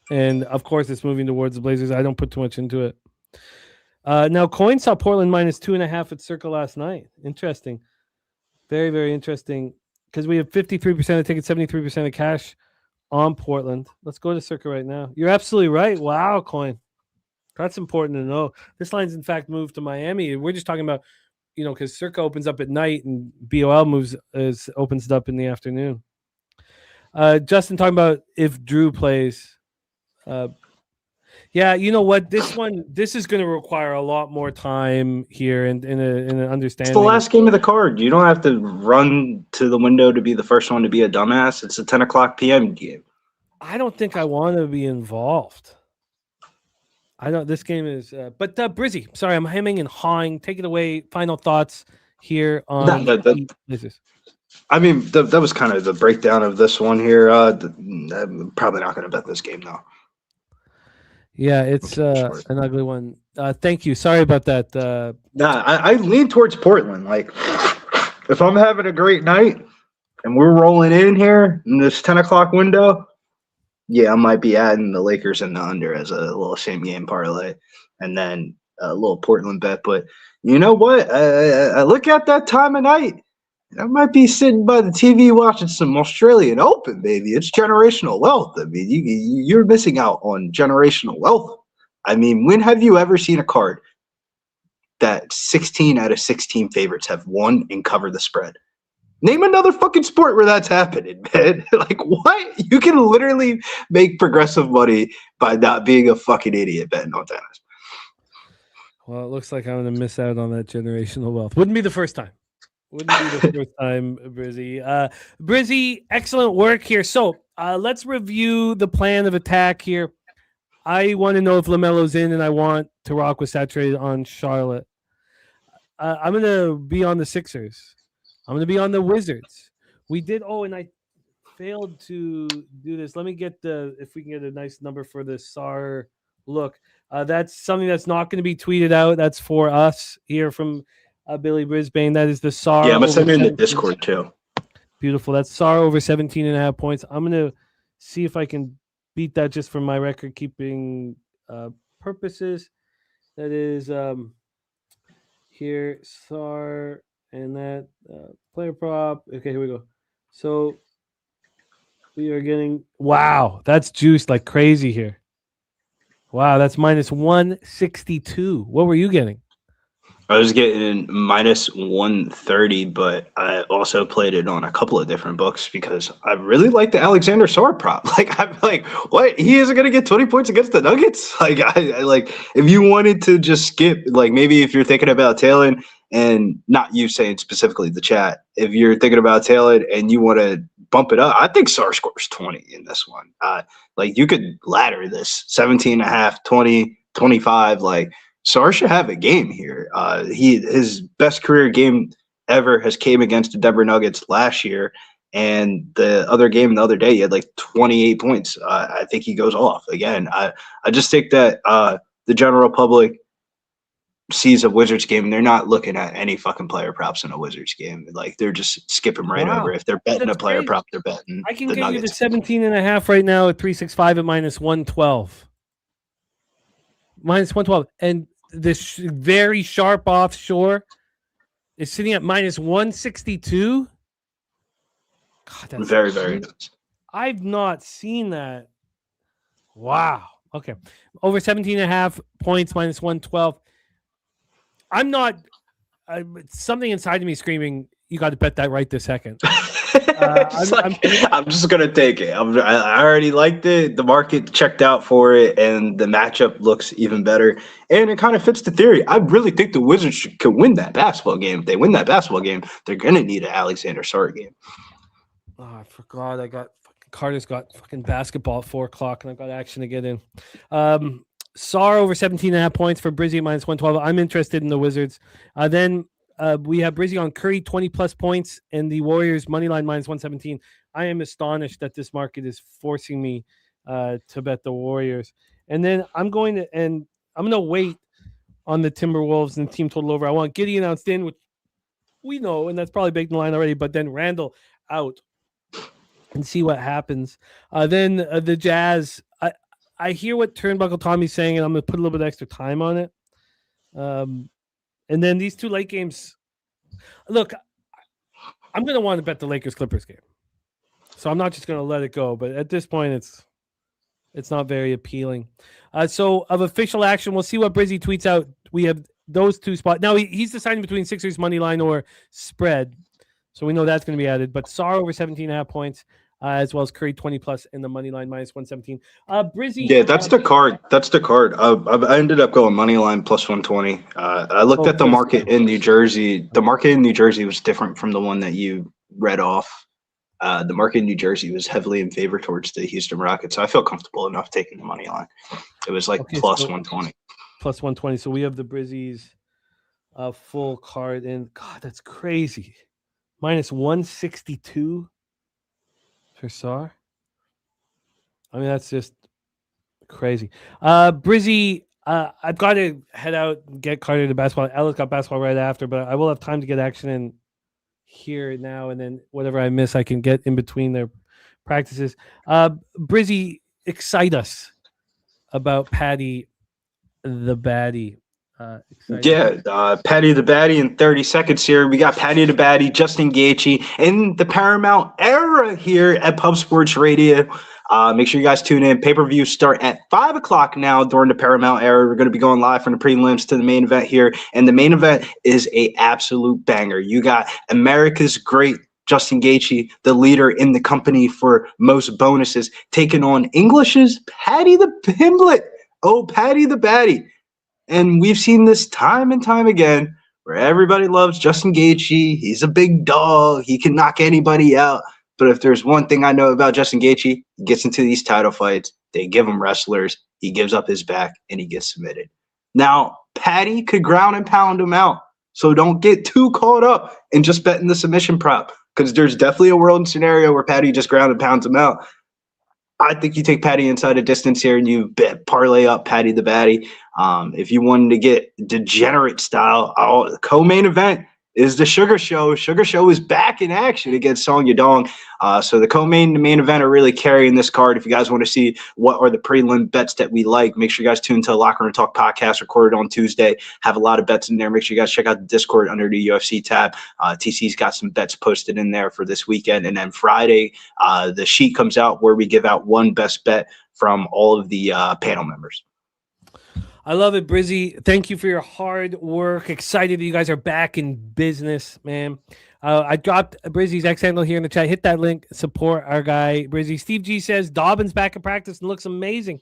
and of course, it's moving towards the Blazers. I don't put too much into it. Now, Coin saw Portland minus 2.5 at Circa last night. Interesting, very, very interesting. Because we have 53% of tickets, 73% of cash on Portland. Let's go to Circa right now. You're absolutely right. Wow, Coin. That's important to know. This line's, in fact, moved to Miami. We're just talking about, because Circa opens up at night and BOL opens it up in the afternoon. Justin talking about if Drew plays. Yeah, you know what? This is going to require a lot more time here and in an understanding. It's the last game of the card. You don't have to run to the window to be the first one to be a dumbass. It's a 10 o'clock p.m. game. I don't think I want to be involved. I don't. This game is. But Brizzy, sorry, I'm hemming and hawing. Take it away. Final thoughts here on. I mean, that was kind of the breakdown of this one here. I'm probably not going to bet this game though. Yeah, it's an ugly one. Thank you. Sorry about that. I lean towards Portland. If I'm having a great night and we're rolling in here in this 10 o'clock window, Yeah, I might be adding the Lakers and the under as a little same game parlay, and then a little Portland bet. But you know what? I look at that time of night. I might be sitting by the TV watching some Australian Open, baby. It's generational wealth. I mean, you're missing out on generational wealth. I mean, when have you ever seen a card that 16 out of 16 favorites have won and covered the spread? Name another fucking sport where that's happening, man. Like, what? You can literally make progressive money by not being a fucking idiot betting on tennis. Well, it looks like I'm going to miss out on that generational wealth. Wouldn't be the first time. Wouldn't be the first time, Brizzy. Brizzy, excellent work here. So let's review the plan of attack here. I want to know if LaMelo's in, and I want to rock with saturated on Charlotte. I'm going to be on the Sixers. I'm going to be on the Wizards. We did. Oh, and I failed to do this. Let me get if we can get a nice number for the SAR look. That's something that's not going to be tweeted out. That's for us here from Billy Brisbane. That is the SAR. Yeah, I'm going to send it in the Discord too. Beautiful. That's SAR over 17.5 points. I'm going to see if I can beat that just for my record keeping purposes. That is here, SAR. And that player prop. Okay, here we go. So we are getting, wow, that's juiced like crazy here. Wow, that's minus 162. What were you getting? I was getting minus 130, but I also played it on a couple of different books because I really like the Alexander Sarr prop. Like, I'm like, what? He isn't going to get 20 points against the Nuggets? Like, I like, if you wanted to just skip, like, maybe if you're thinking about tailing, and not you saying specifically the chat, if you're thinking about tailing and you want to bump it up, I think Sarr scores 20 in this one. Like, you could ladder this 17.5, 20, 25, like, Sarr should have a game here. His best career game ever has came against the Denver Nuggets last year, and the other game the other day he had like 28 points. I think he goes off again. I just think that the general public sees a Wizards game and they're not looking at any fucking player props in a Wizards game. Like, they're just skipping right over. If they're betting a player prop, they're betting. I can the get Nuggets. you the 17.5 right now at 365 at minus 112. Minus 112. And this very sharp offshore is sitting at minus 162. God, that's very, very nice. I've not seen that. Wow. Okay. Over 17.5 points, minus 112. I'm not something inside of me screaming, you got to bet that right this second. I'm just gonna take it. I already liked it. The market checked out for it, and the matchup looks even better. And it kind of fits the theory. I really think the Wizards could win that basketball game. If they win that basketball game, they're gonna need an Alexander Sarr game. Oh, I forgot. Carter's got fucking basketball at 4:00, and I've got action to get in. Sarr over 17.5 points for Brizzy at minus 112. I'm interested in the Wizards. Then we have Brizzy on Curry 20 plus points and the Warriors money line minus 117. I am astonished that this market is forcing me to bet the Warriors. And then I'm going to wait on the Timberwolves and team total over. I want Gideon announced in, which we know, and that's probably baked in the line already, but then Randall out and see what happens. Then the Jazz, I hear what Turnbuckle Tommy's saying, and I'm going to put a little bit extra time on it. And then these two late games. Look, I'm going to want to bet the Lakers-Clippers game. So I'm not just going to let it go. But at this point, it's not very appealing. So of official action, we'll see what Brizzy tweets out. We have those two spots. Now, he's deciding between Sixers money line or spread. So we know that's going to be added. But Sarr over 17.5 points. As well as Curry 20 plus in the money line minus 117. Brizzy. Yeah, that's the card. That's the card. I ended up going money line plus 120. I looked at the market in New Jersey. The market in New Jersey was different from the one that you read off. The market in New Jersey was heavily in favor towards the Houston Rockets. So I feel comfortable enough taking the money line. It was like plus 120. Plus 120. So we have the Brizzy's full card. And God, that's crazy. Minus 162. For Sarr? I mean, that's just crazy. Brizzy, I've got to head out and get Carter to basketball. Ella's got basketball right after, but I will have time to get action in here now, and then whatever I miss, I can get in between their practices. Brizzy, excite us about Patty the Batty? Patty the Batty in 30 seconds here. We got Patty the Batty, Justin Gaethje, in the Paramount era here at Pub Sports Radio. Make sure you guys tune in. Pay-per-views start at 5 o'clock now during the Paramount era. We're going to be going live from the prelims to the main event here. And the main event is a absolute banger. You got America's great Justin Gaethje, the leader in the company for most bonuses, taking on English's Patty the Pimblett. Oh, Patty the Batty. And we've seen this time and time again where everybody loves Justin Gaethje. He's a big dog. He can knock anybody out. But if there's one thing I know about Justin Gaethje, he gets into these title fights. They give him wrestlers. He gives up his back, and he gets submitted. Now, Patty could ground and pound him out. So don't get too caught up in just betting the submission prop, because there's definitely a world and scenario where Patty just ground and pounds him out. I think you take Patty inside a distance here and you parlay up Patty the Batty. If you wanted to get degenerate style, the co-main event is the Sugar Show. Sugar Show is back in action against Song Yadong. So the co-main and the main event are really carrying this card. If you guys want to see what are the prelim bets that we like, make sure you guys tune to the Locker Room Talk podcast recorded on Tuesday. Have a lot of bets in there. Make sure you guys check out the Discord under the UFC tab. TC's got some bets posted in there for this weekend. And then Friday, the sheet comes out where we give out one best bet from all of the panel members. I love it, Brizzy. Thank you for your hard work. Excited that you guys are back in business, man. I dropped Brizzy's X handle here in the chat. Hit that link. Support our guy, Brizzy. Steve G says Dobbins back in practice and looks amazing.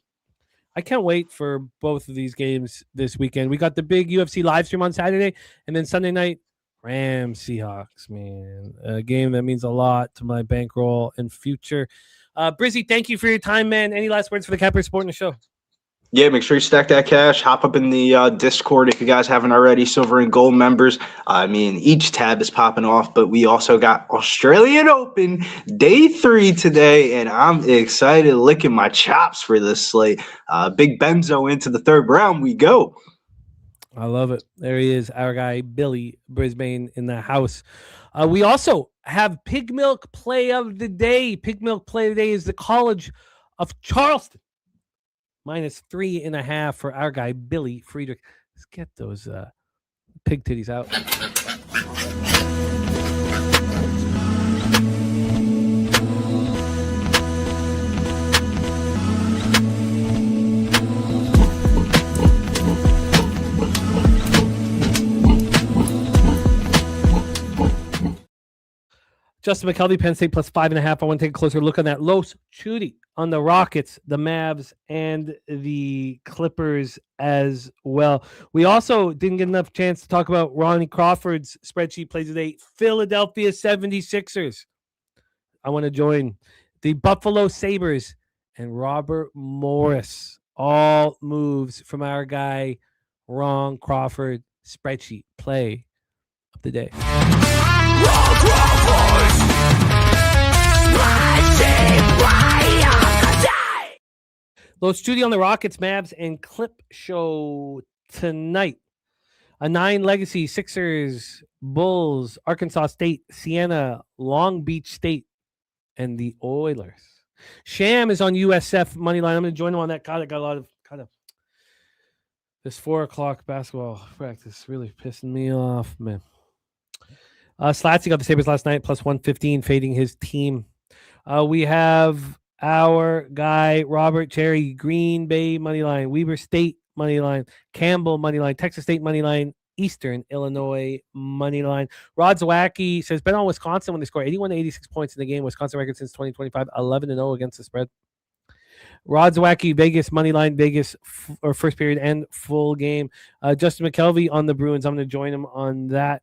I can't wait for both of these games this weekend. We got the big UFC live stream on Saturday, and then Sunday night, Rams Seahawks, man. A game that means a lot to my bankroll and future. Brizzy, thank you for your time, man. Any last words for the Capper supporting the show? Yeah, make sure you stack that cash. Hop up in the Discord if you guys haven't already. Silver and gold members. I mean, each tab is popping off, but we also got Australian Open Day 3 today, and I'm excited, licking my chops for this slate. Big Benzo into the third round. We go. I love it. There he is, our guy, Billy Brisbane in the house. We also have Pig Milk Play of the Day. Pig Milk Play of the Day is the College of Charleston. -3.5 for our guy, Billy Friedrich. Let's get those pig titties out. Justin McKelvey, Penn State +5.5. I want to take a closer look on that. Los Chudy on the Rockets, the Mavs, and the Clippers as well. We also didn't get enough chance to talk about Ronnie Crawford's spreadsheet plays today. Philadelphia 76ers. I want to join the Buffalo Sabres and Robert Morris. All moves from our guy, Ron Crawford, spreadsheet play of the day. Los Studio on the Rockets, Mavs, and Clip Show tonight. A 9 Legacy, Sixers, Bulls, Arkansas State, Siena, Long Beach State, and the Oilers. Sham is on USF Moneyline. I'm going to join him on that. God, I got a lot of this 4 o'clock basketball practice really pissing me off, man. Slatsy got the Sabres last night, +115, fading his team. We have our guy, Robert Cherry, Green Bay Moneyline, Weber State Moneyline, Campbell Moneyline, Texas State Moneyline, Eastern Illinois Moneyline. Rod Zawacki says, bet on Wisconsin when they score 81 to 86 points in the game. Wisconsin record since 2025, 11-0 against the spread. Rod Zawacki, Vegas Moneyline, Vegas or first period and full game. Justin McKelvey on the Bruins. I'm going to join him on that.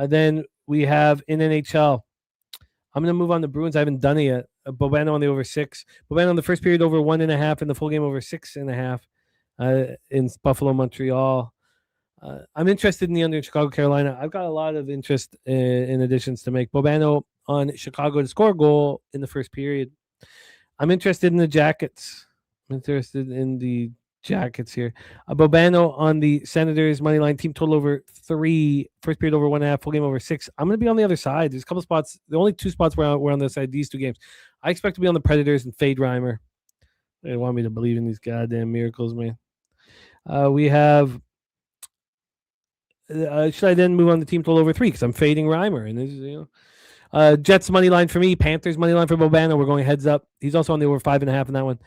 Then we have in NHL. I'm going to move on to Bruins. I haven't done it yet. Bobano on the over 6. Bobano on the first period over 1.5 and the full game over 6.5 in Buffalo, Montreal. I'm interested in the under in Chicago, Carolina. I've got a lot of interest in additions to make. Bobano on Chicago to score a goal in the first period. I'm interested in the Jackets. Here. Bobano on the Senators money line, team total over 3, first period over 1.5, full game over 6. I'm going to be on the other side. There's a couple spots. The only 2 spots we're on this side, these 2 games. I expect to be on the Predators and fade Reimer. They want me to believe in these goddamn miracles, man. We have. Should I then move on to team total over 3? Because I'm fading Reimer, and this is Jets money line for me, Panthers money line for Bobano. We're going heads up. He's also on the over 5.5 in that one.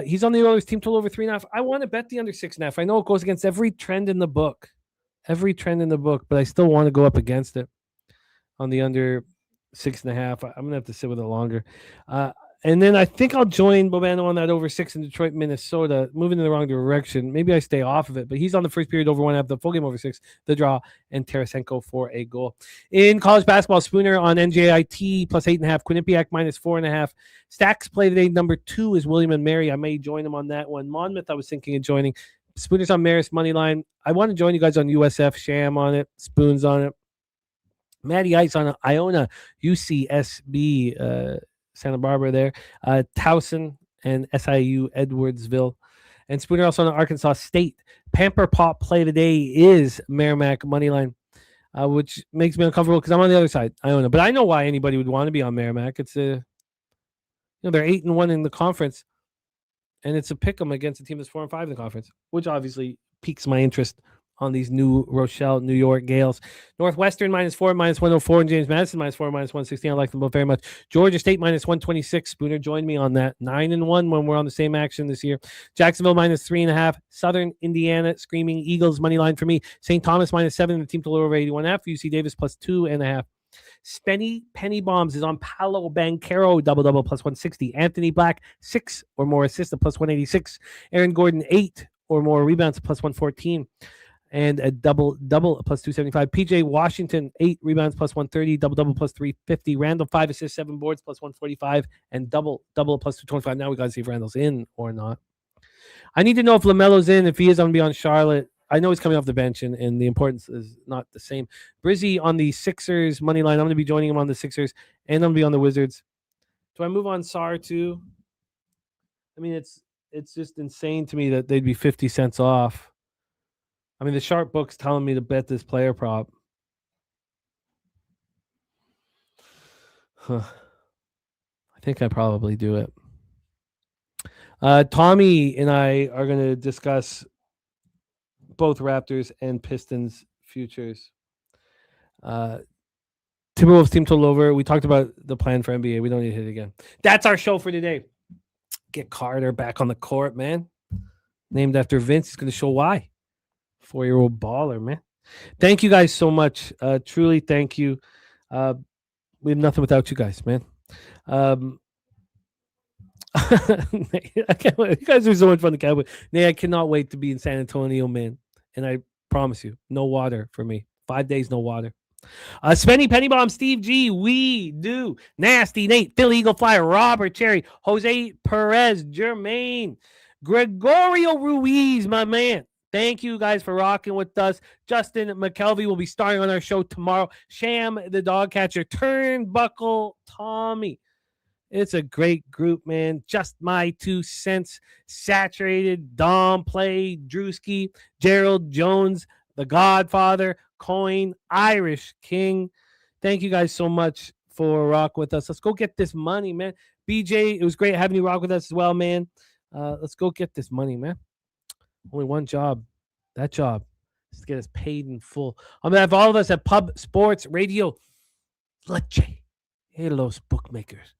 He's on the Oilers team total over 3.5. I want to bet the under 6.5. I know it goes against every trend in the book, but I still want to go up against it on the under 6.5. I'm gonna have to sit with it longer. And then I think I'll join Bobano on that over 6 in Detroit, Minnesota, moving in the wrong direction. Maybe I stay off of it, but he's on the first period over 1.5, the full game over 6, the draw, and Tarasenko for a goal. In college basketball, Spooner on NJIT plus 8.5, Quinnipiac minus 4.5. Stacks play today. Number 2 is William and Mary. I may join him on that one. Monmouth, I was thinking of joining. Spooners on Marist money line. I want to join you guys on USF. Sham on it. Spoons on it. Matty Ice on Iona. UCSB. Santa Barbara there, Towson and SIU Edwardsville, and Spooner also on Arkansas State. Pamper Pop play today is Merrimack moneyline, which makes me uncomfortable because I'm on the other side. Iona, but I know why anybody would want to be on Merrimack. It's they're 8-1 in the conference, and it's a pick 'em against a team that's 4-5 in the conference, which obviously piques my interest on these New Rochelle, New York Gales. Northwestern -4, -104, and James Madison -4, -116. I like them both very much. Georgia State -126. Spooner joined me on that. 9-1 when we're on the same action this year. Jacksonville -3.5. Southern Indiana Screaming Eagles money line for me. St. Thomas -7. The team total over 81.5. UC Davis +2.5. Spenny Penny Bombs is on Paolo Banchero double +160. Anthony Black 6 or more assists +186. Aaron Gordon 8 or more rebounds +114. And a double +275. PJ Washington 8 rebounds +130, double +350. Randall 5 assists, 7 boards +145, and double +225. Now we got to see if Randall's in or not. I need to know if LaMelo's in. If he is, I'm gonna be on Charlotte. I know he's coming off the bench, and the importance is not the same. Brizzy on the Sixers money line. I'm gonna be joining him on the Sixers, and I'm gonna be on the Wizards. Do I move on SAR too? I mean, it's just insane to me that they'd be 50 cents off. I mean, the sharp book's telling me to bet this player prop. I think I probably do it. Tommy and I are going to discuss both Raptors and Pistons futures. Timberwolves team total over. We talked about the plan for NBA. We don't need to hit it again. That's our show for today. Get Carter back on the court, man. Named after Vince. He's going to show why. 4-year-old baller, man. Thank you guys so much. Truly, thank you. We have nothing without you guys, man. You guys are so much fun to Cowboy. I cannot wait to be in San Antonio, man. And I promise you, no water for me. 5 days, no water. Spenny Pennybomb, Steve G, We Do, Nasty Nate, Philly Eagle Flyer, Robert Cherry, Jose Perez, Jermaine, Gregorio Ruiz, my man. Thank you guys for rocking with us. Justin McKelvey will be starring on our show tomorrow. Sham the dog catcher, Turnbuckle Tommy. It's a great group, man. Just my 2 cents. Saturated, Dom Play, Drewski, Gerald Jones, The Godfather, Coin, Irish King. Thank you guys so much for rocking with us. Let's go get this money, man. BJ, it was great having you rock with us as well, man. Let's go get this money, man. Only one job. That job is to get us paid in full. On behalf of all of us at Pub Sports Radio, Leche. Hey, los bookmakers.